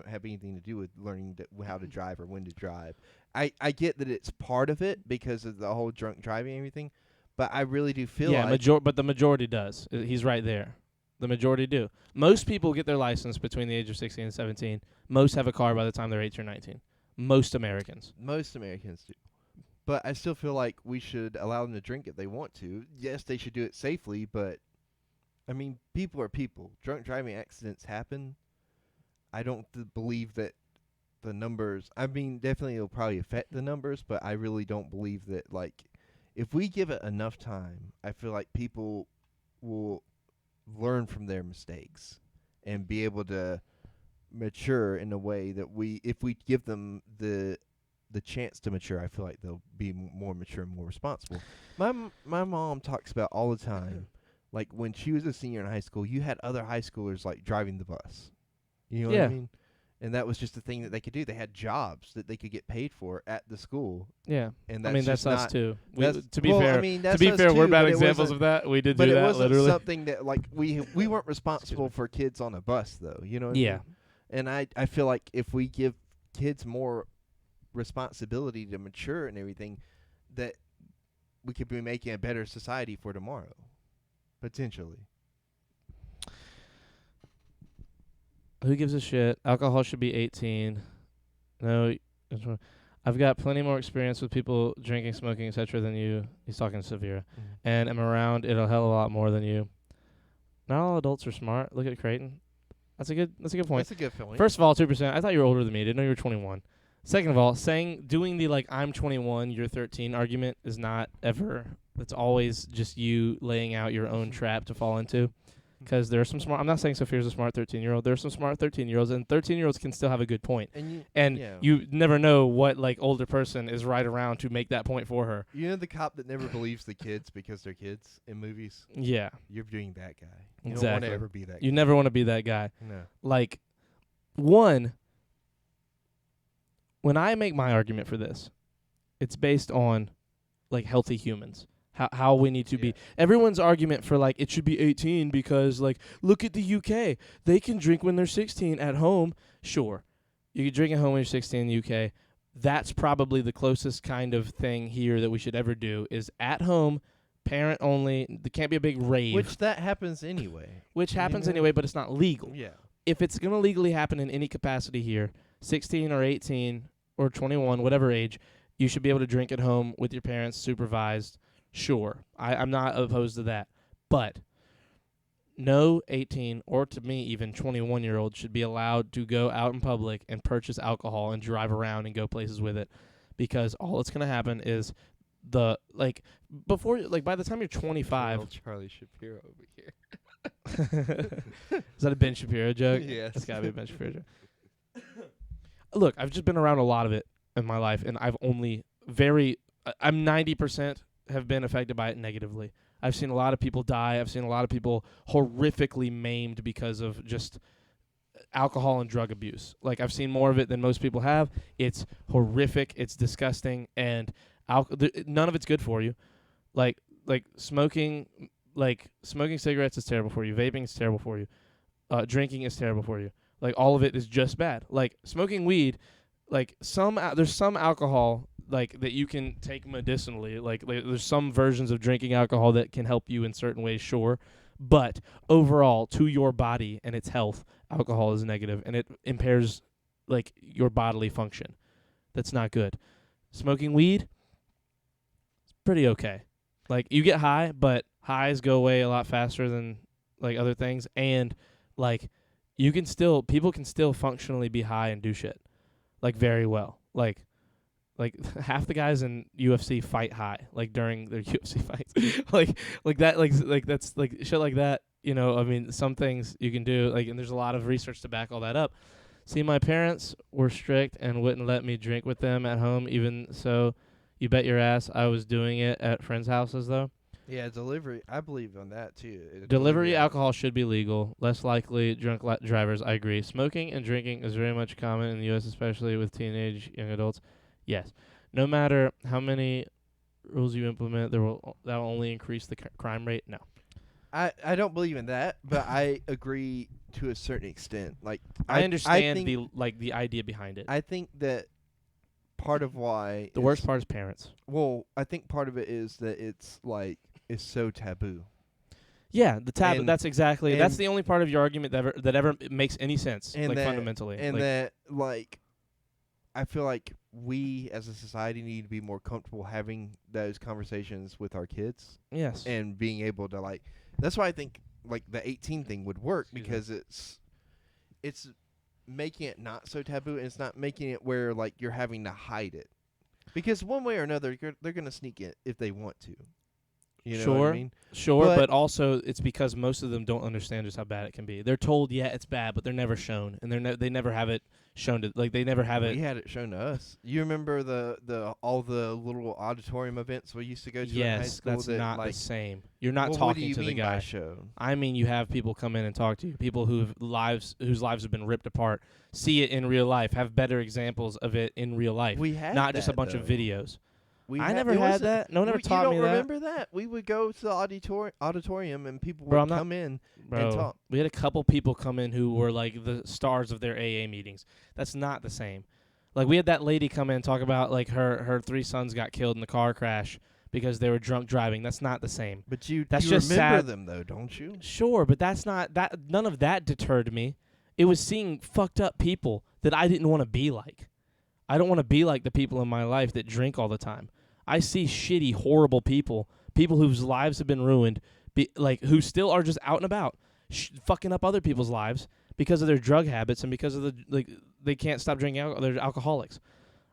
Speaker 2: have anything to do with learning how to drive or when to drive. I get that it's part of it because of the whole drunk driving and everything, but I really do feel like
Speaker 1: but the majority does. He's right there. The majority do. Most people get their license between the age of 16 and 17. Most have a car by the time they're 18 or 19. Most Americans.
Speaker 2: most Americans do. But I still feel like we should allow them to drink if they want to. Yes, they should do it safely, but I mean, people are people. Drunk driving accidents happen. I don't believe that the numbers, I mean, definitely it'll probably affect the numbers, but I really don't believe that, if we give it enough time, I feel like people will learn from their mistakes and be able to mature in a way that if we give them the chance to mature, I feel like they'll be more mature and more responsible. My mom talks about all the time, like when she was a senior in high school, you had other high schoolers driving the bus. You know what I mean? And that was just the thing that they could do. They had jobs that they could get paid for at the school.
Speaker 1: Yeah.
Speaker 2: And
Speaker 1: I mean, that's us
Speaker 2: not,
Speaker 1: too.
Speaker 2: To be fair,
Speaker 1: we're bad examples of that. We did
Speaker 2: but
Speaker 1: do
Speaker 2: it
Speaker 1: that
Speaker 2: wasn't
Speaker 1: literally.
Speaker 2: something that we weren't responsible for kids on a bus though. You know what I
Speaker 1: Yeah.
Speaker 2: mean? And I feel like if we give kids more responsibility to mature and everything, that we could be making a better society for tomorrow, potentially.
Speaker 1: Who gives a shit? Alcohol should be 18. No, I've got plenty more experience with people drinking, smoking, etc. than you. He's talking severe, and I'm around it a hell of a lot more than you. Not all adults are smart. Look at Creighton. That's a good point.
Speaker 2: That's a good point.
Speaker 1: First of all, 2%. I thought you were older than me. I didn't know you were 21. Second of all, doing the I'm 21, you're 13 argument is not ever. It's always just you laying out your own trap to fall into. Because there are some smart. I'm not saying Sophia's a smart 13-year-old. There are some smart 13-year-olds, and 13-year-olds can still have a good point. And you never know what older person is right around to make that point for her.
Speaker 2: You know the cop that never believes the kids because they're kids in movies?
Speaker 1: Yeah.
Speaker 2: You're being that guy. You
Speaker 1: Exactly.
Speaker 2: don't want to ever be that guy.
Speaker 1: You never want to be that guy.
Speaker 2: No.
Speaker 1: When I make my argument for this, it's based on healthy humans. how we need to be. Everyone's argument for like it should be 18 because like look at the UK. They can drink when they're 16 at home. Sure. You can drink at home when you're 16 in the UK. That's probably the closest kind of thing here that we should ever do is at home, parent only. There can't be a big rave.
Speaker 2: Which that happens anyway.
Speaker 1: Which happens anyway, but it's not legal.
Speaker 2: Yeah.
Speaker 1: If it's going to legally happen in any capacity here, 16 or 18 or 21, whatever age, you should be able to drink at home with your parents supervised. Sure. I'm not opposed to that. But no 18 or to me even 21-year-old should be allowed to go out in public and purchase alcohol and drive around and go places with it, because all that's going to happen is by the time you're 25.
Speaker 2: Charlie Shapiro over here.
Speaker 1: Is that a Ben Shapiro joke?
Speaker 2: Yes.
Speaker 1: It's got to be a Ben Shapiro joke. Look, I've just been around a lot of it in my life, and I've only I'm 90% have been affected by it negatively. I've seen a lot of people die. I've seen a lot of people horrifically maimed because of just alcohol and drug abuse. Like, I've seen more of it than most people have. It's horrific. It's disgusting, and none of it's good for you. Like smoking cigarettes is terrible for you. Vaping is terrible for you. Drinking is terrible for you. Like, all of it is just bad. Like, smoking weed, like, there's some alcohol, like, that you can take medicinally. Like, there's some versions of drinking alcohol that can help you in certain ways, sure. But overall, to your body and its health, alcohol is negative, and it impairs, like, your bodily function. That's not good. Smoking weed, it's pretty okay. Like, you get high, but highs go away a lot faster than, like, other things. And, like, people can still functionally be high and do shit, like, very well. Like half the guys in UFC fight high, like, during their UFC fights. That's like shit like that. You know, I mean, some things you can do, like, and there's a lot of research to back all that up. See, my parents were strict and wouldn't let me drink with them at home, even so. You bet your ass I was doing it at friends' houses, though.
Speaker 2: Yeah, delivery. I believe on that, too.
Speaker 1: Delivery alcohol should be legal. Less likely drunk drivers, I agree. Smoking and drinking is very much common in the U.S., especially with teenage young adults. Yes. No matter how many rules you implement, that will only increase the crime rate. No.
Speaker 2: I don't believe in that, but I agree to a certain extent. Like,
Speaker 1: I understand the idea behind it.
Speaker 2: I think that part of why
Speaker 1: the worst part is parents.
Speaker 2: Well, I think part of it is that it's so taboo.
Speaker 1: Yeah, the taboo. That's exactly. That's the only part of your argument that ever makes any sense, fundamentally.
Speaker 2: And that, I feel like we as a society need to be more comfortable having those conversations with our kids.
Speaker 1: Yes.
Speaker 2: And being able to, that's why I think, the 18 thing would work, because it's making it not so taboo, and it's not making it where, you're having to hide it. Because one way or another, they're going to sneak it if they want to. You know what I mean?
Speaker 1: Sure, but also it's because most of them don't understand just how bad it can be. They're told, yeah, it's bad, but they're never shown, and they never have it shown to, they never have it.
Speaker 2: We had it shown to us. You remember all the little auditorium events we used to go to in high school?
Speaker 1: Yes, that's not the same. You're not talking
Speaker 2: what do you
Speaker 1: to
Speaker 2: mean
Speaker 1: the guy.
Speaker 2: By shown?
Speaker 1: I mean, you have people come in and talk to you. People whose lives have been ripped apart, see it in real life, have better examples of it in real life.
Speaker 2: We had
Speaker 1: not just a bunch of videos. I never had that. No one ever taught me that.
Speaker 2: You don't remember that? We would go to the auditorium and people would come in and talk.
Speaker 1: We had a couple people come in who were like the stars of their AA meetings. That's not the same. Like, we had that lady come in and talk about, like, her 3 sons got killed in the car crash because they were drunk driving. That's not the same.
Speaker 2: But
Speaker 1: that's
Speaker 2: you
Speaker 1: just
Speaker 2: remember
Speaker 1: sad.
Speaker 2: Them, though, don't you?
Speaker 1: Sure, but that's not that. None of that deterred me. It was seeing fucked up people that I didn't want to be like. I don't want to be like the people in my life that drink all the time. I see shitty, horrible people whose lives have been ruined, who still are just out and about, fucking up other people's lives because of their drug habits and because of they can't stop drinking alcohol. They're alcoholics.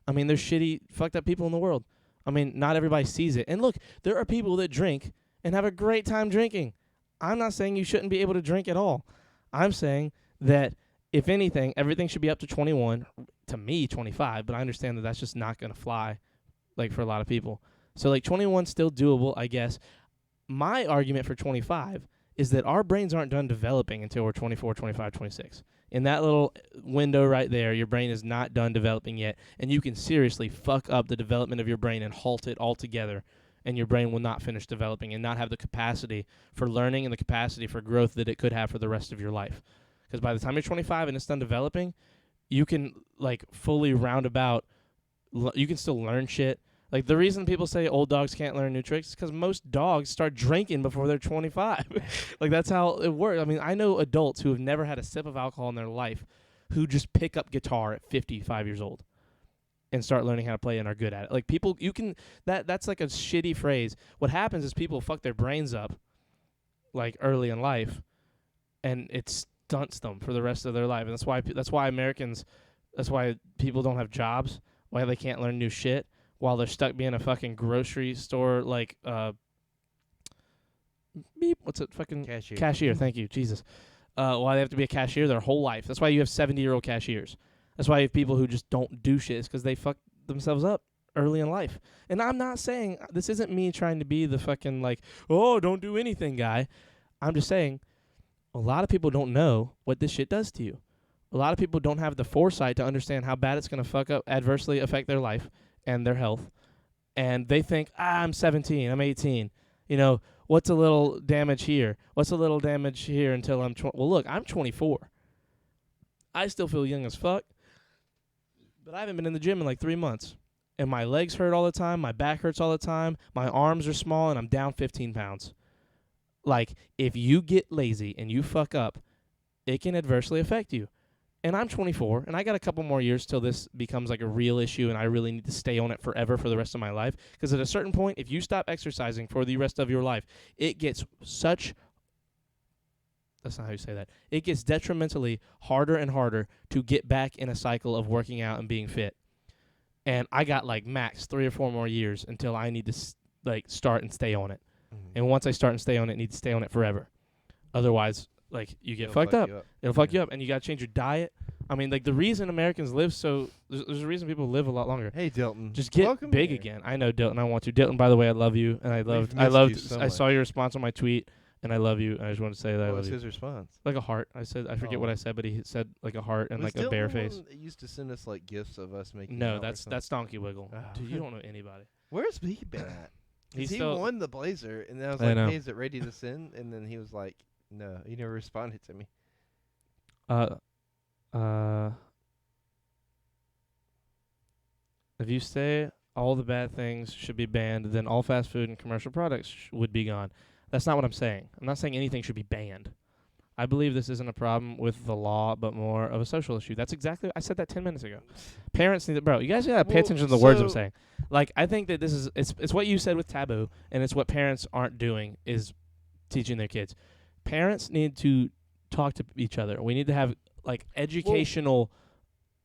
Speaker 1: I mean, there's shitty, fucked up people in the world. I mean, not everybody sees it. And look, there are people that drink and have a great time drinking. I'm not saying you shouldn't be able to drink at all. I'm saying that, if anything, everything should be up to 21. To me, 25, but I understand that that's just not going to fly. For a lot of people. So, 21's still doable, I guess. My argument for 25 is that our brains aren't done developing until we're 24, 25, 26. In that little window right there, your brain is not done developing yet, and you can seriously fuck up the development of your brain and halt it altogether and your brain will not finish developing and not have the capacity for learning and the capacity for growth that it could have for the rest of your life. Because by the time you're 25 and it's done developing, you can like fully roundabout. You can still learn shit. Like the reason people say old dogs can't learn new tricks is because most dogs start drinking before they're 25. Like that's how it works. I mean, I know adults who have never had a sip of alcohol in their life who just pick up guitar at 55 years old and start learning how to play and are good at it. Like people, you can, that's like a shitty phrase. What happens is people fuck their brains up like early in life and it stunts them for the rest of their life. And that's why people don't have jobs, why they can't learn new shit while they're stuck being a fucking grocery store like what's it fucking cashier. Thank you, Jesus. Why they have to be a cashier their whole life. That's why you have 70-year-old cashiers. That's why you have people who just don't do shit. It's because they fuck themselves up early in life. And I'm not saying, this isn't me trying to be the fucking like, oh, don't do anything guy. I'm just saying a lot of people don't know what this shit does to you. A lot of people don't have the foresight to understand how bad it's going to adversely affect their life and their health. And they think, I'm 17, I'm 18. You know, what's a little damage here? What's a little damage here until I'm 20? Well, look, I'm 24. I still feel young as fuck. But I haven't been in the gym in like 3 months. And my legs hurt all the time. My back hurts all the time. My arms are small, and I'm down 15 pounds. Like, if you get lazy and you fuck up, it can adversely affect you. And I'm 24, and I got a couple more years till this becomes like a real issue, and I really need to stay on it forever for the rest of my life. Because at a certain point, if you stop exercising for the rest of your life, it gets that's not how you say that. It gets detrimentally harder and harder to get back in a cycle of working out and being fit. And I got like max 3 or 4 more years until I need to start and stay on it. Mm-hmm. And once I start and stay on it, I need to stay on it forever. Otherwise, like, you get fucked up. It'll fuck you up, and you got to change your diet. I mean, like, the reason Americans live there's a reason people live a lot longer.
Speaker 2: Hey, Dilton.
Speaker 1: Just get big again. I know, Dilton, I want to. Dilton, by the way, I love you, and I saw your response on my tweet, and I love you. I just want to say that I love you.
Speaker 2: What was his response?
Speaker 1: Like a heart. I forget what I said, but he said like a heart and like a bare face.
Speaker 2: He used to send us like gifts of us making.
Speaker 1: No, that's Donkey Wiggle. Dude, you don't know anybody.
Speaker 2: Where's he been at? He won the Blazer, and then I was like, "Hey, is it ready to send?" And then he was like, "No," he never responded to me.
Speaker 1: If you say all the bad things should be banned, then all fast food and commercial products would be gone. That's not what I'm saying. I'm not saying anything should be banned. I believe this isn't a problem with the law, but more of a social issue. That's exactly, I said that 10 minutes ago. Parents need to, bro, you guys gotta pay attention to the words I'm saying. Like, I think that this is, it's what you said with taboo, and it's what parents aren't doing is teaching their kids. Parents need to talk to each other. We need to have, like, educational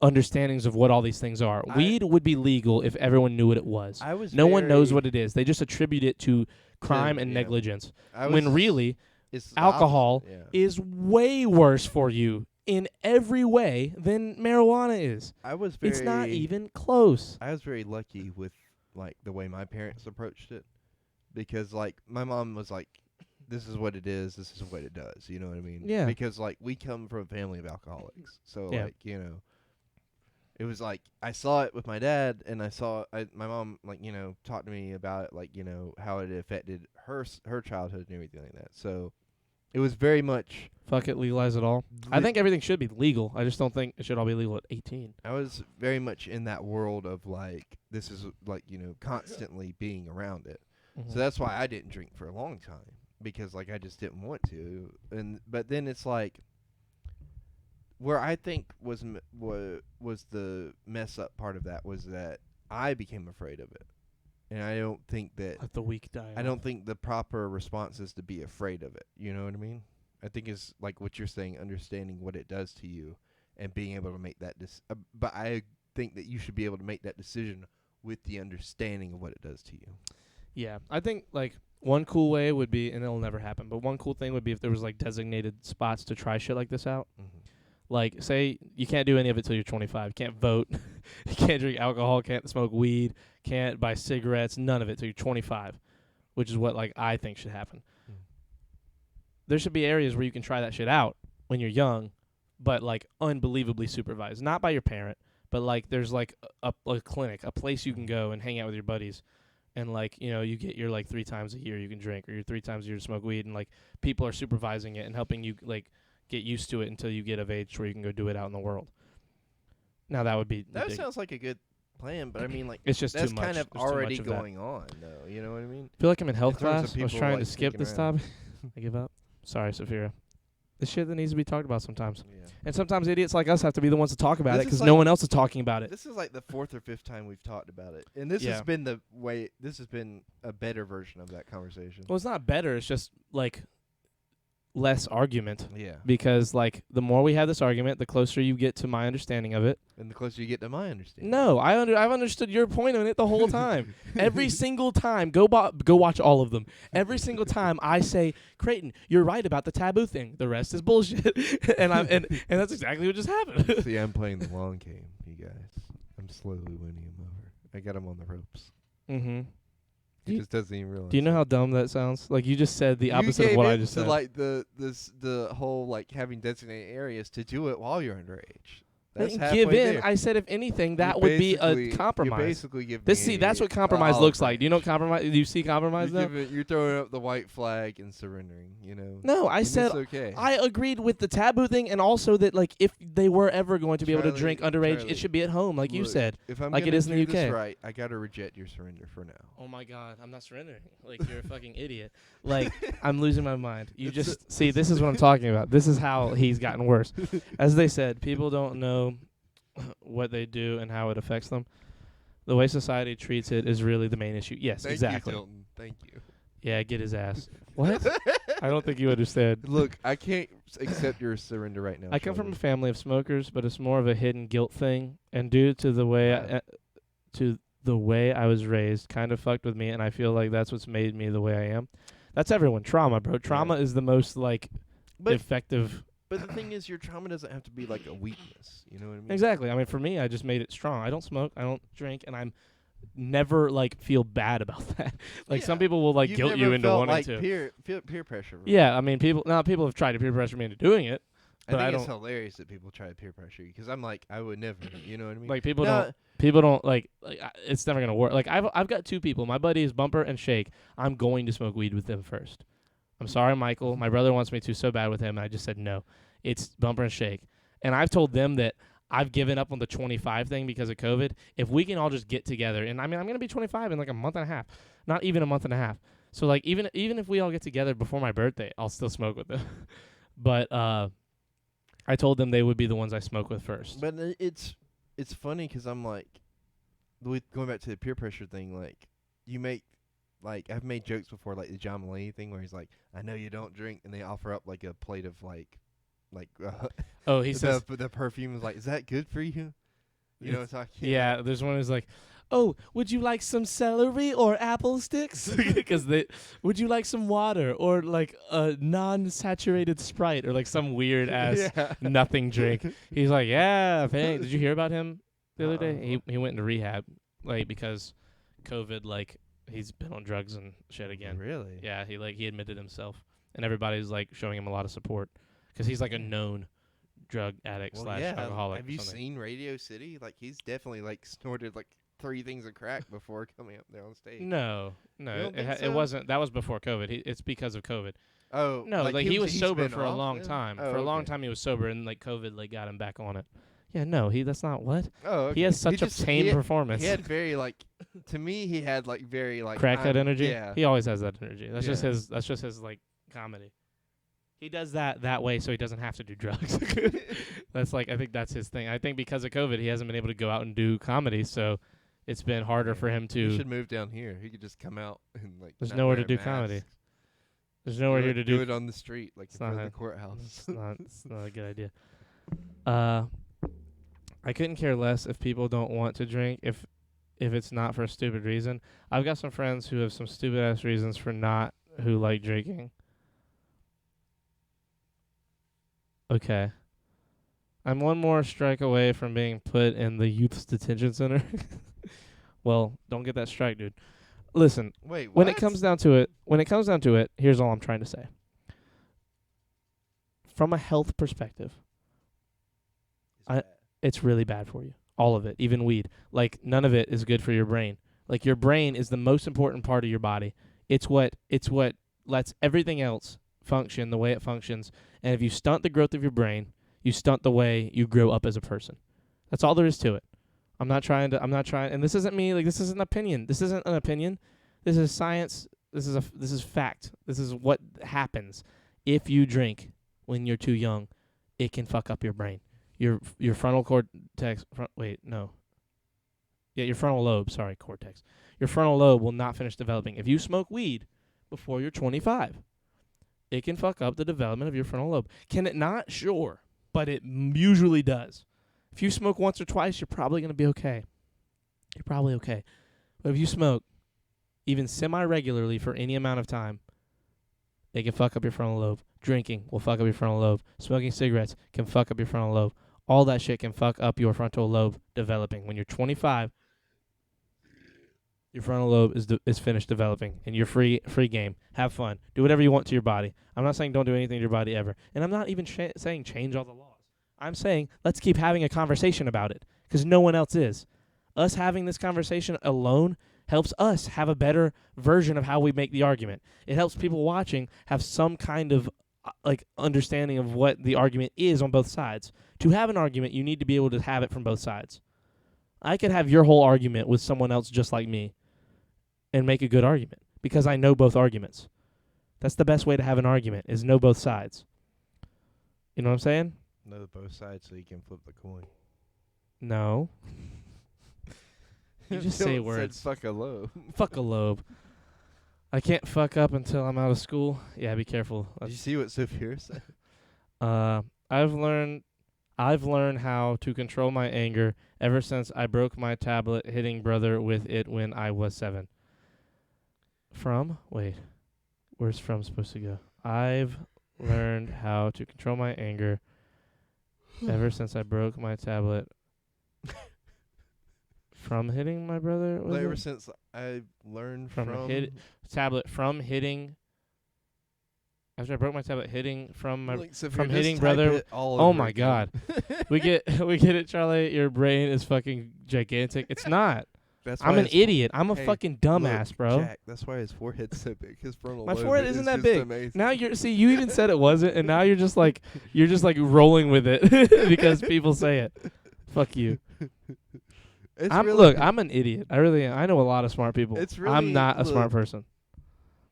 Speaker 1: understandings of what all these things are. Weed would be legal if everyone knew what it was. No one knows what it is. They just attribute it to crime and negligence. When really, alcohol is way worse for you in every way than marijuana is. It's not even close.
Speaker 2: I was very lucky with like the way my parents approached it, because like my mom was like, "This is what it is. This is what it does." You know what I mean?
Speaker 1: Yeah.
Speaker 2: Because like we come from a family of alcoholics, so like it was like I saw it with my dad, and my mom like talked to me about it, like how it affected her childhood and everything like that. So it was very much
Speaker 1: fuck it, legalize it all. I think everything should be legal. I just don't think it should all be legal at 18.
Speaker 2: I was very much in that world of like this is like constantly being around it. Mm-hmm. So that's why I didn't drink for a long time, because like I just didn't want to. But then it's like where I think was the mess up part of that was that I became afraid of it. And I don't think that
Speaker 1: like the weak die.
Speaker 2: I don't think the proper response is to be afraid of it. You know what I mean? I think it's like what you're saying, understanding what it does to you and being able to make that but I think that you should be able to make that decision with the understanding of what it does to you.
Speaker 1: Yeah. I think like one cool way would be, and it'll never happen, but one cool thing would be if there was like designated spots to try shit like this out. Mm-hmm. Like, say you can't do any of it till you're 25. You can't vote. You can't drink alcohol. Can't smoke weed. Can't buy cigarettes. None of it till you're 25, which is what, like, I think should happen. Mm. There should be areas where you can try that shit out when you're young, but, like, unbelievably supervised. Not by your parent, but, like, there's, like, a clinic, a place you can go and hang out with your buddies and like, you know, you get your like 3 times a year you can drink, or your 3 times a year to smoke weed, and like people are supervising it and helping you like get used to it until you get of age where you can go do it out in the world. Now that would be
Speaker 2: That sounds like a good plan, but I mean, like,
Speaker 1: it's just
Speaker 2: that's
Speaker 1: too much.
Speaker 2: kind of
Speaker 1: There's too
Speaker 2: already
Speaker 1: much of that.
Speaker 2: going on, though. You know what I mean?
Speaker 1: I feel like I'm in health
Speaker 2: In terms of
Speaker 1: class. I was
Speaker 2: people,
Speaker 1: trying
Speaker 2: like,
Speaker 1: to skip
Speaker 2: sticking
Speaker 1: this
Speaker 2: around.
Speaker 1: topic. I give up. Sorry, Sophia. It's shit that needs to be talked about sometimes.
Speaker 2: Yeah.
Speaker 1: And sometimes idiots like us have to be the ones to talk about
Speaker 2: This
Speaker 1: it
Speaker 2: is
Speaker 1: because
Speaker 2: like-
Speaker 1: no one else is talking about it.
Speaker 2: This is like the 4th or 5th time we've talked about it, and this
Speaker 1: Yeah.
Speaker 2: has been the way. This has been a better version of that conversation.
Speaker 1: Well, it's not better. It's just like less argument.
Speaker 2: Yeah.
Speaker 1: Because like the more we have this argument, the closer you get to my understanding of it.
Speaker 2: And the closer you get to my understanding.
Speaker 1: No, I've understood your point on it the whole time. Every single time, go watch all of them. Every single time I say, Creighton, you're right about the taboo thing. The rest is bullshit. and that's exactly what just happened.
Speaker 2: See, I'm playing the long game, you guys. I'm slowly winning him over. I got him on the ropes.
Speaker 1: Mm-hmm.
Speaker 2: He just doesn't even realize.
Speaker 1: Do you know how dumb that sounds? Like you just said the opposite of what I just said.
Speaker 2: Like the whole like having designated areas to do it while you're underage. That's
Speaker 1: Give in.
Speaker 2: there.
Speaker 1: I said if anything, that
Speaker 2: You
Speaker 1: would be a
Speaker 2: basically-
Speaker 1: compromise.
Speaker 2: You basically give
Speaker 1: This
Speaker 2: me
Speaker 1: that's
Speaker 2: a
Speaker 1: what compromise
Speaker 2: olive
Speaker 1: looks like. Do you know what
Speaker 2: branch.
Speaker 1: compromise? Do you see compromise though?
Speaker 2: You're throwing up the white flag and surrendering. You know.
Speaker 1: No, I
Speaker 2: And
Speaker 1: said
Speaker 2: it's okay.
Speaker 1: I agreed with the taboo thing, and also that like if they were ever going to be able to drink underage,
Speaker 2: Charlie,
Speaker 1: it should be at home, like you
Speaker 2: look,
Speaker 1: said.
Speaker 2: If I'm
Speaker 1: like it
Speaker 2: gonna
Speaker 1: is in the
Speaker 2: do this
Speaker 1: UK.
Speaker 2: right, I gotta reject your surrender for now.
Speaker 1: Oh my God, I'm not surrendering. Like you're a fucking idiot. Like I'm losing my mind. You
Speaker 2: It's
Speaker 1: just see. This is what I'm talking about. This is how he's gotten worse. As they said, people don't know what they do and how it affects them. The way society treats it is really the main issue. Yes,
Speaker 2: Thank
Speaker 1: exactly.
Speaker 2: you, Tilton. Thank you.
Speaker 1: Yeah, get his ass. What? I don't think you understand.
Speaker 2: Look, I can't accept your surrender right now.
Speaker 1: I come from a
Speaker 2: Charlie.
Speaker 1: family of smokers, but it's more of a hidden guilt thing, and due to the way I was raised, kind of fucked with me, and I feel like that's what's made me the way I am. That's everyone. Trauma, bro. Trauma is the most like
Speaker 2: But
Speaker 1: effective.
Speaker 2: But the thing is, your trauma doesn't have to be like a weakness. You know what I mean?
Speaker 1: Exactly. I mean, for me, I just made it strong. I don't smoke. I don't drink, and I'm never like feel bad about that. Like some
Speaker 2: Yeah.
Speaker 1: people will like
Speaker 2: You've
Speaker 1: guilt
Speaker 2: never
Speaker 1: you into
Speaker 2: felt
Speaker 1: wanting
Speaker 2: like
Speaker 1: to.
Speaker 2: peer pressure. Right?
Speaker 1: Yeah, I mean, people have tried to peer pressure me into doing it,
Speaker 2: I
Speaker 1: but
Speaker 2: think
Speaker 1: I
Speaker 2: it's
Speaker 1: don't
Speaker 2: hilarious that people try to peer pressure you because I'm like, I would never. You know what I mean?
Speaker 1: like people
Speaker 2: No,
Speaker 1: don't. People don't it's never gonna work. Like I've got 2 people. My buddies Bumper and Shake. I'm going to smoke weed with them first. I'm sorry, Michael. My brother wants me to so bad with him, and I just said no. It's Bumper and Shake, and I've told them that I've given up on the 25 thing because of COVID. If we can all just get together, and I mean I'm gonna be 25 in like a month and a half, not even a month and a half. So like even if we all get together before my birthday, I'll still smoke with them. But I told them they would be the ones I smoke with first.
Speaker 2: But it's funny because I'm like, going back to the peer pressure thing. Like, you make like I've made jokes before, like the John Mulaney thing, where he's like, "I know you don't drink," and they offer up like a plate of like
Speaker 1: Oh, he says.
Speaker 2: the perfume is like, "Is that good for you?" You know what I'm talking
Speaker 1: Yeah, there's one who's like, "Oh, would you like some celery or apple sticks? Because would you like some water or like a non-saturated Sprite or like some weird ass
Speaker 2: Yeah.
Speaker 1: nothing drink?" He's like, "Yeah, thanks." Did you hear about him the other day?
Speaker 2: Uh-uh.
Speaker 1: He went into rehab, like because COVID, like he's been on drugs and shit again.
Speaker 2: Really?
Speaker 1: Yeah, he admitted himself, and everybody's like showing him a lot of support because he's like a known drug addict
Speaker 2: Well,
Speaker 1: slash
Speaker 2: yeah.
Speaker 1: alcoholic.
Speaker 2: Have
Speaker 1: or
Speaker 2: you
Speaker 1: something.
Speaker 2: seen Radio City? Like, he's definitely like snorted like 3 things of crack before coming up there on stage.
Speaker 1: No,
Speaker 2: You
Speaker 1: no,
Speaker 2: don't
Speaker 1: it,
Speaker 2: think
Speaker 1: it
Speaker 2: so?
Speaker 1: wasn't. That was before COVID. It's because of COVID.
Speaker 2: Oh,
Speaker 1: No, like he was
Speaker 2: he's
Speaker 1: sober
Speaker 2: been
Speaker 1: for a
Speaker 2: off
Speaker 1: long
Speaker 2: then?
Speaker 1: time.
Speaker 2: Oh,
Speaker 1: For a long
Speaker 2: okay.
Speaker 1: time he was sober, and like COVID like got him back on it. Yeah, no, that's not what.
Speaker 2: Oh, okay.
Speaker 1: He has such a
Speaker 2: just-
Speaker 1: tame
Speaker 2: he had-
Speaker 1: performance.
Speaker 2: He had very like, to me, he had like very like
Speaker 1: Crackhead energy.
Speaker 2: Yeah.
Speaker 1: He always has that energy. That's just
Speaker 2: Yeah.
Speaker 1: his. That's just his like comedy. He does that way so he doesn't have to do drugs. That's like I think that's his thing. I think because of COVID he hasn't been able to go out and do comedy, so it's been harder for him
Speaker 2: He
Speaker 1: to.
Speaker 2: should move down here. He could just come out and like.
Speaker 1: There's
Speaker 2: not
Speaker 1: nowhere
Speaker 2: wear
Speaker 1: to
Speaker 2: a
Speaker 1: do comedy.
Speaker 2: mask.
Speaker 1: There's nowhere here to do.
Speaker 2: it on the street, like
Speaker 1: It's
Speaker 2: in front of
Speaker 1: not
Speaker 2: the courthouse.
Speaker 1: It's not a good idea. I couldn't care less if people don't want to drink if it's not for a stupid reason. I've got some friends who have some stupid ass reasons who like drinking. Okay. I'm one more strike away from being put in the youth's detention center. Well, don't get that strike, dude. Listen,
Speaker 2: Wait, what?
Speaker 1: when it comes down to it, here's all I'm trying to say. From a health perspective, it's really bad for you. All of it, even weed. Like none of it is good for your brain. Like your brain is the most important part of your body. It's what lets everything else function the way it functions. And if you stunt the growth of your brain, you stunt the way you grow up as a person. That's all there is to it. I'm not trying, and this isn't me, like this isn't an opinion. This isn't an opinion. This is science. This is fact. This is what happens if you drink when you're too young. It can fuck up your brain. Your frontal cortex, your frontal lobe, cortex. Your frontal lobe will not finish developing. If you smoke weed before you're 25, it can fuck up the development of your frontal lobe. Can it not? Sure, but it usually does. If you smoke once or twice, you're probably going to be okay. You're probably okay. But if you smoke even semi-regularly for any amount of time, it can fuck up your frontal lobe. Drinking will fuck up your frontal lobe. Smoking cigarettes can fuck up your frontal lobe. All that shit can fuck up your frontal lobe developing. When you're 25, your frontal lobe is finished developing, and you're free game. Have fun. Do whatever you want to your body. I'm not saying don't do anything to your body ever. And I'm not even saying change all the laws. I'm saying let's keep having a conversation about it, because no one else is. Us having this conversation alone helps us have a better version of how we make the argument. It helps people watching have some kind of understanding of what the argument is on both sides. To have an argument, you need to be able to have it from both sides. I could have your whole argument with someone else just like me and make a good argument because I know both arguments. That's the best way to have an argument, is know both sides. You know what I'm saying?
Speaker 2: Know both sides so you can flip the coin.
Speaker 1: No. You just say words.
Speaker 2: Said fuck a lobe.
Speaker 1: Fuck a lobe. I can't fuck up until I'm out of school. Yeah, be careful.
Speaker 2: Did you see what Sophia said?
Speaker 1: I've learned how to control my anger ever since I broke my tablet hitting brother with it when I was 7. Where's from supposed to go? I've learned how to control my anger ever since I broke my tablet from hitting my brother.
Speaker 2: Ever since I learned
Speaker 1: after I broke my tablet hitting from
Speaker 2: from
Speaker 1: hitting brother. Oh my God. we get it, Charlie. Your brain is fucking gigantic. It's not. I'm an idiot. I'm a fucking dumbass, bro.
Speaker 2: Jack, that's why his forehead's so big. His frontal
Speaker 1: my
Speaker 2: lobe
Speaker 1: forehead isn't that big.
Speaker 2: Amazing.
Speaker 1: Now you even said it wasn't, and now you're just like rolling with it because people say it. Fuck you. I'm an idiot. I really am. I know a lot of smart people. I'm not a smart person.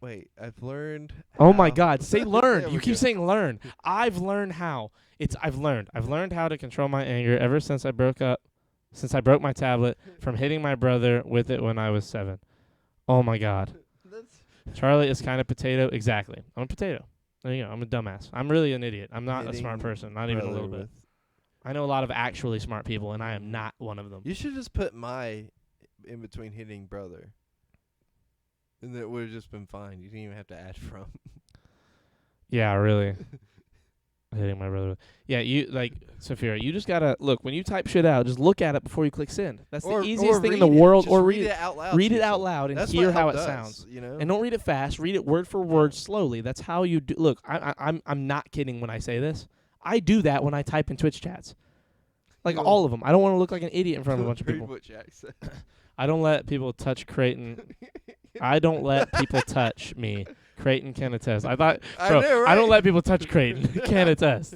Speaker 2: Wait, I've learned.
Speaker 1: Oh my God! Say learn. You keep saying learn. I've learned how. I've learned how to control my anger ever since I broke my tablet from hitting my brother with it when I was 7. Oh my God. Charlie is kind of potato. Exactly. I'm a potato. There you go. I'm a dumbass. I'm really an idiot. I'm not a smart person. Not even a little bit. I know a lot of actually smart people, and I am not one of them.
Speaker 2: You should just put my in between hitting brother. And it would have just been fine. You didn't even have to add from.
Speaker 1: Yeah, really. Hitting my brother. Yeah, Sophia, you just gotta look when you type shit out. Just look at it before you click send. That's the easiest thing in the world. Or read it
Speaker 2: out loud.
Speaker 1: Read it out loud and hear how it sounds.
Speaker 2: You know,
Speaker 1: and don't read it fast. Read it word for word slowly. That's how you do. Look, I'm not kidding when I say this. I do that when I type in Twitch chats. All of them. I don't want to look like an idiot in front of a bunch of people.
Speaker 2: What Jack said.
Speaker 1: I don't let people touch Creighton. I don't let people touch me. Creighton can attest. I don't let people touch Creighton. Can attest.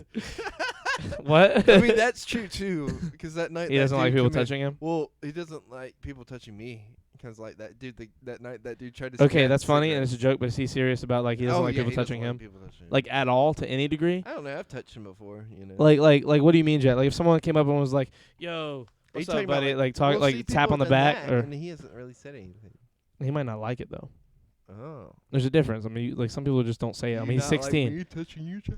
Speaker 1: What?
Speaker 2: I mean, that's true too. Because that night
Speaker 1: he doesn't like people touching him.
Speaker 2: Well, he doesn't like people touching me. Because that dude, that night, that dude tried to.
Speaker 1: Okay, that's funny and it's a joke. But is he serious about he doesn't like people touching him? At all to any degree?
Speaker 2: I don't know. I've touched him before. You know.
Speaker 1: Like what do you mean, Jet? Like if someone came up and was like, "Yo, what's up, buddy?" Tap on the back, or
Speaker 2: and he hasn't really said anything.
Speaker 1: He might not like it though.
Speaker 2: Oh.
Speaker 1: There's a difference. I mean, some people just don't say it. I mean, he's 16.
Speaker 2: Like me touching you, Jack?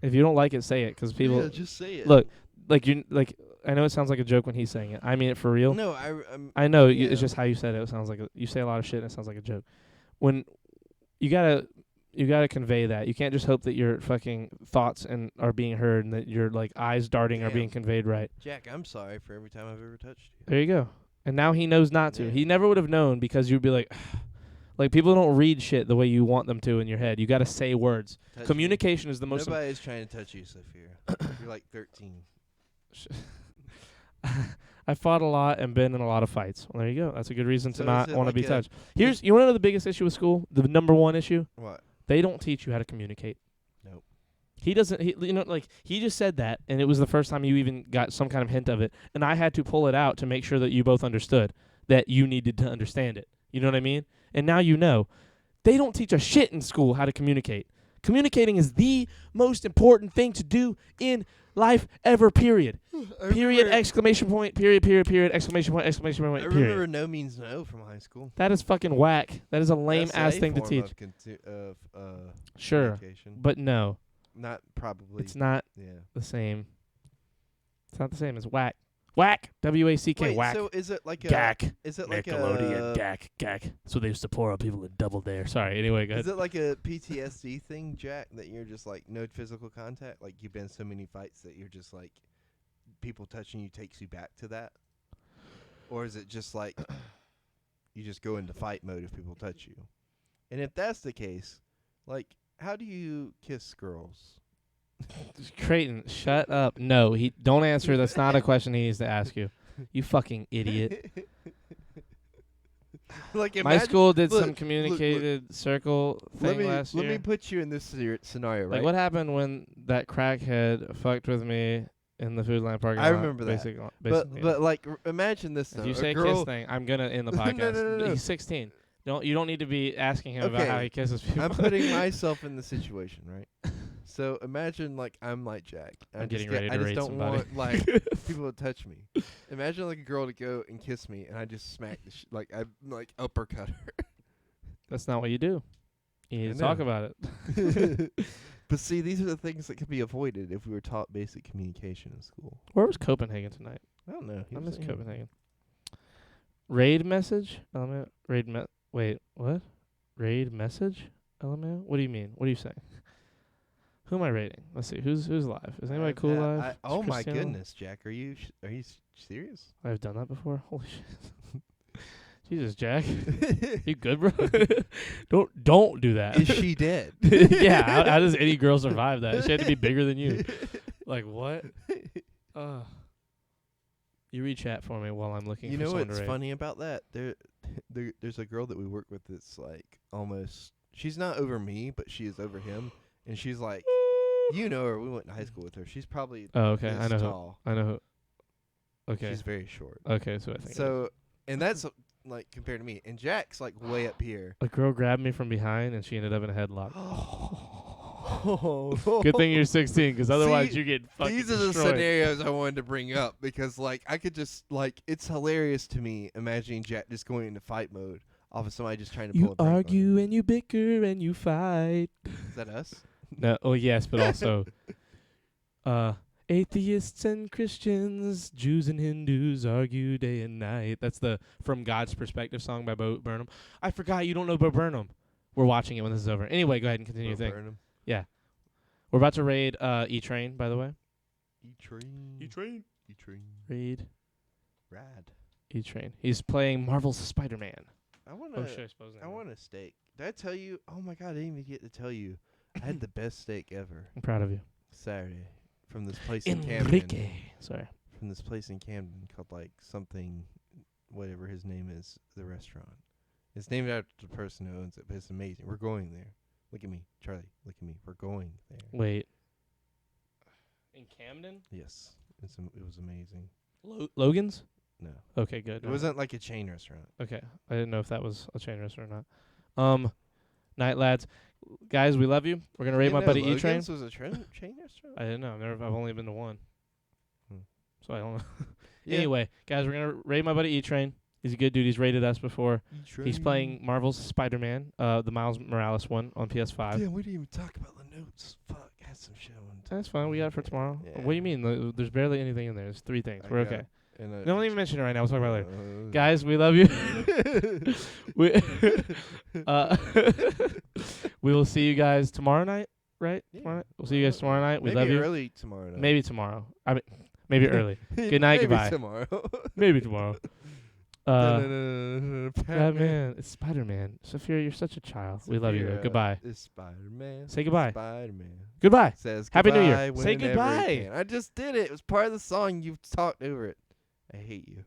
Speaker 1: If you don't like it, say it, because people.
Speaker 2: Yeah, just say it.
Speaker 1: Look, I know it sounds like a joke when he's saying it. I mean it for real.
Speaker 2: No,
Speaker 1: I know it's just how you said it. It sounds like you say a lot of shit and it sounds like a joke. When you gotta convey that. You can't just hope that your fucking thoughts are being heard and that your eyes darting are being conveyed right.
Speaker 2: Jack, I'm sorry for every time I've ever touched you.
Speaker 1: There you go. And now he knows not to. Yeah. He never would have known because you'd be like people don't read shit the way you want them to in your head. You got to say words. Communication is the most.
Speaker 2: Nobody's trying to touch you, Sophia. You're like 13.
Speaker 1: I fought a lot and been in a lot of fights. Well, there you go. That's a good reason
Speaker 2: So
Speaker 1: to not
Speaker 2: is it
Speaker 1: want to
Speaker 2: like
Speaker 1: be
Speaker 2: a-
Speaker 1: touched. You want to know the biggest issue with school? The number one issue?
Speaker 2: What?
Speaker 1: They don't teach you how to communicate.
Speaker 2: Nope.
Speaker 1: He doesn't. He just said that, and it was the first time you even got some kind of hint of it. And I had to pull it out to make sure that you both understood that you needed to understand it. You know what I mean? And now you know. They don't teach a shit in school how to communicate. Communicating is the most important thing to do in life ever, period. Period, exclamation point, period, exclamation point,
Speaker 2: I
Speaker 1: period.
Speaker 2: remember no means no from high school.
Speaker 1: That is fucking whack. That is a lame
Speaker 2: That's
Speaker 1: ass
Speaker 2: a
Speaker 1: thing to
Speaker 2: form
Speaker 1: teach.
Speaker 2: of
Speaker 1: Sure,
Speaker 2: communication.
Speaker 1: but no,
Speaker 2: Not probably.
Speaker 1: it's not
Speaker 2: Yeah.
Speaker 1: the same. It's not the same as whack. Whack. W-A-C-K.
Speaker 2: Wait,
Speaker 1: Whack.
Speaker 2: so is it like a?
Speaker 1: Gack.
Speaker 2: Is it like
Speaker 1: Nickelodeon.
Speaker 2: a?
Speaker 1: Gack. So they used to pour out people in Double Dare. Sorry. Anyway, go
Speaker 2: Is
Speaker 1: ahead.
Speaker 2: it like a PTSD thing, Jack? That you're just like no physical contact? Like you've been in so many fights that you're just like people touching you takes you back to that? Or is it just like you just go into fight mode if people touch you? And if that's the case, like how do you kiss girls?
Speaker 1: Creighton, shut up. No, he don't answer. That's not a question he needs to ask you. You fucking idiot.
Speaker 2: Like
Speaker 1: My
Speaker 2: imagine,
Speaker 1: school did
Speaker 2: look,
Speaker 1: some communicated circle
Speaker 2: let
Speaker 1: thing last year.
Speaker 2: me put you in this scenario, right?
Speaker 1: Like, what happened when that crackhead fucked with me in the Food Line parking
Speaker 2: I
Speaker 1: lot?
Speaker 2: remember that.
Speaker 1: Basically.
Speaker 2: But like imagine this though.
Speaker 1: If you
Speaker 2: a
Speaker 1: say
Speaker 2: girl,
Speaker 1: kiss thing, I'm gonna end the
Speaker 2: No,
Speaker 1: podcast.
Speaker 2: no.
Speaker 1: He's 16. You don't need to be asking him about
Speaker 2: Okay.
Speaker 1: how he kisses people.
Speaker 2: I'm putting myself in the situation, right? So imagine like I'm like Jack.
Speaker 1: I'm
Speaker 2: just
Speaker 1: getting ready to
Speaker 2: I just
Speaker 1: raid
Speaker 2: don't
Speaker 1: somebody.
Speaker 2: want like people to touch me. Imagine like a girl to go and kiss me, and I just smack the like I like uppercut her.
Speaker 1: That's not what you do. You need
Speaker 2: I
Speaker 1: to talk
Speaker 2: know.
Speaker 1: about it.
Speaker 2: But see, these are the things that could be avoided if we were taught basic communication in school.
Speaker 1: Where was Copenhagen tonight?
Speaker 2: I don't know.
Speaker 1: I miss Copenhagen. Raid message element. Wait, what? Raid message element. What do you mean? What are you saying? Who am I raiding? Let's see. Who's live? Is anybody cool live? Is
Speaker 2: Oh my
Speaker 1: Cristiano?
Speaker 2: goodness, Jack! Are you serious?
Speaker 1: I've done that before. Holy shit. Jesus, Jack. You good, bro? Don't do that.
Speaker 2: Is she dead?
Speaker 1: Yeah. How does any girl survive that? She had to be bigger than you. Like what? You read chat for me while I'm looking.
Speaker 2: You
Speaker 1: for
Speaker 2: know
Speaker 1: someone
Speaker 2: what's
Speaker 1: to raid.
Speaker 2: funny about that? There's a girl that we work with that's like almost. She's not over me, but she is over him, and she's like, you know her. We went to high school with her. She's probably
Speaker 1: Oh, okay.
Speaker 2: this
Speaker 1: I know
Speaker 2: tall.
Speaker 1: who. I know who. Okay.
Speaker 2: She's very short.
Speaker 1: Okay. So I think.
Speaker 2: So, and that's like compared to me, and Jack's like way up here.
Speaker 1: A girl grabbed me from behind and she ended up in a headlock.
Speaker 2: Oh,
Speaker 1: Good thing you're 16, because otherwise
Speaker 2: See,
Speaker 1: you get fucking
Speaker 2: These are the
Speaker 1: destroyed.
Speaker 2: scenarios I wanted to bring up because, like, I could just like it's hilarious to me imagining Jack just going into fight mode off of somebody just trying to pull
Speaker 1: You
Speaker 2: a prank on him.
Speaker 1: argue and you bicker and you fight.
Speaker 2: Is that us?
Speaker 1: No, oh yes, but also, atheists and Christians, Jews and Hindus argue day and night. That's the From God's Perspective song by Bo Burnham. I forgot you don't know Bo Burnham. We're watching it when this is over. Anyway, go ahead and continue your thing.
Speaker 2: Burnham.
Speaker 1: Yeah, we're about to raid E-Train, by the way.
Speaker 2: E-Train.
Speaker 1: E-Train.
Speaker 2: E-Train.
Speaker 1: Raid
Speaker 2: Rad.
Speaker 1: E-Train. He's playing Marvel's Spider-Man.
Speaker 2: I want
Speaker 1: Oh
Speaker 2: to.
Speaker 1: shit, I suppose.
Speaker 2: I want a steak. Did I tell you? Oh my god, I didn't even get to tell you. I had the best steak ever
Speaker 1: I'm proud of you.
Speaker 2: Saturday from this place in Camden.
Speaker 1: Enrique. Sorry.
Speaker 2: From this place in Camden called like something, whatever his name is, the restaurant. It's named after the person who owns it, but it's amazing. We're going there. Look at me, Charlie. Look at me. We're going there.
Speaker 1: Wait. In Camden?
Speaker 2: Yes, it was amazing.
Speaker 1: Logan's?
Speaker 2: No,
Speaker 1: Okay, good.
Speaker 2: it wasn't like a chain restaurant.
Speaker 1: Okay. I didn't know if that was a chain restaurant or not. Night lads. Guys, we love you. We're gonna raid my buddy E-Train.
Speaker 2: Logan's was a chain restaurant.
Speaker 1: I didn't know. I've only been to one.
Speaker 2: Hmm.
Speaker 1: So I don't know.
Speaker 2: Yeah.
Speaker 1: Anyway, guys, we're gonna raid my buddy E-Train. He's a good dude. He's raided us before. He's playing Marvel's Spider-Man, the Miles Morales one on PS5.
Speaker 2: Damn, we didn't even talk about the notes. Fuck, I had some shit I wanted to
Speaker 1: That's
Speaker 2: talk
Speaker 1: fine.
Speaker 2: about.
Speaker 1: We got it for tomorrow.
Speaker 2: Yeah.
Speaker 1: What do you mean? There's barely anything in there. There's 3 things.
Speaker 2: I
Speaker 1: We're
Speaker 2: got
Speaker 1: okay.
Speaker 2: it. And
Speaker 1: Don't even mention it right now. We'll talk about it later. Guys, we love you. We will see you guys tomorrow night, right?
Speaker 2: Yeah.
Speaker 1: Tomorrow night? We'll see you guys tomorrow night. We
Speaker 2: maybe
Speaker 1: love you.
Speaker 2: early tomorrow night.
Speaker 1: Maybe tomorrow. I mean, maybe early. Good night,
Speaker 2: Maybe
Speaker 1: goodbye.
Speaker 2: tomorrow.
Speaker 1: Maybe tomorrow.
Speaker 2: Batman.
Speaker 1: Batman. It's Spider-Man. Sophia, you're such a child. We love you, though.
Speaker 2: Sophia
Speaker 1: Goodbye.
Speaker 2: Is Spider-Man.
Speaker 1: Say goodbye.
Speaker 2: Spider-Man.
Speaker 1: Goodbye.
Speaker 2: Says
Speaker 1: Happy New Year.
Speaker 2: goodbye
Speaker 1: Say
Speaker 2: whenever he
Speaker 1: goodbye.
Speaker 2: can. I just did it. It was part of the song. You've talked over it. I hate you.